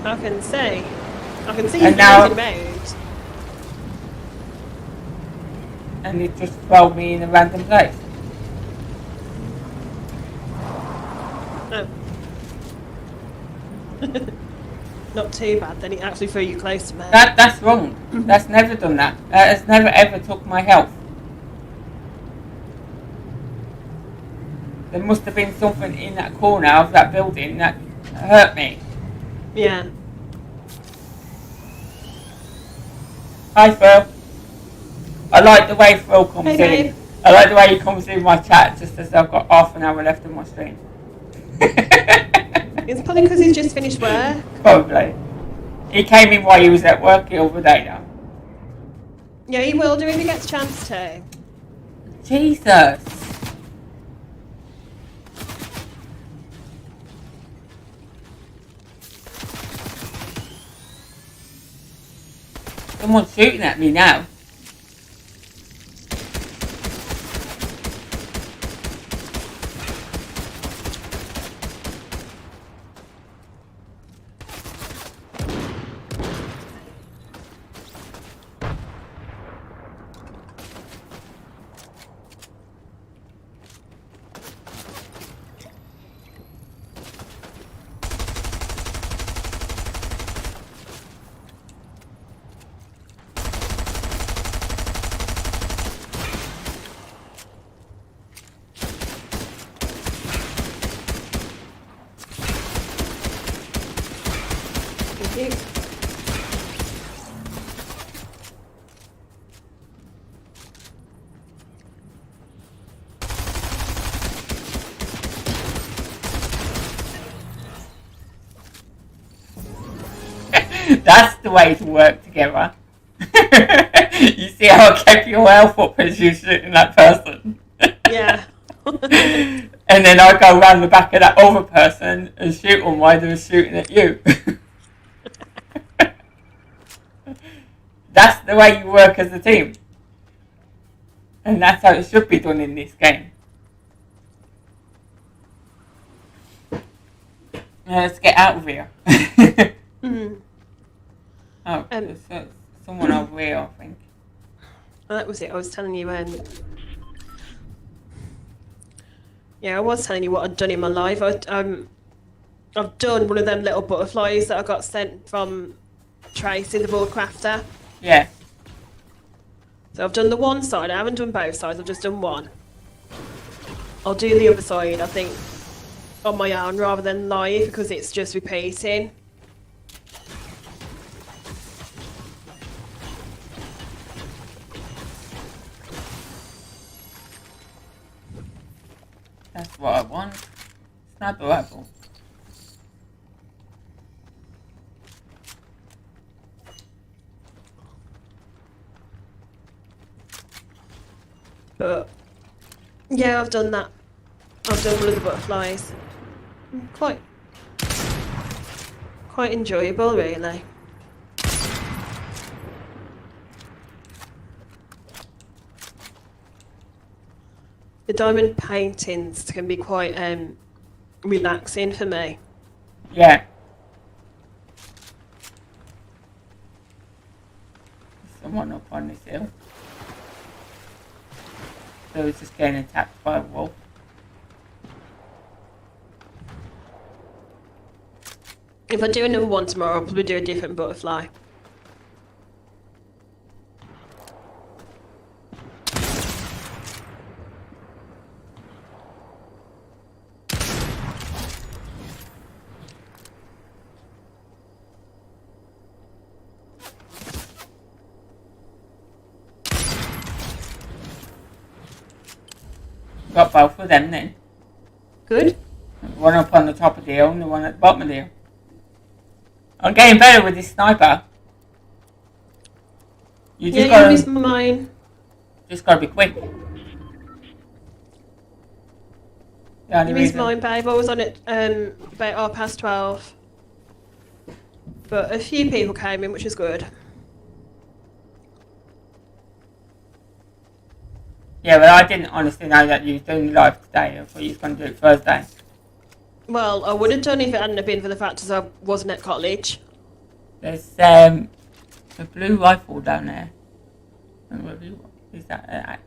I can see you floating about. And it just threw me in a random place. Oh. Not too bad, then it actually threw you close to me. That's wrong. That's never done that. That has never ever took my health. There must have been something in that corner of that building that hurt me. Yeah. Hi Phil. I like the way Phil comes in. Babe. I like the way he comes in my chat just as I've got half an hour left of my stream. It's probably because he's just finished work. Probably. He came in while he was at work the other day now. Yeah, he will do if he gets a chance to. Jesus. Someone's shooting at me now. Thank you. That's the way to work together. You see how I kept your health up as you're shooting that person? Yeah. And then I go around the back of that other person and shoot them while they're shooting at you. That's the way you work as a team. And that's how it should be done in this game. Let's get out of here. Oh, there's someone over here, I think. Well, that was it. I was telling you yeah, I was telling you what I'd done in my life. I've done one of them little butterflies that I got sent from Tracy, the board crafter. Yeah. So I've done the one side. I haven't done both sides. I've just done one. I'll do the other side, I think, on my own rather than live because it's just repeating. That's what I want. Sniper rifle. But yeah, I've done that. I've done one of the butterflies. Quite enjoyable, really. The diamond paintings can be quite relaxing for me. Yeah. Someone up on this hill. So it's just getting attacked by a wolf. If I do another one tomorrow, I'll probably do a different butterfly. Got both of them then. Good. One up on the top of the hill and the one at the bottom of the hill. I'm getting better with this sniper. You just Yeah, you missed mine. Just gotta be quick. You missed mine, babe. I was on it about 12:30. But a few people came in, which is good. Yeah, but I didn't honestly know that you were doing live today. I thought you was going to do it Thursday. Well, I would have done if it hadn't been for the fact that I wasn't at college. There's a blue rifle down there. Is that a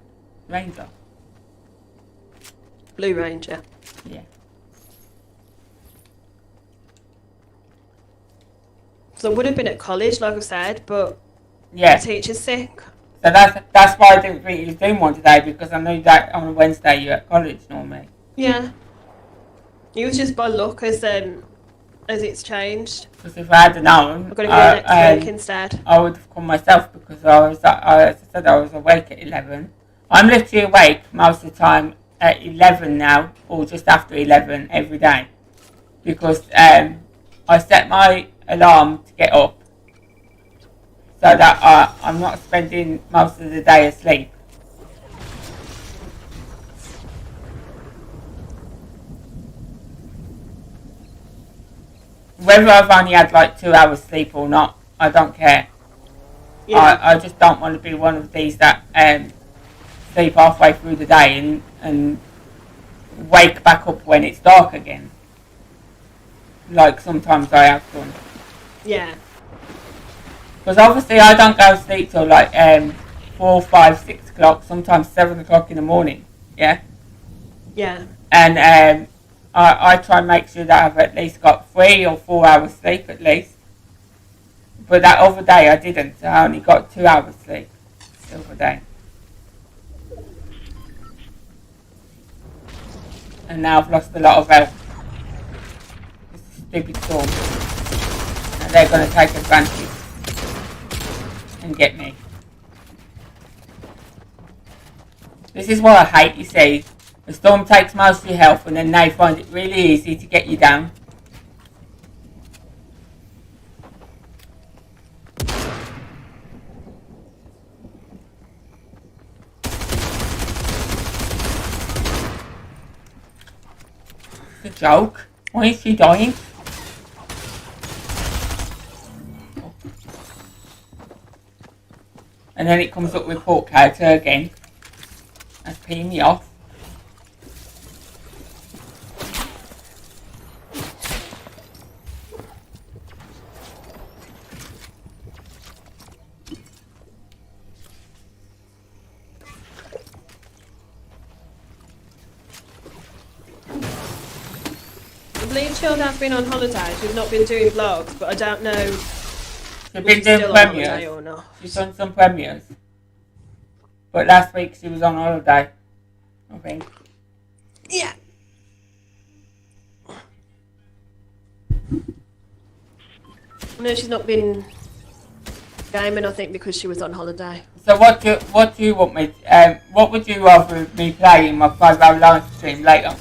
Ranger? Blue Ranger. Yeah. So I would have been at college, like I said, but Yeah. the teacher's sick. So that's why I didn't think you was doing one today, because I knew that on a Wednesday you're at college normally. Yeah. It was just by luck as it's changed. Because if I had known, I've got to go next week instead. I would have come myself, because as I said, I was awake at 11. I'm literally awake most of the time at 11 now, or just after 11 every day, because I set my alarm to get up, so that I'm not spending most of the day asleep. Whether I've only had like 2 hours sleep or not, I don't care. Yeah. I just don't want to be one of these that sleep halfway through the day and wake back up when it's dark again. Like sometimes I have done. Yeah. Because obviously I don't go to sleep till like 4, 5, 6 o'clock, sometimes 7 o'clock in the morning. Yeah? Yeah. And I try and make sure that I've at least got 3 or 4 hours sleep at least. But that other day I didn't, so I only got 2 hours sleep the other day. And now I've lost a lot of health. It's a stupid storm. And they're going to take advantage and get me. This is what I hate, you see. The storm takes most of your health and then they find it really easy to get you down. It's a joke. Why is she dying? And then it comes up with report character again. That's peeing me off. I believe Chilled has been on holiday. She's not been doing vlogs, but I don't know She's if been she's doing still on holiday premieres. or not. She's done some premieres. But last week she was on holiday, I think. Yeah. No, she's not been gaming, I think, because she was on holiday. So what do you want me? What would you rather me play in my 5-hour live stream later?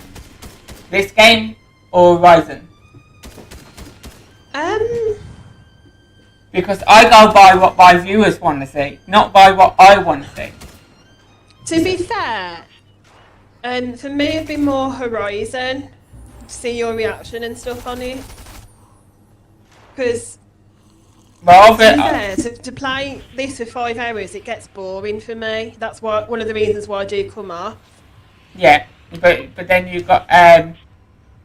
This game or Horizon? Because I go by what my viewers want to see, not by what I want to see. To be fair, for me it'd be more Horizon, to see your reaction and stuff on it. Because Well, to be fair, to play this for 5 hours, it gets boring for me. That's why one of the reasons why I do come off. yeah, but then you've got And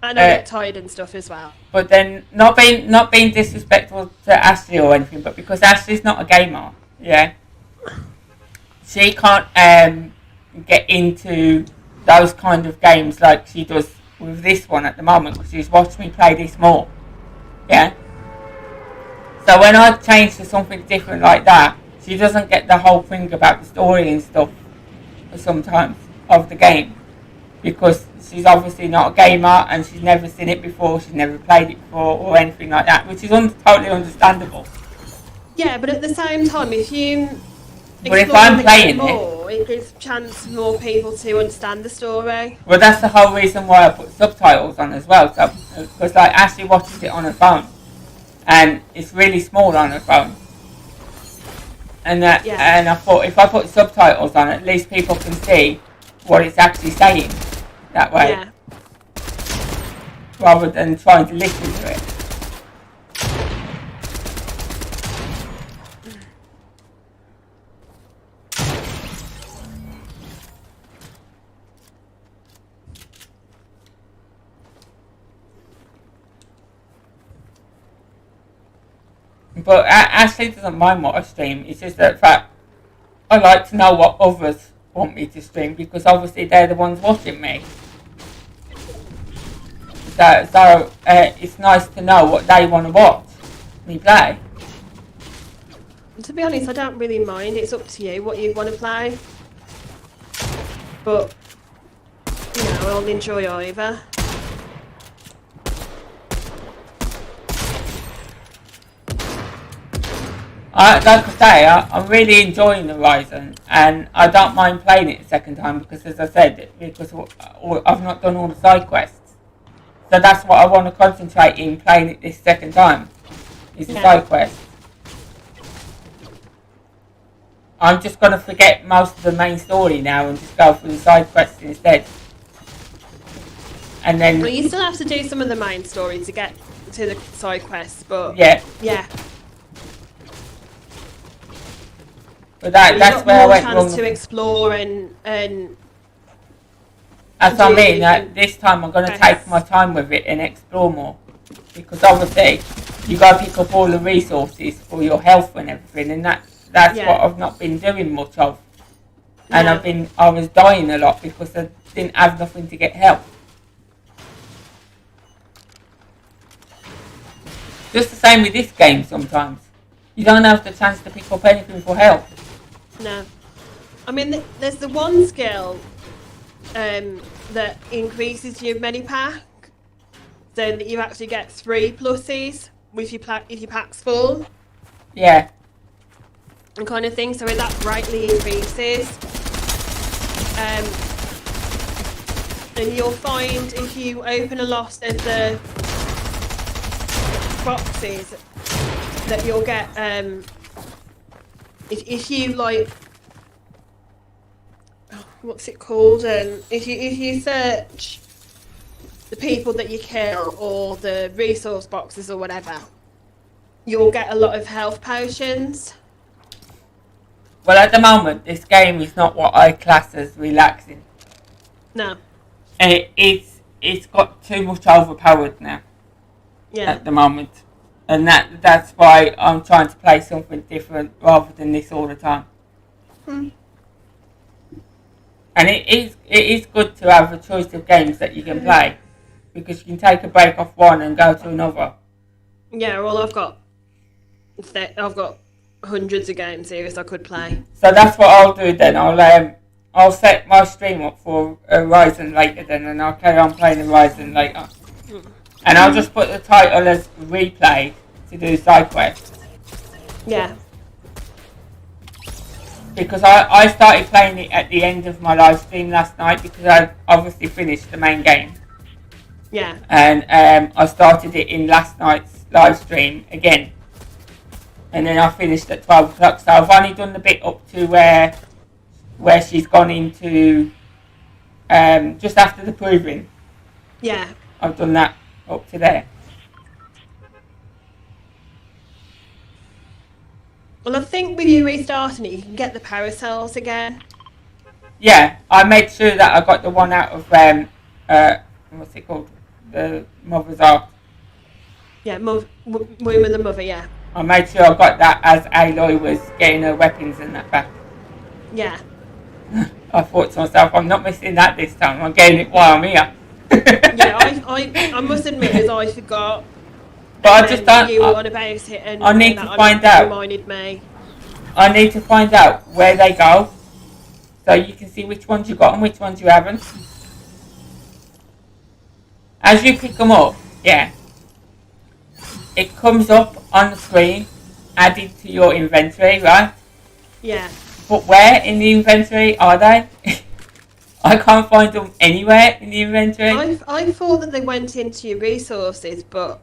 I get tired and stuff as well. But then not being disrespectful to Ashley or anything, but because Ashley's not a gamer, yeah, she can't get into those kind of games like she does with this one at the moment, because she's watched me play this more, yeah. So when I change to something different like that, she doesn't get the whole thing about the story and stuff sometimes of the game, because she's obviously not a gamer and she's never seen it before, she's never played it before or anything like that, which is totally understandable. Yeah, but at the same time, if you But if I'm playing more, it gives chance for more people to understand the story. Well, that's the whole reason why I put subtitles on as well. So, because like Ashley watches it on her phone, and it's really small on her phone. And and I thought if I put subtitles on, at least people can see what it's actually saying that way, Yeah. rather than trying to listen to it. But Ashley doesn't mind what I stream. It's just the fact I like to know what others want me to stream, because obviously they're the ones watching me. So it's nice to know what they want to watch me play. To be honest, I don't really mind. It's up to you what you want to play. But, you know, I'll enjoy either. Like I say, I'm really enjoying Horizon, and I don't mind playing it a second time because, as I said, because I've not done all the side quests. So that's what I want to concentrate in playing it this second time, is the side quests. I'm just going to forget most of the main story now and just go through the side quests instead. And then... Well, you still have to do some of the main story to get to the side quests, but... Yeah. Yeah. But that's where I went wrong. To explore and that's what I mean. This time I'm going to take my time with it and explore more, because obviously you got to pick up all the resources for your health and everything, and that's what I've not been doing much of. And I was dying a lot because I didn't have nothing to get help. Just the same with this game sometimes. You don't have the chance to pick up anything for help. No. I mean, there's the one skill that increases your mini pack, so that you actually get 3 pluses if your pack's full. Yeah. And kind of thing, so that greatly increases. And you'll find if you open a lot of the boxes that you'll get if you like, what's it called? If you search the people that you kill or the resource boxes or whatever, you'll get a lot of health potions. Well, at the moment, this game is not what I class as relaxing. No. It's got too much overpowered now. Yeah. At the moment, and that's why I'm trying to play something different rather than this all the time. Hmm. And it is good to have a choice of games that you can play, because you can take a break off one and go to another. Yeah, well, I've got hundreds of games here as I could play. So that's what I'll do then. I'll set my stream up for Horizon later then, and I'll carry on playing Horizon later. And I'll just put the title as replay to do side quests. Yeah. Because I started playing it at the end of my live stream last night, because I obviously finished the main game. Yeah. And I started it in last night's live stream again. And then I finished at 12 o'clock. So I've only done the bit up to where she's gone into just after the proving. Yeah. I've done that up to there. Well, I think with you restarting it, you can get the parasols again. Yeah, I made sure that I got the one out of what's it called? The Mother's Art. Yeah, Womb of the Mother, yeah. I made sure I got that as Aloy was getting her weapons and that back. Yeah. I thought to myself, I'm not missing that this time. I'm getting it while I'm here. Yeah, I must admit, as I forgot. But I just don't. You were on about it, and I need to find that out. Reminded me. I need to find out where they go, so you can see which ones you got and which ones you haven't. As you pick them up, yeah, it comes up on the screen, added to your inventory, right? Yeah. But where in the inventory are they? I can't find them anywhere in the inventory. I thought that they went into your resources, but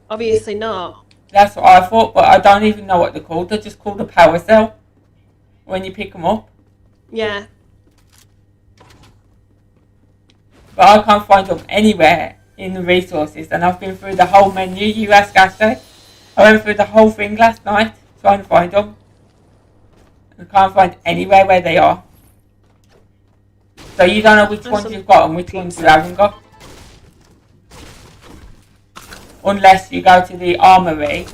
obviously not. That's what I thought, but I don't even know what they're called. They're just called a power cell when you pick them up. Yeah. But I can't find them anywhere in the resources, and I've been through the whole menu. You asked Ashley. I went through the whole thing last night trying to find them. I can't find anywhere where they are. So you don't know which ones you've got and which ones you haven't got. Unless you go to the armory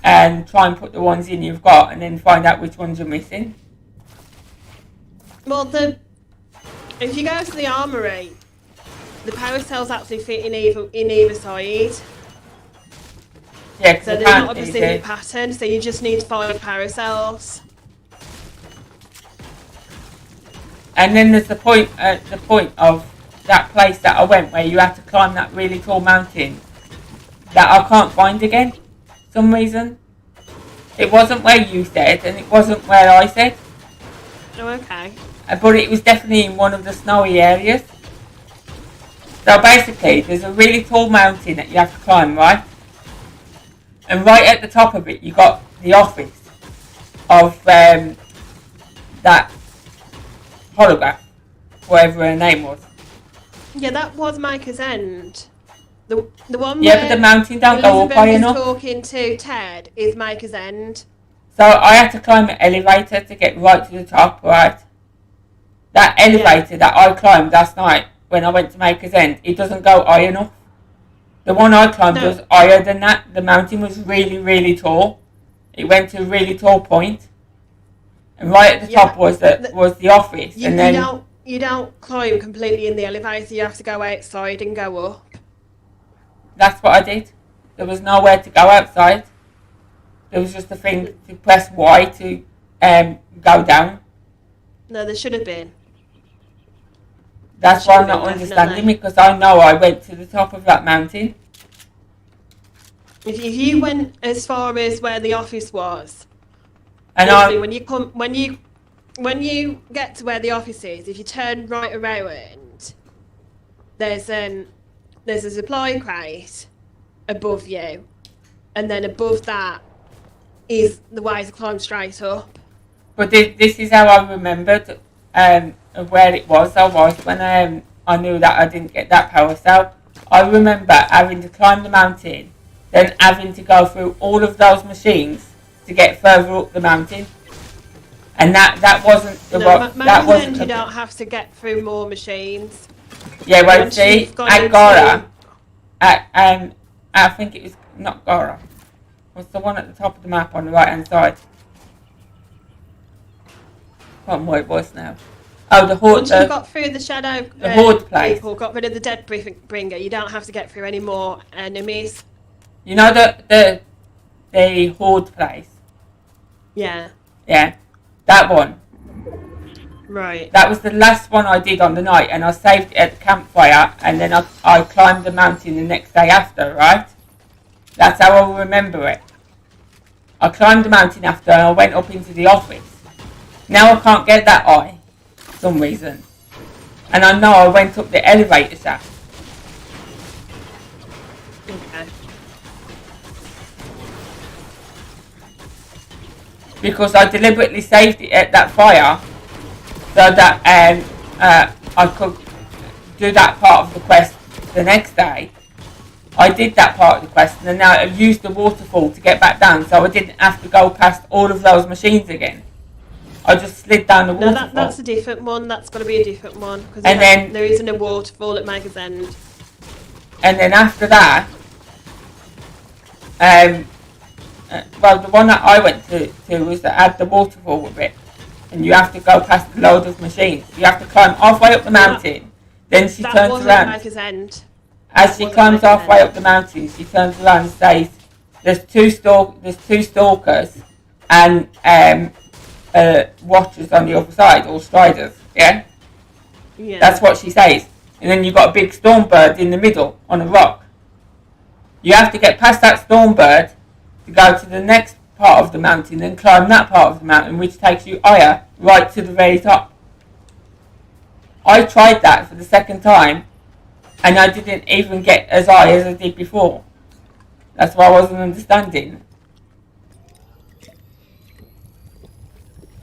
and try and put the ones in you've got and then find out which ones you're missing. Well, if you go to the armory, the power cells actually fit in either side. Yeah, so there's not a specific pattern, so you just need 5 power cells. And then there's the point of that place that I went where you had to climb that really tall mountain that I can't find again for some reason. It wasn't where you said and it wasn't where I said. Oh, okay. But it was definitely in one of the snowy areas. So basically there's a really tall mountain that you have to climb, right? And right at the top of it you got the office of that holograph, whatever her name was. Yeah, that was Micah's End. The one yeah, but the mountain don't go up high enough. Talking to Ted is Micah's End. So I had to climb an elevator to get right to the top, right? That elevator that I climbed last night when I went to Maker's End, it doesn't go high enough. The one I climbed was higher than that. The mountain was really, really tall. It went to a really tall point. And right at the top was the office. And then you don't climb completely in the elevator. You have to go outside and go up. That's what I did. There was nowhere to go outside. There was just a thing to press Y to go down. No, there should have been. That's why I'm not understanding, because I know I went to the top of that mountain. If you went as far as where the office was, and when you get to where the office is, if you turn right around, there's a supply crate above you, and then above that is the way to climb straight up. But this is how I remembered of where it was. I was when I knew that I didn't get that power cell. I remember having to climb the mountain, then having to go through all of those machines to get further up the mountain. And that wasn't the that wasn't you don't have to get through more machines. Yeah, well, see, at Gora, I think it was not Gora. What's the one at the top of the map on the right hand side? I can't remember what it was now. Oh, the Horde. Once you got through the shadow, the Horde place. People got rid of the dead bringer. You don't have to get through any more enemies. You know the Horde place. Yeah. Yeah, that one. Right. That was the last one I did on the night, and I saved it at the campfire, and then I climbed the mountain the next day after. Right. That's how I remember it. I climbed the mountain after, and I went up into the office. Now I can't get that eye. For some reason. And I know I went up the elevator shaft. Okay. Because I deliberately saved it at that fire so that I could do that part of the quest the next day. I did that part of the quest, and then now I've used the waterfall to get back down, so I didn't have to go past all of those machines again. I just slid down the waterfall. No, that's a different one. That's got to be a different one. Because then there isn't a waterfall at Maker's End. And then after that, well, the one that I went to was that had the waterfall with it. And you have to go past a load of machines. You have to climb halfway up the mountain. Then she turns around. Maker's End. As she climbs halfway up the mountain, she turns around and says, "There's two stalkers and watchers on the other side, or striders." Yeah. Yeah. That's what she says. And then you've got a big storm bird in the middle on a rock. You have to get past that storm bird to go to the next part of the mountain and climb that part of the mountain, which takes you higher, right to the very top. I tried that for the second time, and I didn't even get as high as I did before. That's what I wasn't understanding.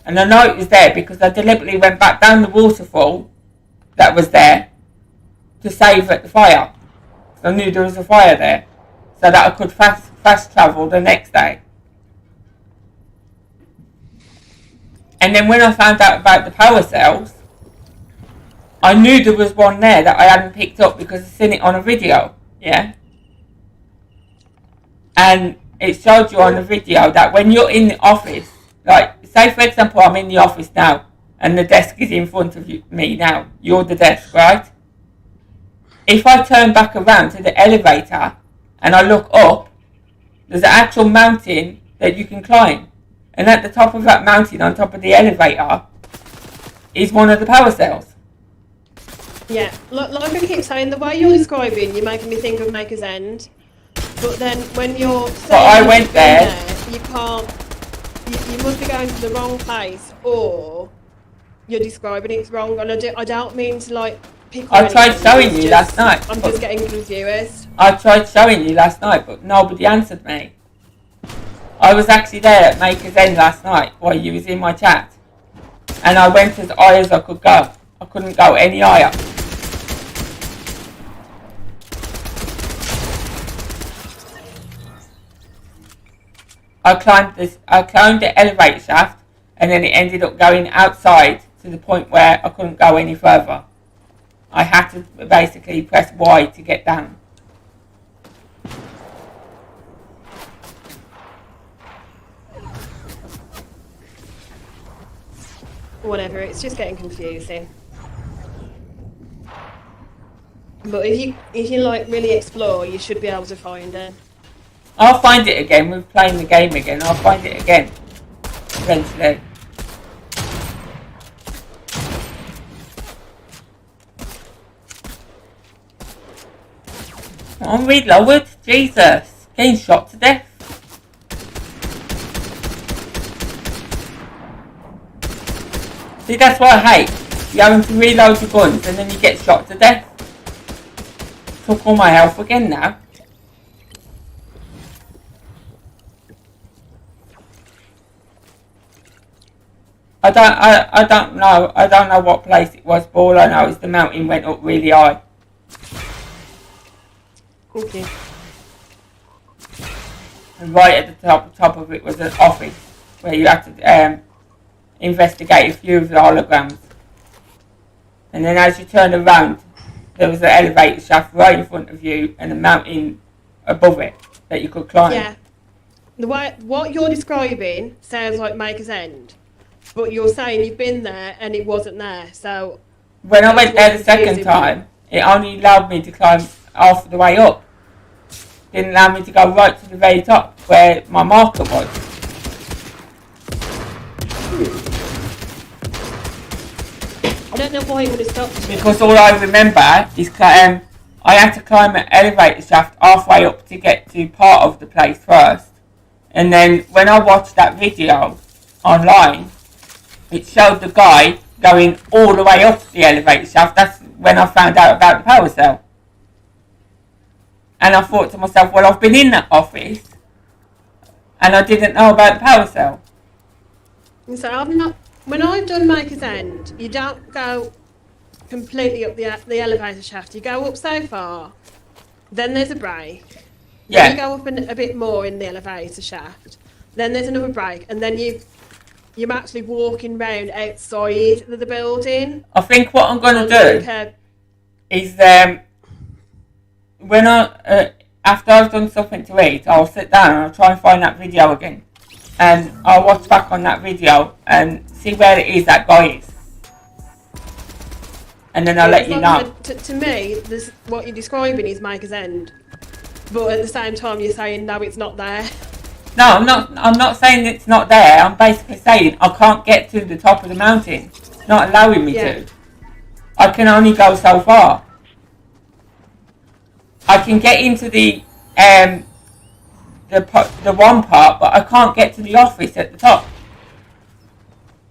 And I know it was there because I deliberately went back down the waterfall that was there to save at the fire. I knew there was a fire there, so that I could fast travel the next day. And then when I found out about the power cells, I knew there was one there that I hadn't picked up because I'd seen it on a video. Yeah. And it showed you on the video that when you're in the office, like, say for example, I'm in the office now, and the desk is in front of me now. You're the desk, right? If I turn back around to the elevator, and I look up, there's an actual mountain that you can climb. And at the top of that mountain, on top of the elevator, is one of the power cells. Yeah, like I keep saying, the way you're describing, you're making me think of Maker's End. But then when you're saying I went there, you can't. You must be going to the wrong place, or you're describing it wrong. And I don't mean to like pick on I tried showing you last night. I'm just getting confused. I tried showing you last night, but nobody answered me. I was actually there at Maker's End last night while you was in my chat, and I went as high as I could go. I couldn't go any higher. I climbed the elevator shaft, and then it ended up going outside to the point where I couldn't go any further. I had to basically press Y to get down. Whatever, it's just getting confusing. But if you like really explore, you should be able to find it. I'll find it again. We're playing the game again. I'll find it again eventually. I'm reloaded. Jesus, getting shot to death. See, that's what I hate. You're having to reload your guns and then you get shot to death. Took all my health again now. I don't know what place it was, but all I know is the mountain went up really high. Okay. And right at the top of it was an office where you had to investigate a few of the holograms. And then as you turned around, there was an elevator shaft right in front of you and a mountain above it that you could climb. Yeah. What you're describing sounds like Maker's End, but you're saying you've been there and it wasn't there. So when I went there the second time, it only allowed me to climb half the way up. Didn't allow me to go right to the very top where my marker was. I don't know why it would have stopped you. Because all I remember is I had to climb an elevator shaft halfway up to get to part of the place first. And then when I watched that video online, it showed the guy going all the way up the elevator shaft. That's when I found out about the power cell. And I thought to myself, well, I've been in that office and I didn't know about the power cell. So when I've done Maker's End, you don't go completely up the elevator shaft. You go up so far, then there's a break. Yeah. Then you go up a bit more in the elevator shaft. Then there's another break, and then you're actually walking round outside of the building. I think what I'm going to do is when after I've done something to eat, I'll sit down and I'll try and find that video again. And I'll watch back on that video and see where it is that guy is. And then I'll let you know. To me, what you're describing is Maker's End. But at the same time, you're saying, no, it's not there. No, I'm not saying it's not there. I'm basically saying I can't get to the top of the mountain. It's not allowing me to. I can only go so far. I can get into the one part, but I can't get to the office at the top.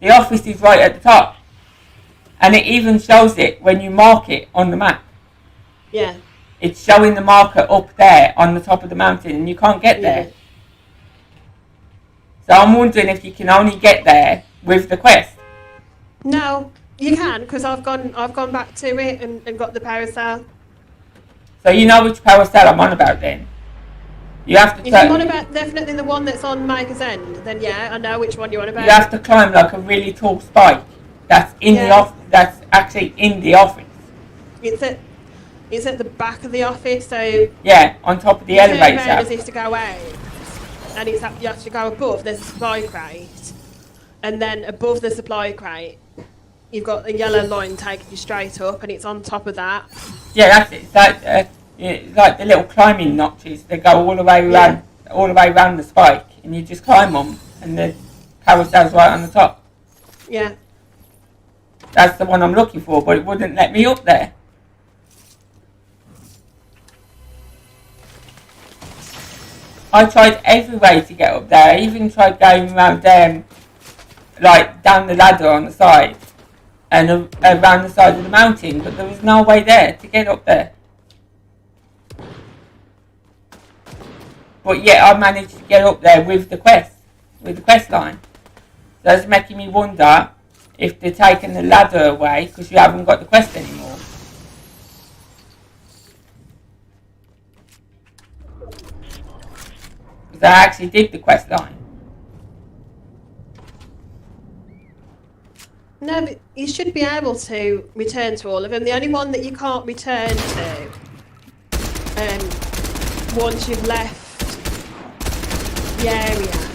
The office is right at the top. And it even shows it when you mark it on the map. Yeah. It's showing the marker up there on the top of the mountain and you can't get there. Yeah. So I'm wondering if you can only get there with the quest. No, you can, because I've gone back to it and got the power cell. So you know which power cell I'm on about then? You have to if you're on about definitely the one that's on Maker's End, then yeah, I know which one you're on about. You have to climb like a really tall spike that's in the that's actually in the office. It's at the back of the office, so yeah, on top of the elevator shaft. As if to go out, and you have to go above. There's a supply crate, and then above the supply crate, you've got a yellow line taking you straight up, and it's on top of that. Yeah, that's it. It's like the little climbing notches. They go all the way around, the spike, and you just climb them, and the power cell's right on the top. Yeah. That's the one I'm looking for, but it wouldn't let me up there. I tried every way to get up there. I even tried going around like down the ladder on the side and around the side of the mountain, but there was no way there to get up there. But yet I managed to get up there with the quest line. So it's making me wonder if they're taking the ladder away because you haven't got the quest anymore. Because I actually did the quest line. No, but you should be able to return to all of them. The only one that you can't return to, once you've left the area,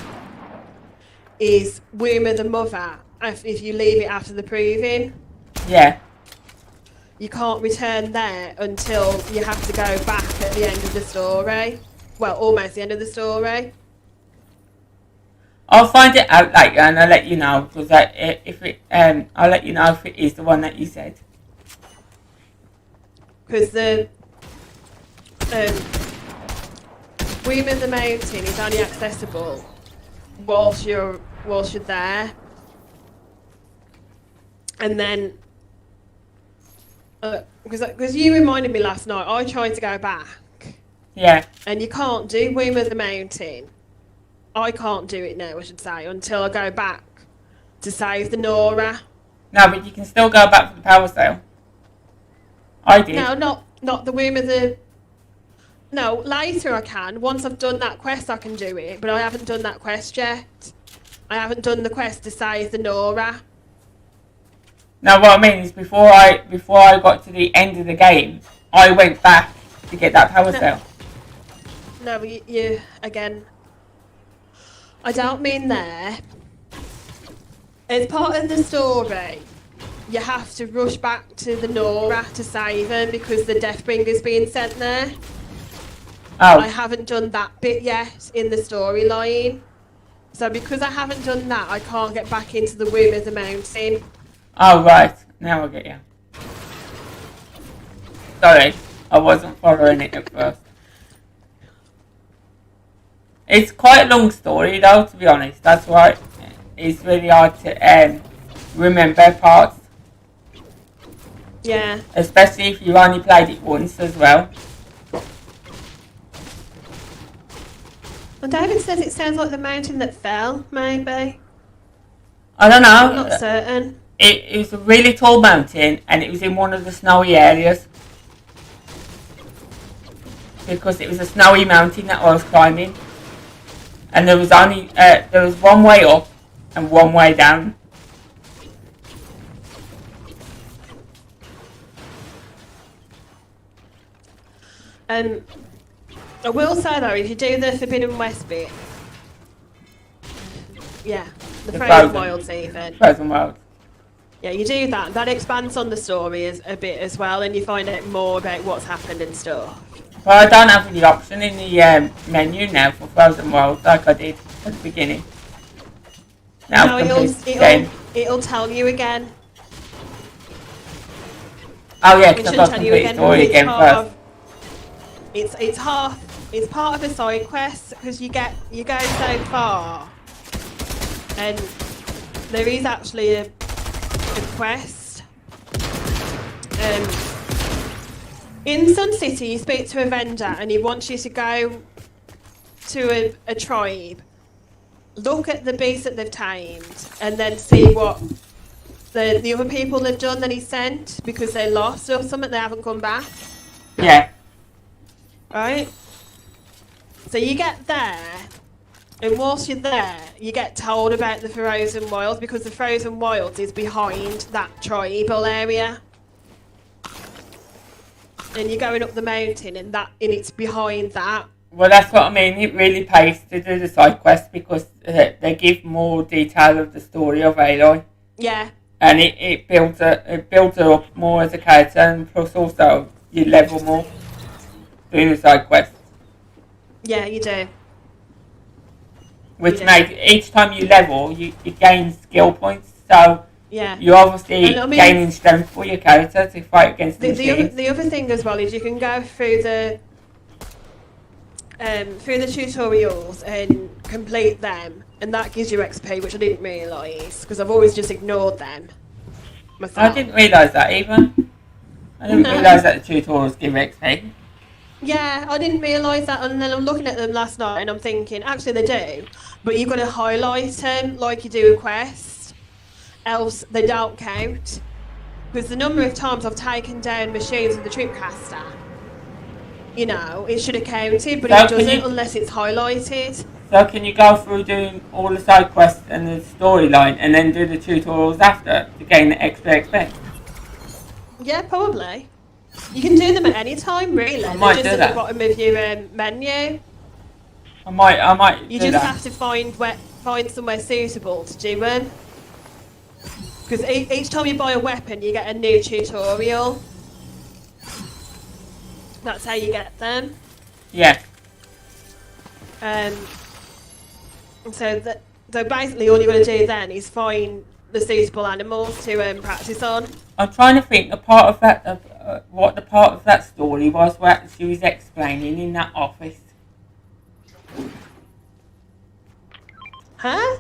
is Womb of the Mother. If you leave it after the proving, yeah, you can't return there until you have to go back at the end of the story. Well, almost the end of the story. I'll find it out later and I'll let you know because I'll let you know if it is the one that you said. Because the Womb of the Mountain is only accessible whilst you're there, and then because you reminded me last night, I tried to go back. Yeah. And you can't do Womb of the Mountain. I can't do it now, I should say, until I go back to save the Nora. No, but you can still go back for the power cell. I did. No, not the Womb of the No, later I can. Once I've done that quest, I can do it. But I haven't done that quest yet. I haven't done the quest to save the Nora. Now, what I mean is, before I got to the end of the game, I went back to get that power cell. No, you again. I don't mean there. As part of the story, you have to rush back to the Nora to save him because the Deathbringer's being sent there. Oh. I haven't done that bit yet in the storyline. So because I haven't done that, I can't get back into the womb of the mountain. Oh, right. Now I get you. Sorry, I wasn't following it at first. It's quite a long story though, to be honest. That's why it's really hard to remember parts. Yeah. Especially if you only played it once as well. Well, David says it sounds like the mountain that fell, maybe. I don't know. I'm not certain. It was a really tall mountain and it was in one of the snowy areas. Because it was a snowy mountain that I was climbing. And there was only there was one way up and one way down. I will say though, if you do the Forbidden West bit, yeah, the Frozen Wilds even. Frozen Wilds. Yeah, you do that. That expands on the story a bit as well, and you find out more about what's happened and stuff. But I don't have the option in the menu now for Frozen Wilds like I did at the beginning. Now no, it'll tell you again. Oh yeah, because I've got to complete the story again first. It's part of a side quest because you go so far, and there is actually a quest. In Sun City, you speak to a vendor and he wants you to go to a tribe, look at the beasts that they've tamed, and then see what the other people have done that he sent because they lost or something, they haven't come back. Yeah. Right? So you get there, and whilst you're there, you get told about the Frozen Wilds because the Frozen Wilds is behind that tribal area. And you're going up the mountain, and it's behind that. Well, that's what I mean. It really pays to do the side quest because they give more detail of the story of Aloy. Yeah. And it builds her up more as a character, and plus also you level more doing the side quests. Yeah, you do. Which makes each time you level, you gain skill points. So yeah, you're obviously gaining strength for your character to fight against the other thing as well is you can go through the tutorials and complete them, and that gives you XP, which I didn't realise because I've always just ignored them myself. I didn't realise that either. I didn't realise that the tutorials give XP. Yeah, I didn't realise that, and then I'm looking at them last night and I'm thinking, actually they do, but you've got to highlight them like you do a quest, else they don't count. Because the number of times I've taken down machines with the Tripcaster, you know, it should have counted, but it doesn't unless it's highlighted. So can you go through doing all the side quests and the storyline and then do the tutorials after to gain the extra XP? Yeah, probably. You can do them at any time, really. I might They're just do at the bottom of your menu. I might. You just have to find somewhere suitable to do them. Because each time you buy a weapon, you get a new tutorial. That's how you get them. Yeah. So basically, all you're going to do then is find the suitable animals to practice on. I'm trying to think the part of that, what the part of that story was where she was explaining in that office. Huh?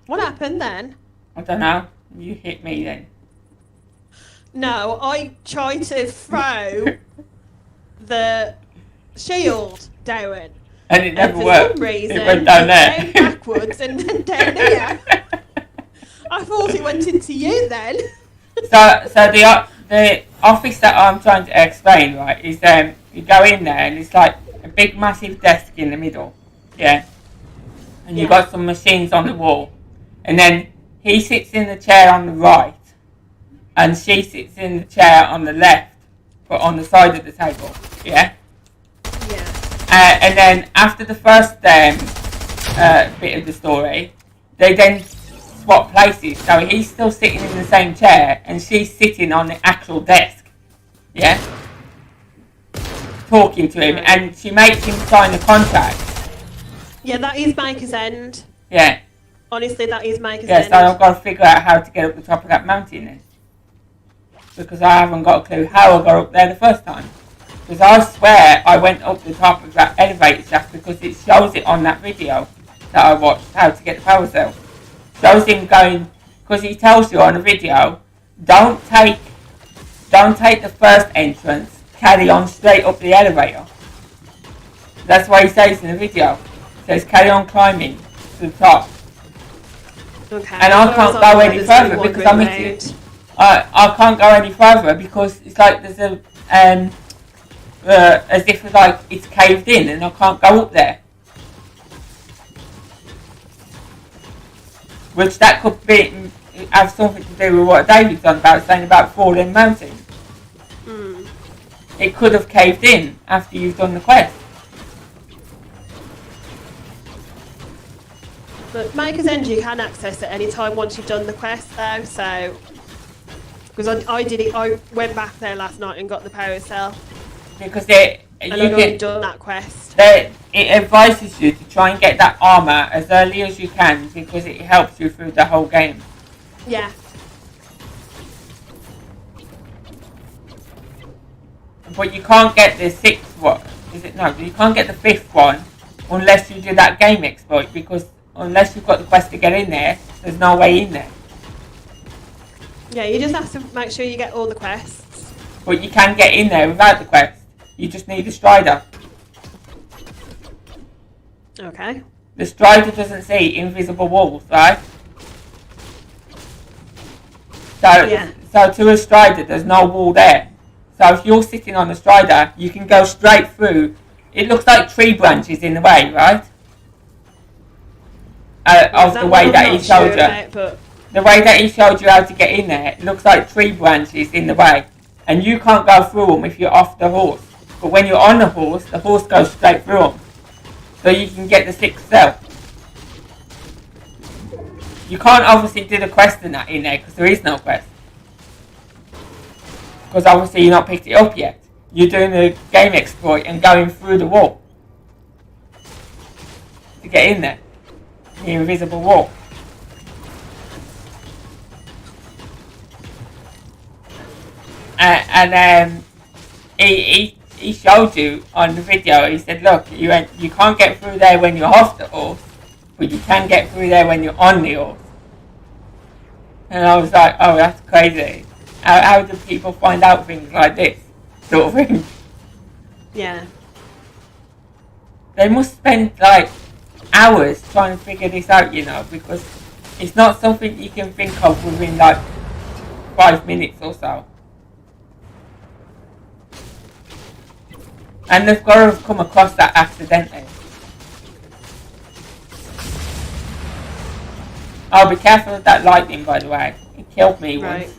What happened then? I don't know. You hit me then. No, I tried to throw the shield down. And it never worked. For some reason, it went down there. It went backwards and then down here. I thought it went into you then. So the office that I'm trying to explain, right, is You go in there and it's like a big massive desk in the middle. Yeah. And you've got some machines on the wall. And then he sits in the chair on the right and she sits in the chair on the left, but on the side of the table. Yeah. Yeah. And then after the first bit of the story, they then swap places. So he's still sitting in the same chair and she's sitting on the actual desk. Yeah. Talking to him, and she makes him sign a contract. Yeah, that is Maker's End. Yeah. Honestly, that is Maker's Yeah, End. so I've got to figure out how to get up the top of that mountain then. Because I haven't got a clue how I got up there the first time. Because I swear I went up the top of that elevator shaft because it shows it on that video that I watched, how to get the power cell. Shows him going, because he tells you on the video, don't take the first entrance, carry on straight up the elevator. That's what he says in the video. He says carry on climbing to the top. Okay. And I can't go any further because I'm missing. I can't go any further because it's like there's a as if like it's caved in and I can't go up there. Which that could have something to do with what David's on about, saying about falling mountains. It could have caved in after you've done the quest. But Maker's End you can access at any time once you've done the quest though, so... Because I did it, I went back there last night and got the power cell. Because I've already done that quest. It advises you to try and get that armour as early as you can because it helps you through the whole game. Yeah. But you can't get the sixth one. You can't get the fifth one unless you do that game exploit because unless you've got the quest to get in there, there's no way in there. Yeah, you just have to make sure you get all the quests. But you can get in there without the quest. You just need a strider. Okay. The strider doesn't see invisible walls, right? So to a strider, there's no wall there. So if you're sitting on the strider, you can go straight through. It looks like tree branches in the way, right? Of the way that he showed you. The way that he showed you how to get in there, it looks like tree branches in the way. And you can't go through them if you're off the horse. But when you're on the horse goes straight through them. So you can get the sixth cell. You can't obviously do the quest in there because there is no quest. Because obviously you've not picked it up yet. You're doing the game exploit and going through the wall. To get in there. The invisible wall. And he showed you on the video, he said, look, you can't get through there when you're off the horse, but you can get through there when you're on the horse. And I was like, oh, that's crazy. How do people find out things like this? Sort of thing. Yeah. They must spend like hours trying to figure this out, you know, because it's not something you can think of within like 5 minutes or so. And they've got to have come across that accidentally. Oh, be careful of that lightning, by the way. It killed me once.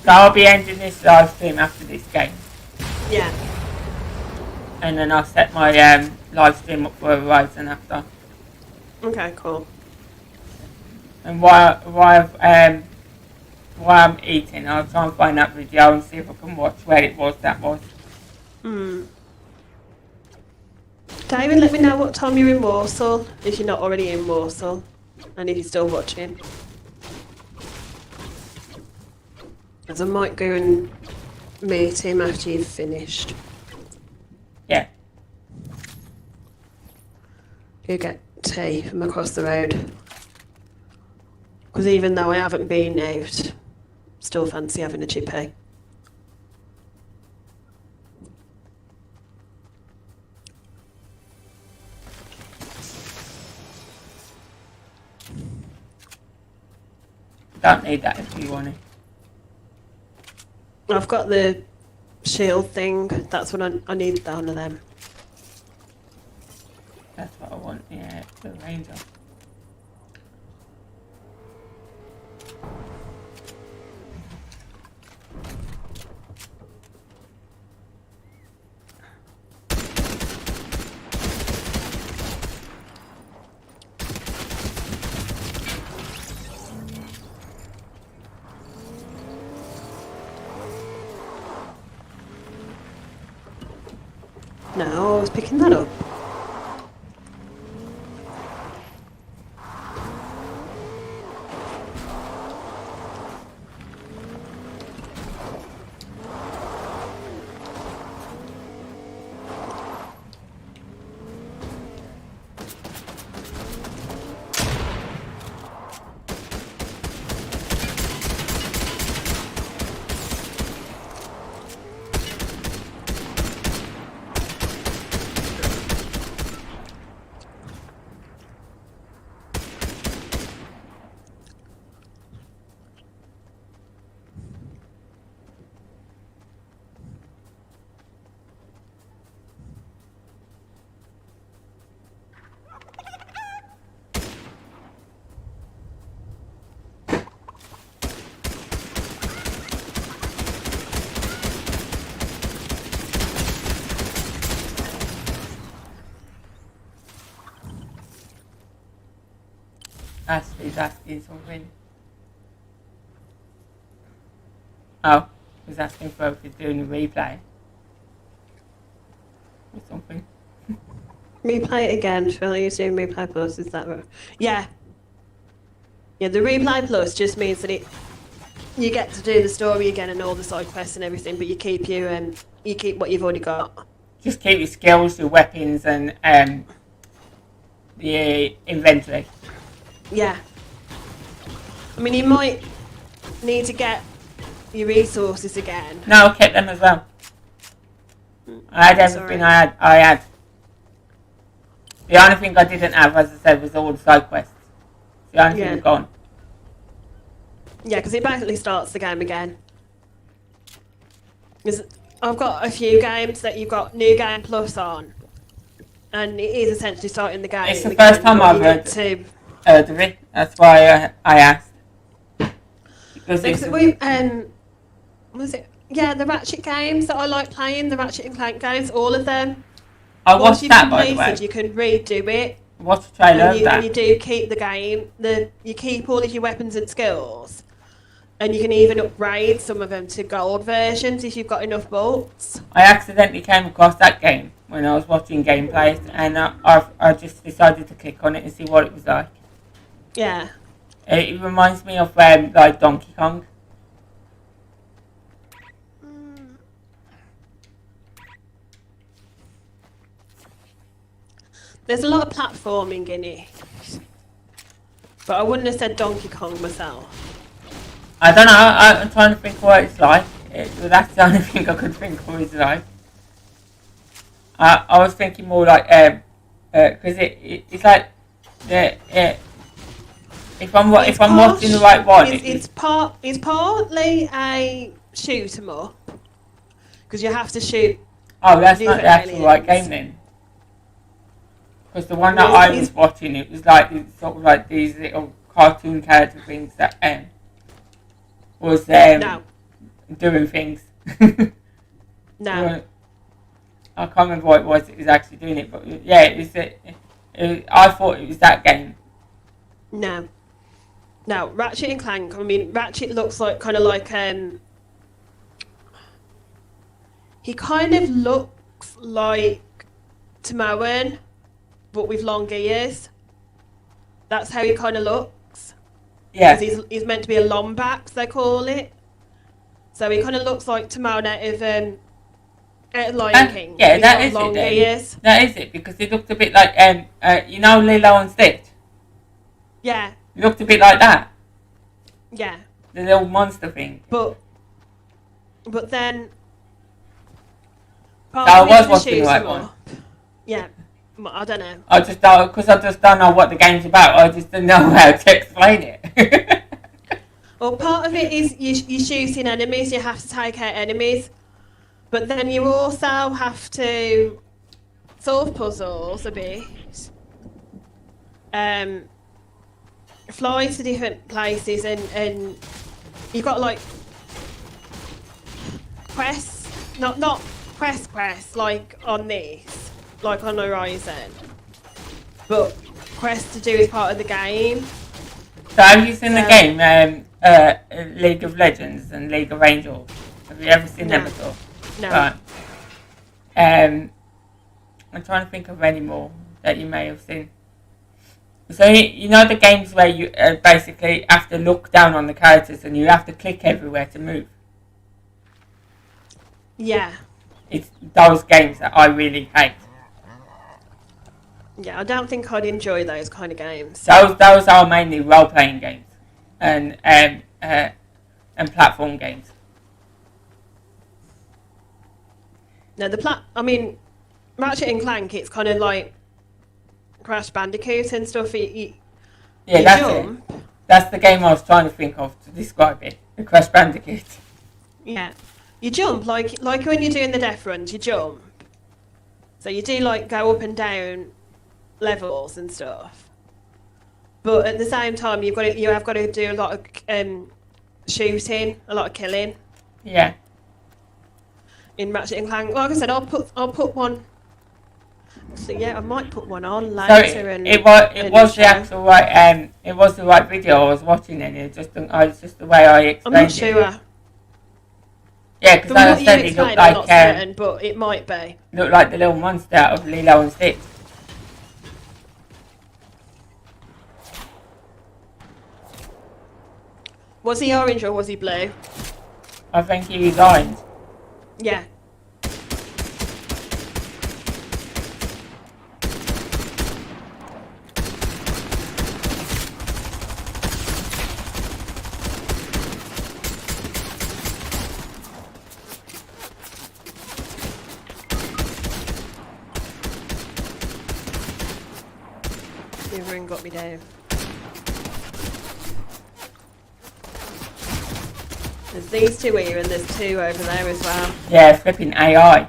So I'll be ending this live stream after this game. Yeah. And then I'll set my live stream up for Horizon after. Okay, cool. And while I'm eating, I'll try and find that video and see if I can watch where it was that was. David, let me know what time you're in Warsaw, if you're not already in Warsaw, and if you're still watching. Because I might go and meet him after you've finished. Yeah. Go get tea from across the road. Because even though I haven't been out, still fancy having a chippy. Don't need that if you want it. I've got the shield thing. That's what I need down to them. That's what I want, yeah, the ranger. No, I was picking that up. Ashley's asking something. Oh, he's asking for if he's doing a replay. Or something. Replay it again. Phil, you doing Replay Plus? Is that right? Yeah. Yeah, the Replay Plus just means that you get to do the story again and all the side quests and everything, but you keep what you've already got. Just keep your skills, your weapons, and the inventory. Yeah. I mean, you might need to get your resources again. No, I kept them as well. I had everything I had. The only thing I didn't have, as I said, was all the side quests. The only thing gone. Yeah, because it basically starts the game again. 'Cause I've got a few games that you've got New Game Plus on, and it is essentially starting the game. It's the first time I've heard of it. That's why I asked. Because was it? Yeah, the Ratchet games that I like playing, the Ratchet and Clank games, all of them. I watched that, by the way. You can redo it. What's the trailer of that? And you do keep the game. You keep all of your weapons and skills, and you can even upgrade some of them to gold versions if you've got enough bolts. I accidentally came across that game when I was watching gameplays, and I just decided to click on it and see what it was like. Yeah. It reminds me of like Donkey Kong. There's a lot of platforming in it, but I wouldn't have said Donkey Kong myself. I don't know, I'm trying to think what it's like. That's the only thing I could think of what it's like. I was thinking more like, because it's like, if I'm watching the right one... It's partly a shoot 'em up, because you have to shoot... Oh, that's not the actual right game then. Because the one that I was watching, it was like sort of like these little cartoon character things that was doing things. No. I can't remember what it was that was actually doing it, but yeah, I thought it was that game. No, Ratchet and Clank. I mean, Ratchet looks like kind of like he kind of looks like Samoan, but with long ears. That's how he kind of looks. Yeah. He's meant to be a lombax, they call it. So he kind of looks like Timon out of Lion King. Yeah, He's that is long it. ears. That is it, because he looked a bit like Lilo and Stitch. Yeah. He looked a bit like that. Yeah. The little monster thing. But then So I was watching shoots the right them one. up. Yeah, I don't know. I just don't know what the game's about. I just don't know how to explain it. Well, part of it is you're shooting enemies. You have to take out enemies, but then you also have to solve puzzles a bit. Fly to different places and you've got like quests, not quests like on this, like on Horizon, but quests to do as part of the game. So have you seen the game League of Legends and League of Angels? Have you ever seen them before? No. Right. I'm trying to think of any more that you may have seen. So you know the games where you basically have to look down on the characters and you have to click everywhere to move? Yeah. It's those games that I really hate. Yeah, I don't think I'd enjoy those kind of games. Those are mainly role-playing games and platform games. No, Ratchet and Clank, it's kind of like Crash Bandicoot and stuff. You That's jump. it. That's the game I was trying to think of to describe it. The Crash Bandicoot. Yeah. You jump, like when you're doing the death runs, you jump. So you do like go up and down levels and stuff. But at the same time, you have got to do a lot of shooting, a lot of killing. Yeah. In Ratchet and Clank, like I said, I'll put one. So yeah, I might put one on later. So it was the right video I was watching, and it's just the way I explained it. I'm not sure. Yeah, because like I said, it looked like I'm not certain, but it might be. Looked like the little monster out of Lilo and Stitch. Was he orange or was he blue? I think he was orange. Yeah. The ring got me down. There's these two here and there's two over there as well. Yeah, flipping AI.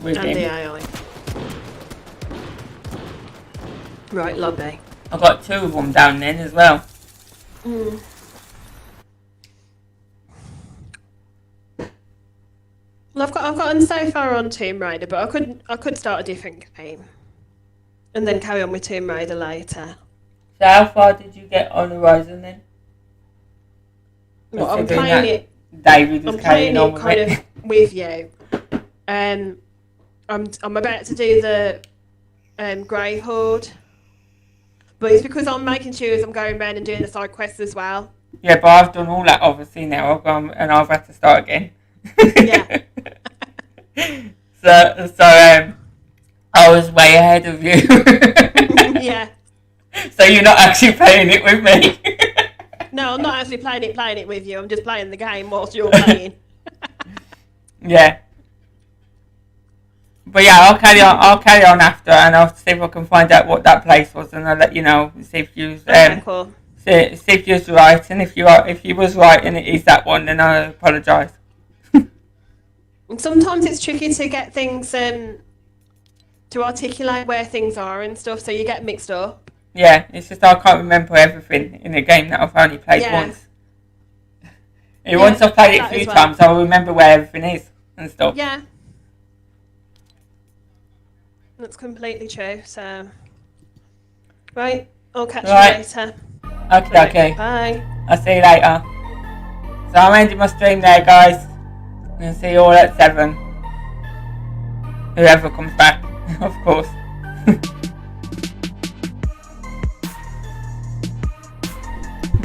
With And him. the AI. Right, lobby. I've got two of them down then as well. Mm. Well, I've gotten so far on Tomb Raider, but I could start a different game, and then carry on with Tomb Raider later. So how far did you get on Horizon then? Well, I'm playing it. David was I'm playing carrying on it with kind it. of with you. I'm about to do the Grey Horde, but it's because I'm making sure as I'm going around and doing the side quests as well. Yeah, but I've done all that obviously now. I've gone and I've had to start again. Yeah. So I was way ahead of you. Yeah. So you're not actually playing it with me. No, I'm not actually playing it with you. I'm just playing the game whilst you're playing. Yeah. But yeah, I'll carry on after, and I'll see if I can find out what that place was, and I'll let you know. See if you Cool. see if you was right, and if you was right, and it is that one, then I apologise. And sometimes it's tricky to get things to articulate where things are and stuff, so you get mixed up. Yeah, it's just I can't remember everything in a game that I've only played once. Once I've played it a few times, I'll remember where everything is and stuff. Yeah. That's completely true, so... Right, I'll catch you later. Okay. Bye. I'll see you later. So I'm ending my stream there, guys. And see you all at 7. Whoever comes back, of course.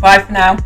Bye for now.